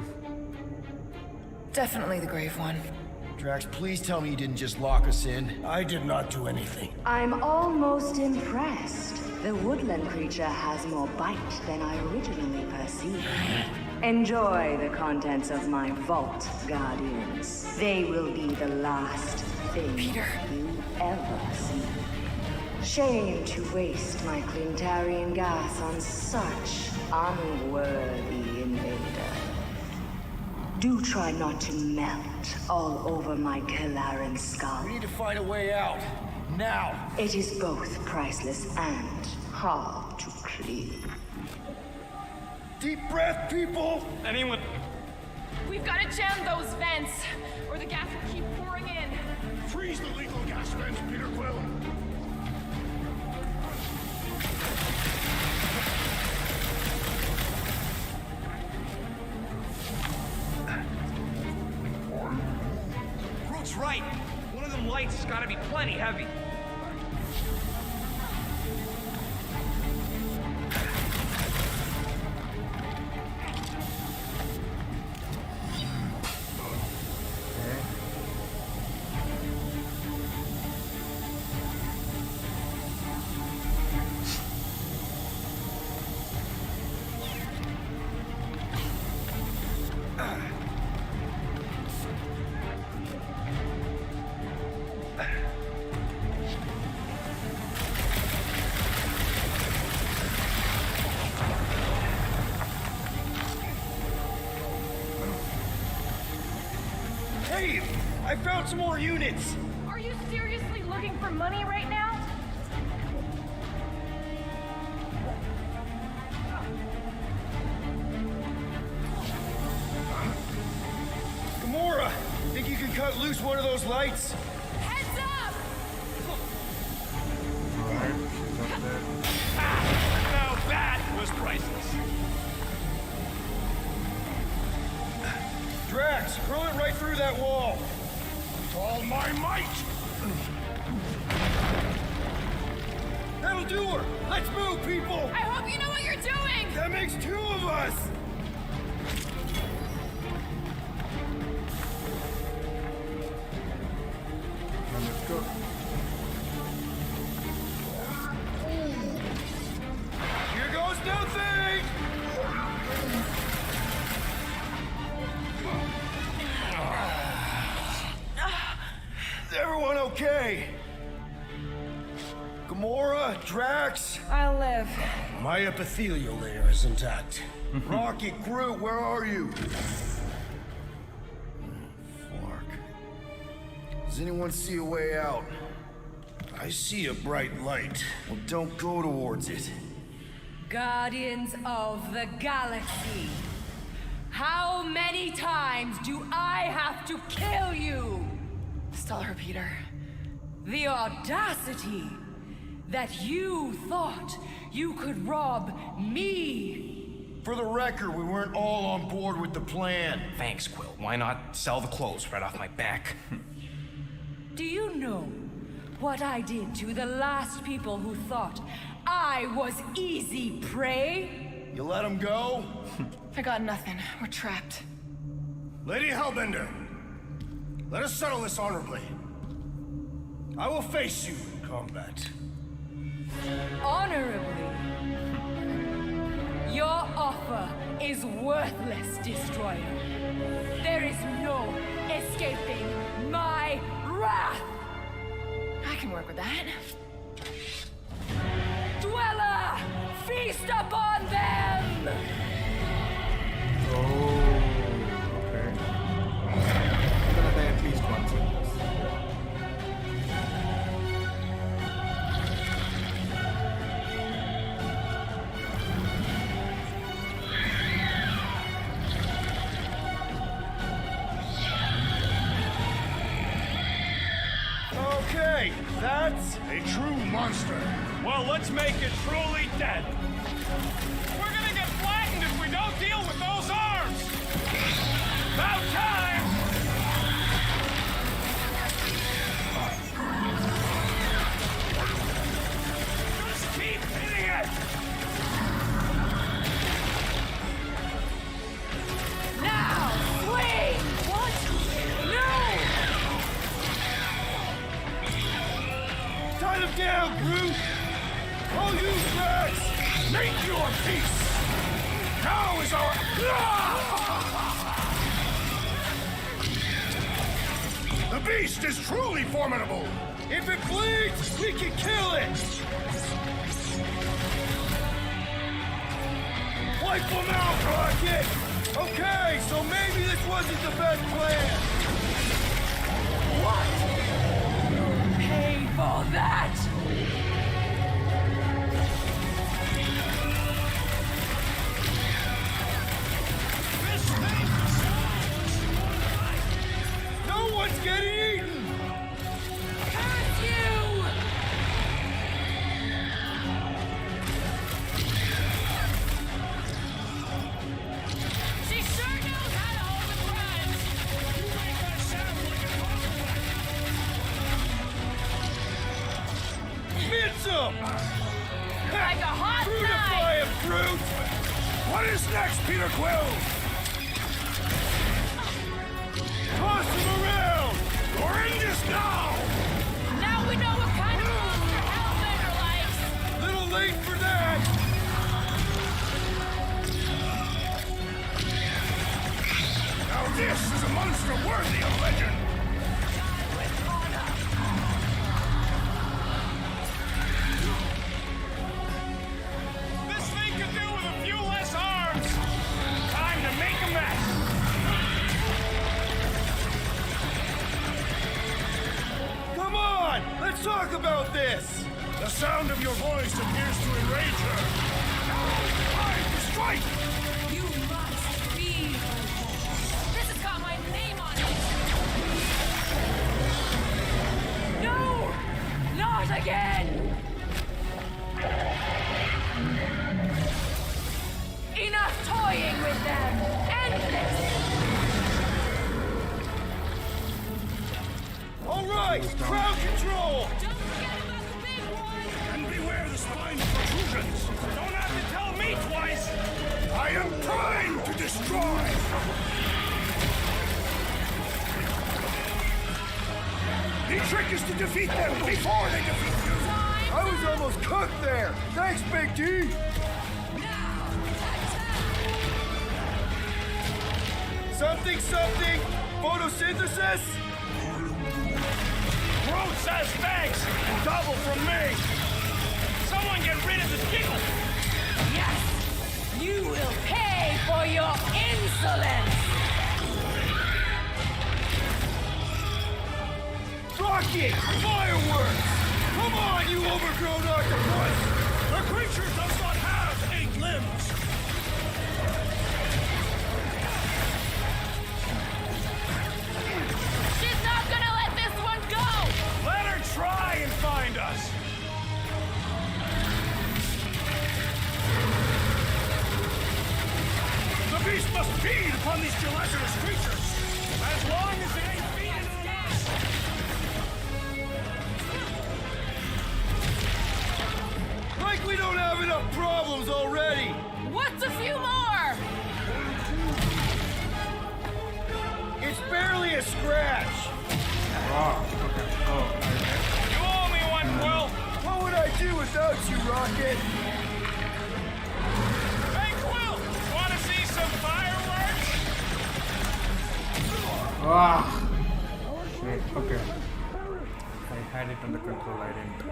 Definitely the grave one. Drax, please tell me you didn't just lock us in. I did not do anything. I'm almost impressed. The woodland creature has more bite than I originally perceived. Enjoy the contents of my vault, Guardians. They will be the last thing you ever see. Shame to waste my Clintarian gas on such unworthy invader. Do try not to melt all over my Kalaran skull. We need to find a way out. Now! It is both priceless and hard to clean. Deep breath, people! Anyone? We've got to jam those vents, or the gas will keep pouring in. Freeze the lethal gas vents, Peter Quill. Groot's right. One of them lights has got to be plenty heavy. Hey! I found some more units! Are you seriously looking for money right now? Gamora! Think you can cut loose one of those lights? Heads up! Alright, she's up there. Now that was priceless. Drax, hurl it right through that wall! With all my might! That'll do her! Let's move, people! I hope you know what you're doing! That makes two of us! Now let's go. Here goes nothing! Is everyone okay? Gamora, Drax? I'll live. My epithelial layer is intact. Rocket, Groot, where are you? Fuck. Does anyone see a way out? I see a bright light. Well, don't go towards it. Guardians of the Galaxy. How many times do I have to kill you? Stall her, Peter. The audacity that you thought you could rob me. For the record, we weren't all on board with the plan. Thanks, Quill. Why not sell the clothes right off my back? Do you know what I did to the last people who thought I was easy prey? You let him go? I got nothing. We're trapped. Lady Hellbender, let us settle this honorably. I will face you in combat. Honorably. Your offer is worthless, Destroyer. There is no escaping my wrath! I can work with that. Dweller! Feast upon them! Oh, okay. I'm gonna die at least once in this. Okay, that's a true monster. Well, let's make it truly dead. We're gonna get flattened if we don't deal with those arms! About time! Just keep hitting it! Now, swing! What? Tie them down, Groot! All you rats! Make your peace! Now is our... The beast is truly formidable! If it bleeds, we can kill it! Wipe them out, Rocket! Okay, so maybe this wasn't the best plan! What? Pay for that! No one's getting eaten! Curse you! She sure knows how to hold the grudge. You make that sound like a compliment. Mince 'em! Like a hot Fruitify him, Groot! What is next, Peter Quill? Toss him around! You're in this now! Now we know what kind of monster Hellbender likes. Little late for that! Now this is a monster worthy of legend! This thing could do with a few less arms. Time to make a mess. Come on! Let's talk about this! The sound of your voice appears to enrage her. Time to strike! You must be. This has got my name on it. No! Not again! Enough toying with them! End this! All right, crowd control! Don't forget about the big one. And beware the spine protrusions! Don't have to tell me twice. I am trying to destroy! The trick is to defeat them before they defeat you! I was almost cooked there! Thanks, Big D! Something? Photosynthesis? Groot says thanks. Double from me. Someone get rid of the giggle. Yes! You will pay for your insolence! Rocket! Fireworks! Come on, you overgrown octopus! The creature does not have 8 limbs! She's not gonna let this one go. Let her try and find us. The beast must feed upon these gelatinous creatures! As long as it ain't feeding on us. Like we don't have enough problems already! What's a few more? It's barely a scratch! Wow. Okay. Oh, okay. You owe me one, Quill. What would I do without you, Rocket? Hey, Quill. Want to see some fireworks? Ah. Shit. Okay. I had it under control. I didn't.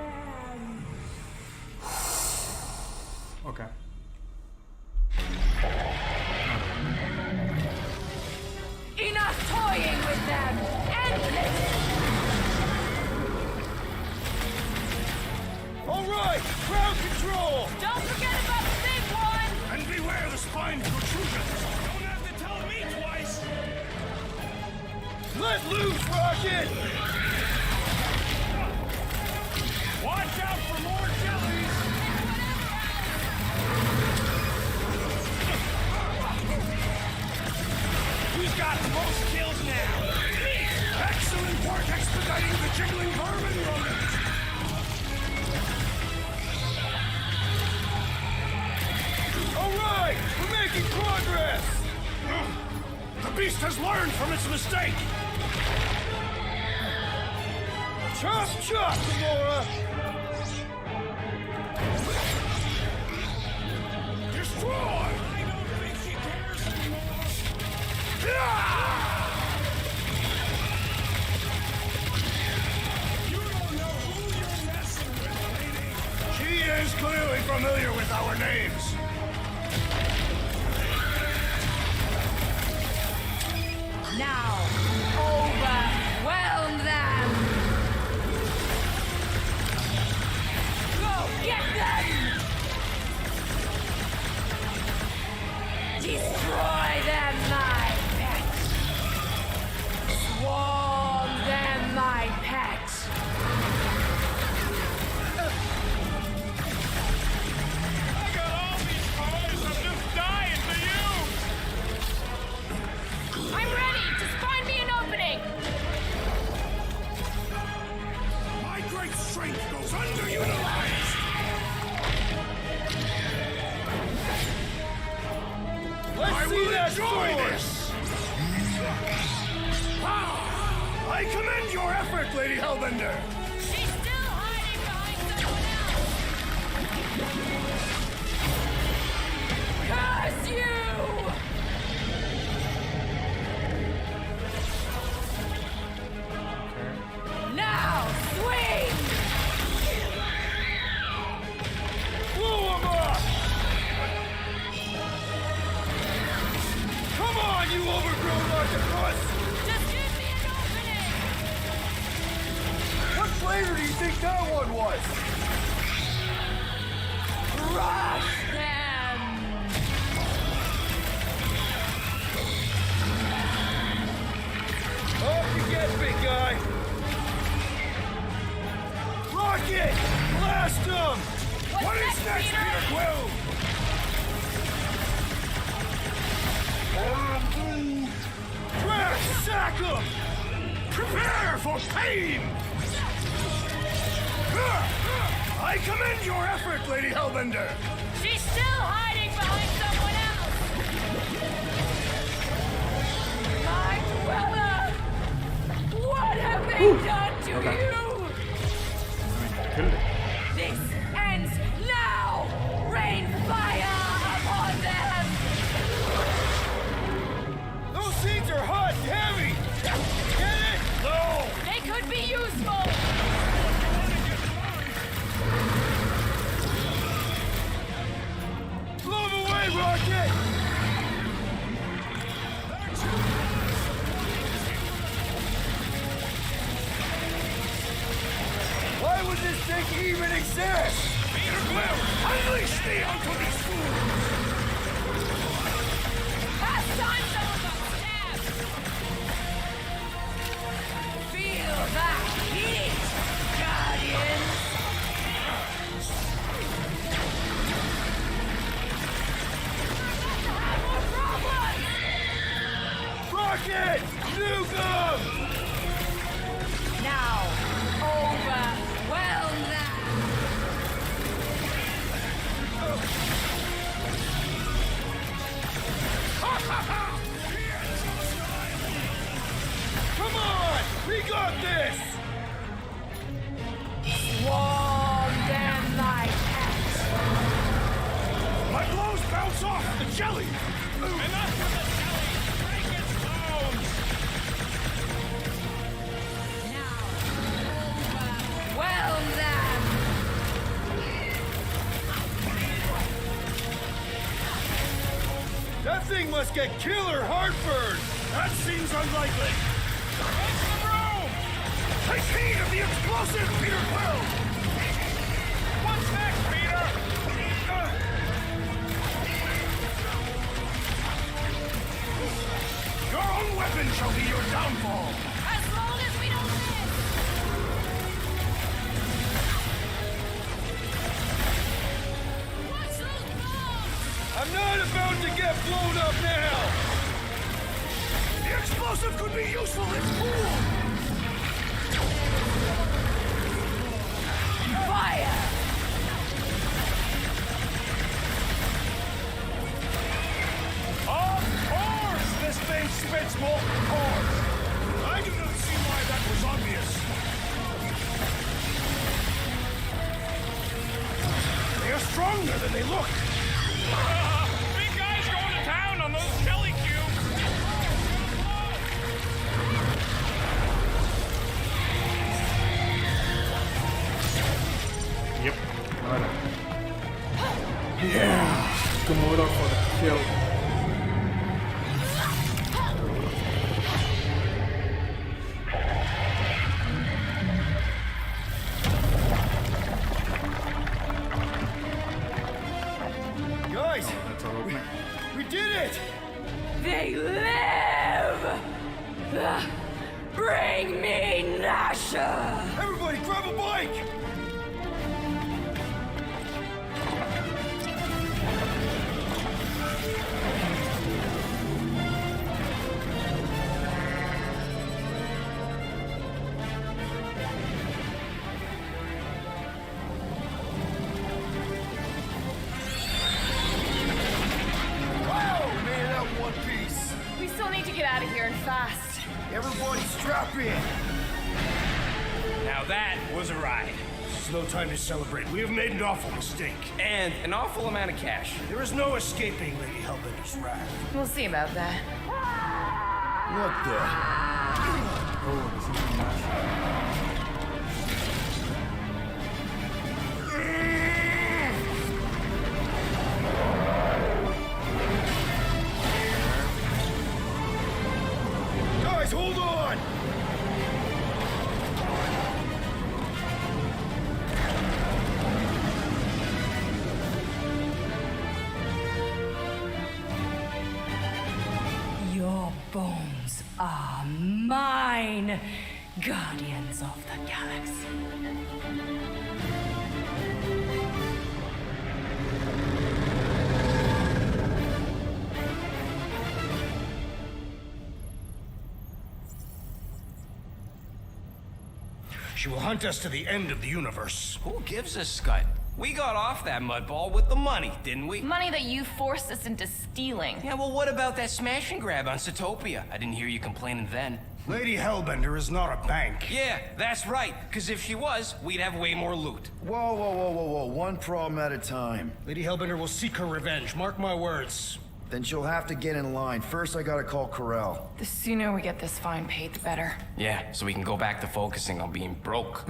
Okay. Enough toying with them! End this! All right, crowd control! Don't forget about the big one. And beware the spine protrusions! Don't have to tell me twice. Let loose, Rocket! Watch out for more jellies. Who's got the most kills now? Me! Excellent work expediting the jiggling vermin rodent! All right, we're making progress! The beast has learned from its mistake! Chop, chop, Gamora! Destroy! I don't think she cares anymore. You don't know who you're messing with, lady. She is clearly familiar with our names. Now, overwhelm them! Go get them! Destroy them, my pet! Swarm them, my pet! I got all these toys. I'm just dying for you. I'm ready! Just find me an opening! My great strength goes underutilized! Let's see that force. I commend your effort, Lady Hellbender! She's still hiding behind someone else! Curse you! Now, swing! Blow him up! Come on, you overgrown octopus! Just give me an opening! What flavor do you think that one was? Crush them! Off you get, big guy! Rocket! Blast him! What is next, Peter Quill? Crash! Sack him! Prepare for pain! I commend your effort, Lady Hellbender! She's still hiding behind someone else! My Cruella! What have they done to you? Killed it. This ends now! Rain fire upon them! Those seeds are hot and heavy! Get it? No! They could be useful! Blow them away, Rocket! Why would this thing even exist? Peter Quill, unleash me onto these fools! Last time someone got stabbed! Feel that heat, Guardians! Rocket! Nuke 'em! Now, overwhelm them! Come on! We got this! Swarm them, my pets! My blows bounce off the jelly! Enough with the jelly! Break its bones! Now, overwhelm them! That thing must get killer heartburn! That seems unlikely! What's the room? Take heed of the explosive, Peter Quill! What's next, Peter? Your own weapon shall be your downfall! As long as we don't miss! Watch those bombs! I'm not about to get blown up now! The explosive could be useful in school! Fire! Of course this thing spits molten cores! I do not see why that was obvious. stronger than they look. Big guys going to town on those jelly cubes. Yep. Alright. Yeah. Komodo for the kill. Guys, That's all open. we did it! They live! Bring me Nasha! Everybody, grab a bike! Wow, we made it out in one piece. We still need to get out of here and fast. Everybody strap in. Now that was a ride. This is no time to celebrate. We have made an awful mistake. And an awful amount of cash. There is no escaping Lady Hellbender's wrath. We'll see about that. What the? Oh, this is Nasha. Guys, hold on! Your bones are mine, Guardians of the Galaxy. She will hunt us to the end of the universe. Who gives a scut? We got off that mudball with the money, didn't we? Money that you forced us into stealing. Yeah, well, what about that smash and grab on Satopia? I didn't hear you complaining then. Lady Hellbender is not a bank. Yeah, that's right. Because if she was, we'd have way more loot. Whoa, whoa, whoa, whoa, whoa. One problem at a time. Lady Hellbender will seek her revenge. Mark my words. Then she'll have to get in line. First, I gotta call Corel. The sooner we get this fine paid, the better. Yeah, so we can go back to focusing on being broke.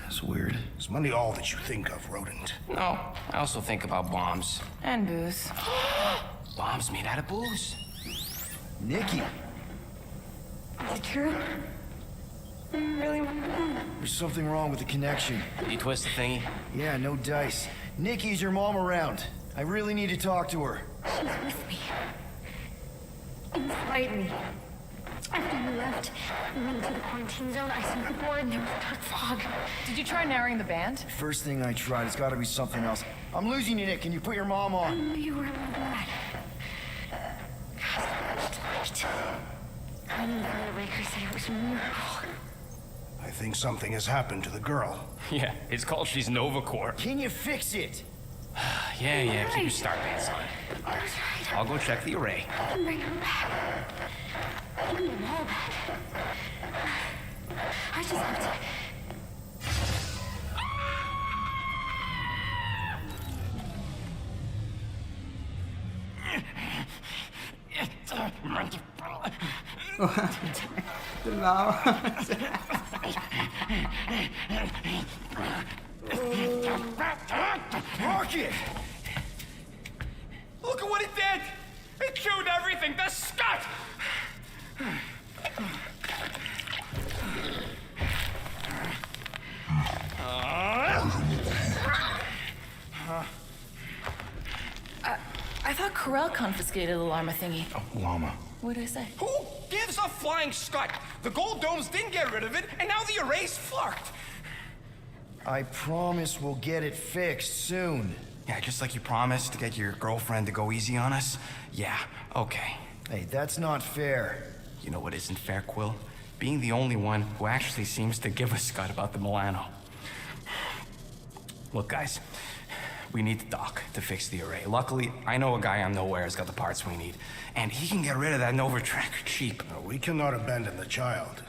That's weird. Is money all that you think of, Rodent? No, I also think about bombs. And booze. Bombs made out of booze. Nikki, Is it true? Really? there's something wrong with the connection. Did you twist the thingy? Yeah, no dice. Nikki, is your mom around? I really need to talk to her. She's with me. Inside me. After you left, we went into the quarantine zone. I sent the board and there was dark fog. Did you try narrowing the band? First thing I tried, it's gotta be something else. I'm losing you, Nick. Can you put your mom I on? knew you were in bad. Tonight. I knew the Raker said it was a miracle. I think something has happened to the girl. Yeah, it's called She's Nova Corps. Can you fix it? Yeah, keep your star pants on. That's right. I'll go check the array. I can bring him back. Give me them all back. I just have to... The lava. Rocket! Look at what it did! It chewed everything! The scut! I thought Corel confiscated the llama thingy. Llama. What did I say? Who gives a flying scut? The gold domes didn't get rid of it, and now the array's fucked. I promise we'll get it fixed soon. Yeah, just like you promised to get your girlfriend to go easy on us? Yeah, okay. Hey, that's not fair. You know what isn't fair, Quill? Being the only one who actually seems to give a scut about the Milano. Look, guys, we need the dock to fix the array. Luckily, I know a guy on Nowhere has got the parts we need, and he can get rid of that Nova tracker cheap. No, we cannot abandon the child.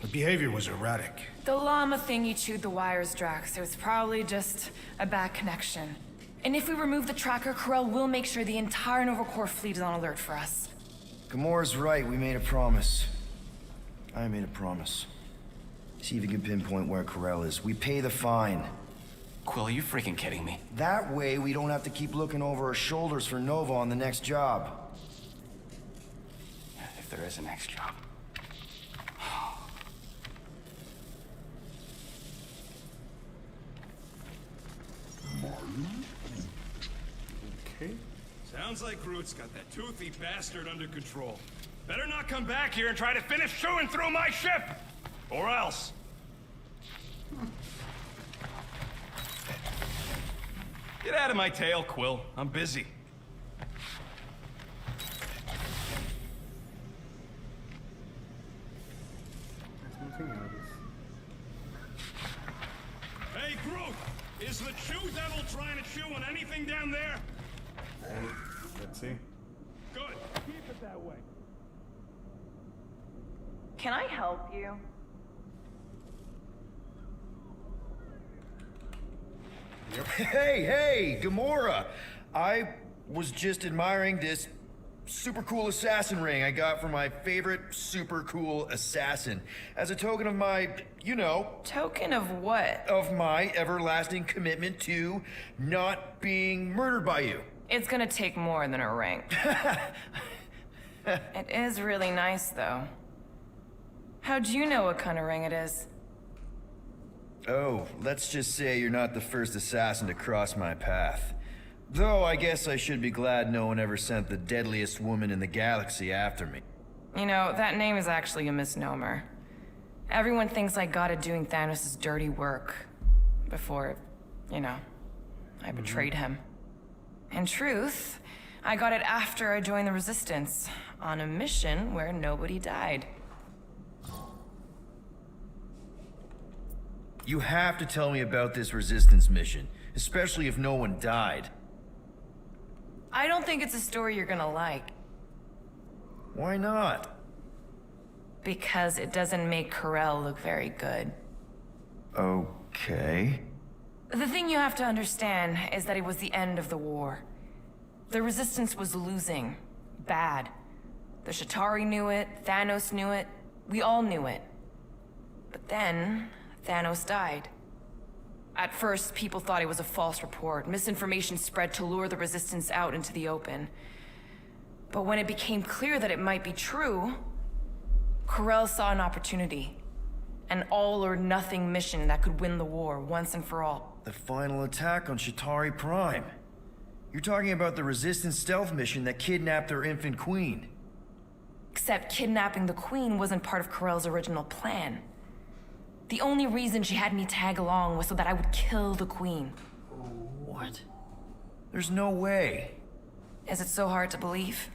The behavior was erratic. The llama thingy chewed the wires, Drax. It was probably just a bad connection. And if we remove the tracker, Corell will make sure the entire Nova Corps fleet is on alert for us. Gamora's right, we made a promise. I made a promise. See if you can pinpoint where Corell is. We pay the fine. Quill, are you freaking kidding me? That way, we don't have to keep looking over our shoulders for Nova on the next job. If there is a next job. Okay. Sounds like Groot's got that toothy bastard under control. Better not come back here and try to finish chewing through my ship! Or else. Get out of my tail, Quill. I'm busy. There's nothing else. Hey, Groot! Is the Chew Devil trying to chew on anything down there? Let's see. Good. Keep it that way. Can I help you? Hey, Gamora! I was just admiring this super cool assassin ring I got from my favorite super cool assassin. As a token of my, you know... Token of what? Of my everlasting commitment to not being murdered by you. It's gonna take more than a ring. It is really nice, though. How'd you know what kind of ring it is? Oh, let's just say you're not the first assassin to cross my path. Though I guess I should be glad no one ever sent the deadliest woman in the galaxy after me. You know, that name is actually a misnomer. Everyone thinks I got it doing Thanos' dirty work. Before, you know, I betrayed him. In truth, I got it after I joined the Resistance, on a mission where nobody died. You have to tell me about this Resistance mission, especially if no one died. I don't think it's a story you're gonna like. Why not? Because it doesn't make Corell look very good. Okay. The thing you have to understand is that it was the end of the war. The Resistance was losing. Bad. The Chitauri knew it, Thanos knew it, we all knew it. But then, Thanos died. At first, people thought it was a false report. Misinformation spread to lure the Resistance out into the open. But when it became clear that it might be true, Corell saw an opportunity. An all-or-nothing mission that could win the war once and for all. The final attack on Chitauri Prime. You're talking about the Resistance stealth mission that kidnapped their infant queen. Except kidnapping the queen wasn't part of Corell's original plan. The only reason she had me tag along was so that I would kill the queen. What? There's no way. Is it so hard to believe?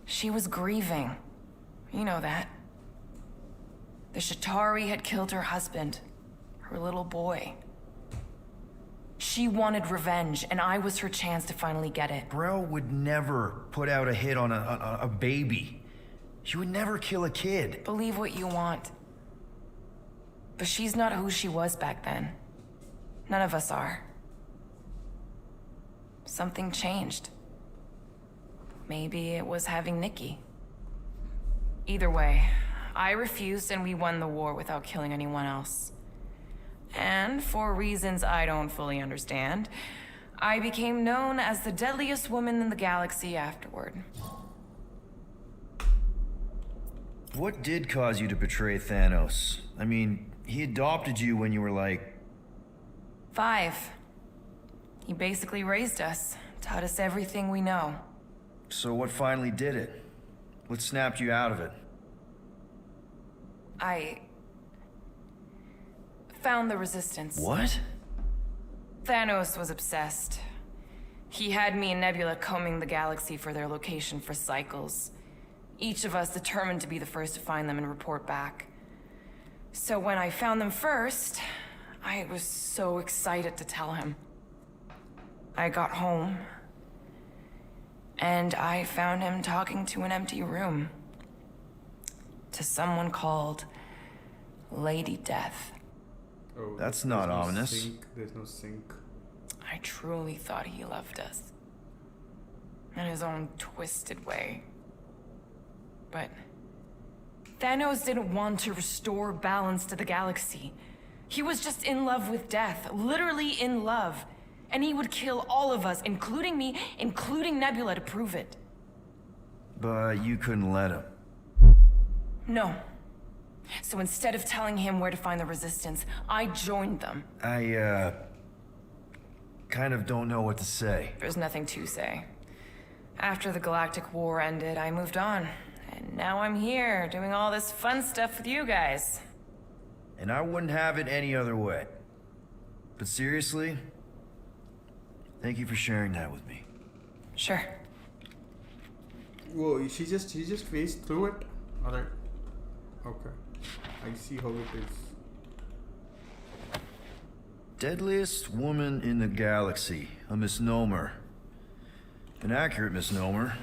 She was grieving. You know that. The Chitauri had killed her husband, her little boy. She wanted revenge, and I was her chance to finally get it. Grell would never put out a hit on a baby. She would never kill a kid. Believe what you want. But she's not who she was back then. None of us are. Something changed. Maybe it was having Nikki. Either way, I refused and we won the war without killing anyone else. And for reasons I don't fully understand, I became known as the deadliest woman in the galaxy afterward. What did cause you to betray Thanos? I mean, he adopted you when you were like... 5. He basically raised us, taught us everything we know. So what finally did it? What snapped you out of it? I found the Resistance. What? Thanos was obsessed. He had me and Nebula combing the galaxy for their location for cycles. Each of us determined to be the first to find them and report back. So when I found them first, I was so excited to tell him. I got home, and I found him talking to an empty room. To someone called Lady Death. Oh, that's not ominous. There's no sync. I truly thought he loved us. In his own twisted way. But Thanos didn't want to restore balance to the galaxy. He was just in love with death, literally in love. And he would kill all of us, including me, including Nebula, to prove it. But you couldn't let him. No. So instead of telling him where to find the Resistance, I joined them. I, kind of don't know what to say. There's nothing to say. After the Galactic War ended, I moved on. And now I'm here, doing all this fun stuff with you guys. And I wouldn't have it any other way. But seriously, thank you for sharing that with me. Sure. Whoa, she just raced through it? Alright. Okay. I see how it is. Deadliest woman in the galaxy. A misnomer. An accurate misnomer.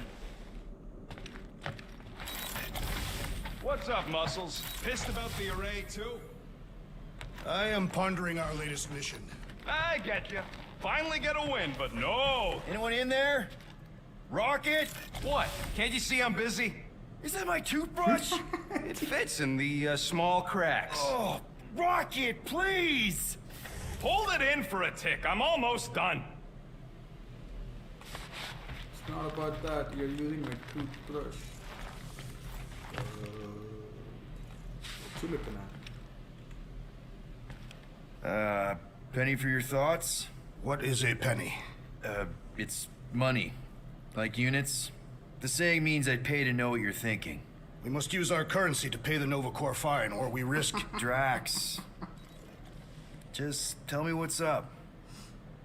What's up, Muscles? Pissed about the array, too? I am pondering our latest mission. I get you. Finally get a win, but no! Anyone in there? Rocket? What? Can't you see I'm busy? Is that my toothbrush? It fits in the small cracks. Oh, Rocket, please! Hold it in for a tick. I'm almost done. It's not about that. You're using my toothbrush. What you looking at? Penny for your thoughts? What is a penny? It's money. Like units. The saying means I'd pay to know what you're thinking. We must use our currency to pay the Nova Corps fine, or we risk... Drax. Just tell me what's up.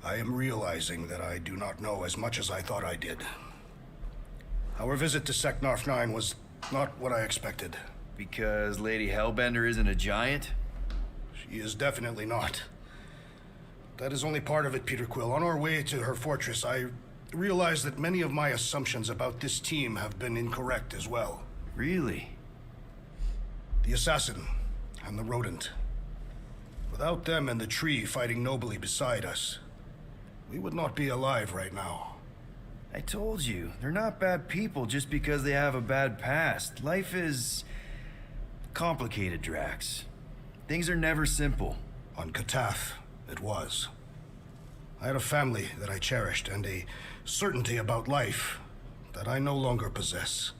I am realizing that I do not know as much as I thought I did. Our visit to Seknarf 9 was not what I expected. Because Lady Hellbender isn't a giant? She is definitely not. That is only part of it, Peter Quill. On our way to her fortress, I realized that many of my assumptions about this team have been incorrect as well. Really? The assassin and the rodent. Without them and the tree fighting nobly beside us, we would not be alive right now. I told you, they're not bad people just because they have a bad past. Life is complicated, Drax. Things are never simple. On Katath, it was. I had a family that I cherished and a certainty about life that I no longer possess.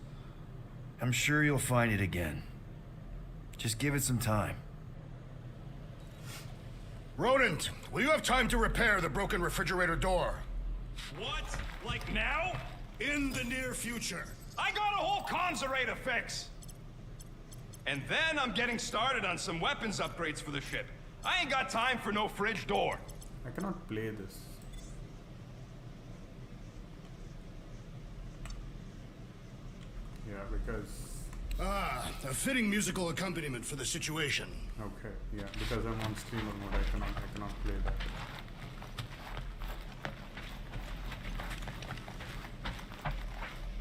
I'm sure you'll find it again. Just give it some time. Rodent, will you have time to repair the broken refrigerator door? What? Like now? In the near future. I got a whole Conzerate to fix! And then I'm getting started on some weapons upgrades for the ship. I ain't got time for no fridge door. I cannot play this. Yeah, because... Ah, a fitting musical accompaniment for the situation. Okay, yeah, because I'm on streamer mode, I cannot play that.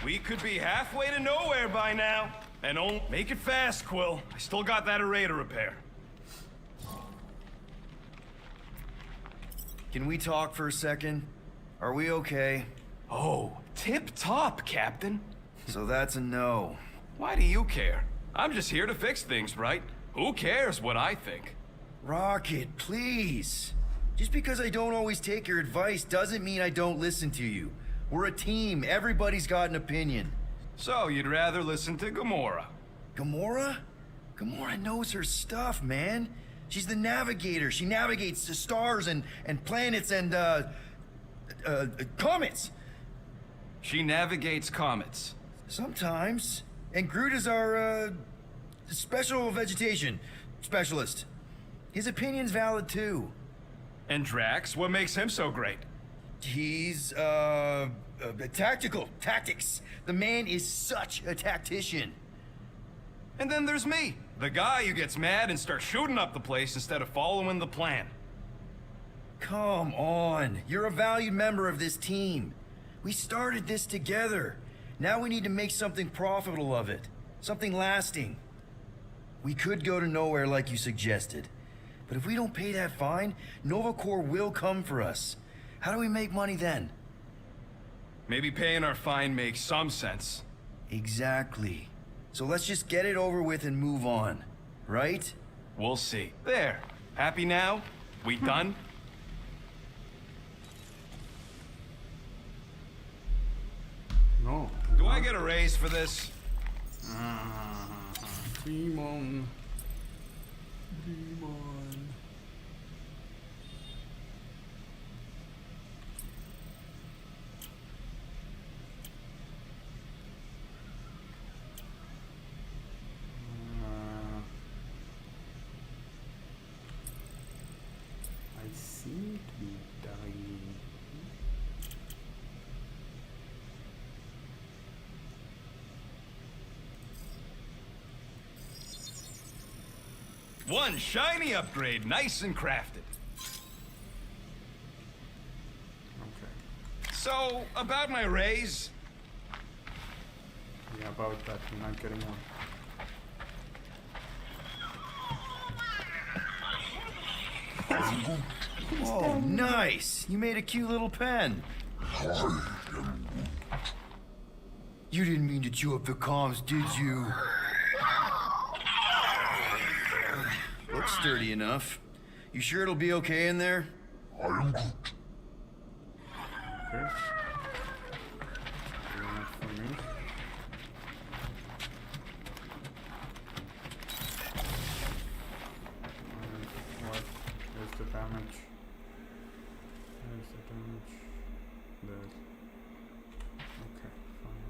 We could be halfway to nowhere by now. And don't make it fast, Quill. I still got that array to repair. Can we talk for a second? Are we okay? Oh, tip-top, Captain. So that's a no. Why do you care? I'm just here to fix things, right? Who cares what I think? Rocket, please. Just because I don't always take your advice doesn't mean I don't listen to you. We're a team. Everybody's got an opinion. So, you'd rather listen to Gamora? Gamora? Gamora knows her stuff, man. She's the navigator. She navigates the stars and planets and, comets. She navigates comets. Sometimes. And Groot is our, special vegetation specialist. His opinion's valid, too. And Drax, what makes him so great? He's, tactics. The man is such a tactician. And then there's me, the guy who gets mad and starts shooting up the place instead of following the plan. Come on. You're a valued member of this team. We started this together. Now we need to make something profitable of it. Something lasting. We could go to nowhere like you suggested. But if we don't pay that fine, Nova Corps will come for us. How do we make money then? Maybe paying our fine makes some sense. Exactly. So let's just get it over with and move on, right? We'll see. There. Happy now? We done? No. Do I get a raise for this? Demon. Demon. I seem to be dying. One shiny upgrade, nice and crafted. Okay. So, about my raise? Yeah, about that. You're not getting one. Oh, nice! You made a cute little pen. You didn't mean to chew up the comms, did you? Looks sturdy enough. You sure it'll be okay in there? Okay. The damage. There's the damage. There's. Okay, fine.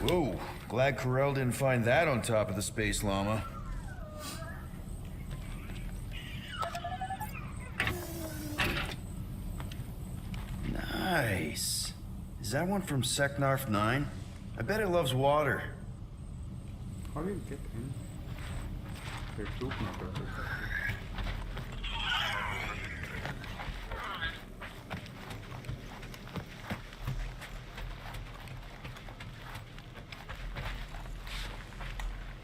Whoa, glad Corel didn't find that on top of the Space Llama. Nice. Is that one from Seknarf 9? I bet it loves water. How do you get in? Okay, two people.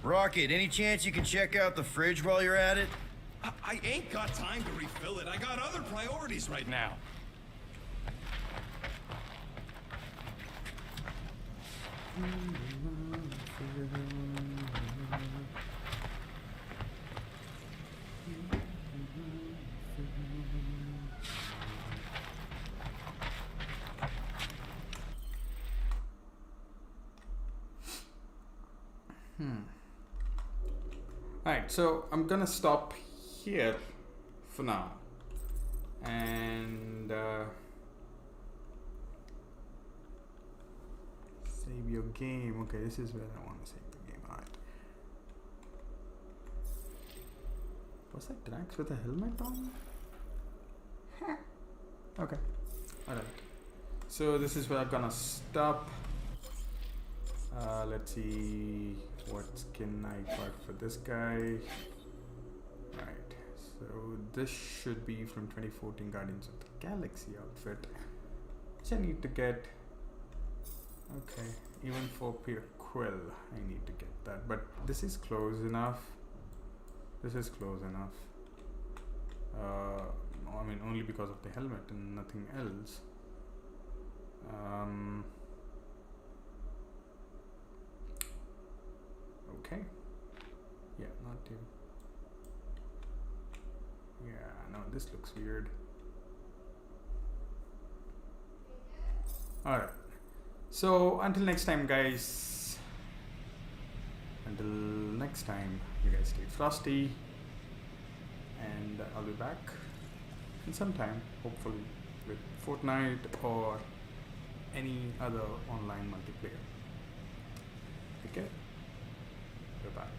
Rocket, any chance you can check out the fridge while you're at it? I ain't got time to refill it. I got other priorities right now. Alright, so I'm gonna stop here for now. And save your game. Okay, this is where I want to save the game. Alright. Was that Drax with a helmet on? Okay. Alright. So this is where I'm gonna stop. Let's see what skin I got for this guy. Right. So this should be from 2014 Guardians of the Galaxy outfit, which I need to get. Okay, even for Peter Quill, I need to get that. But this is close enough. This is close enough. I mean, only because of the helmet and nothing else. Okay. Yeah, not too. Yeah, no, this looks weird. Alright. So, until next time, guys. Until next time, you guys stay frosty. And I'll be back in some time, hopefully, with Fortnite or any other online multiplayer. Okay? Goodbye.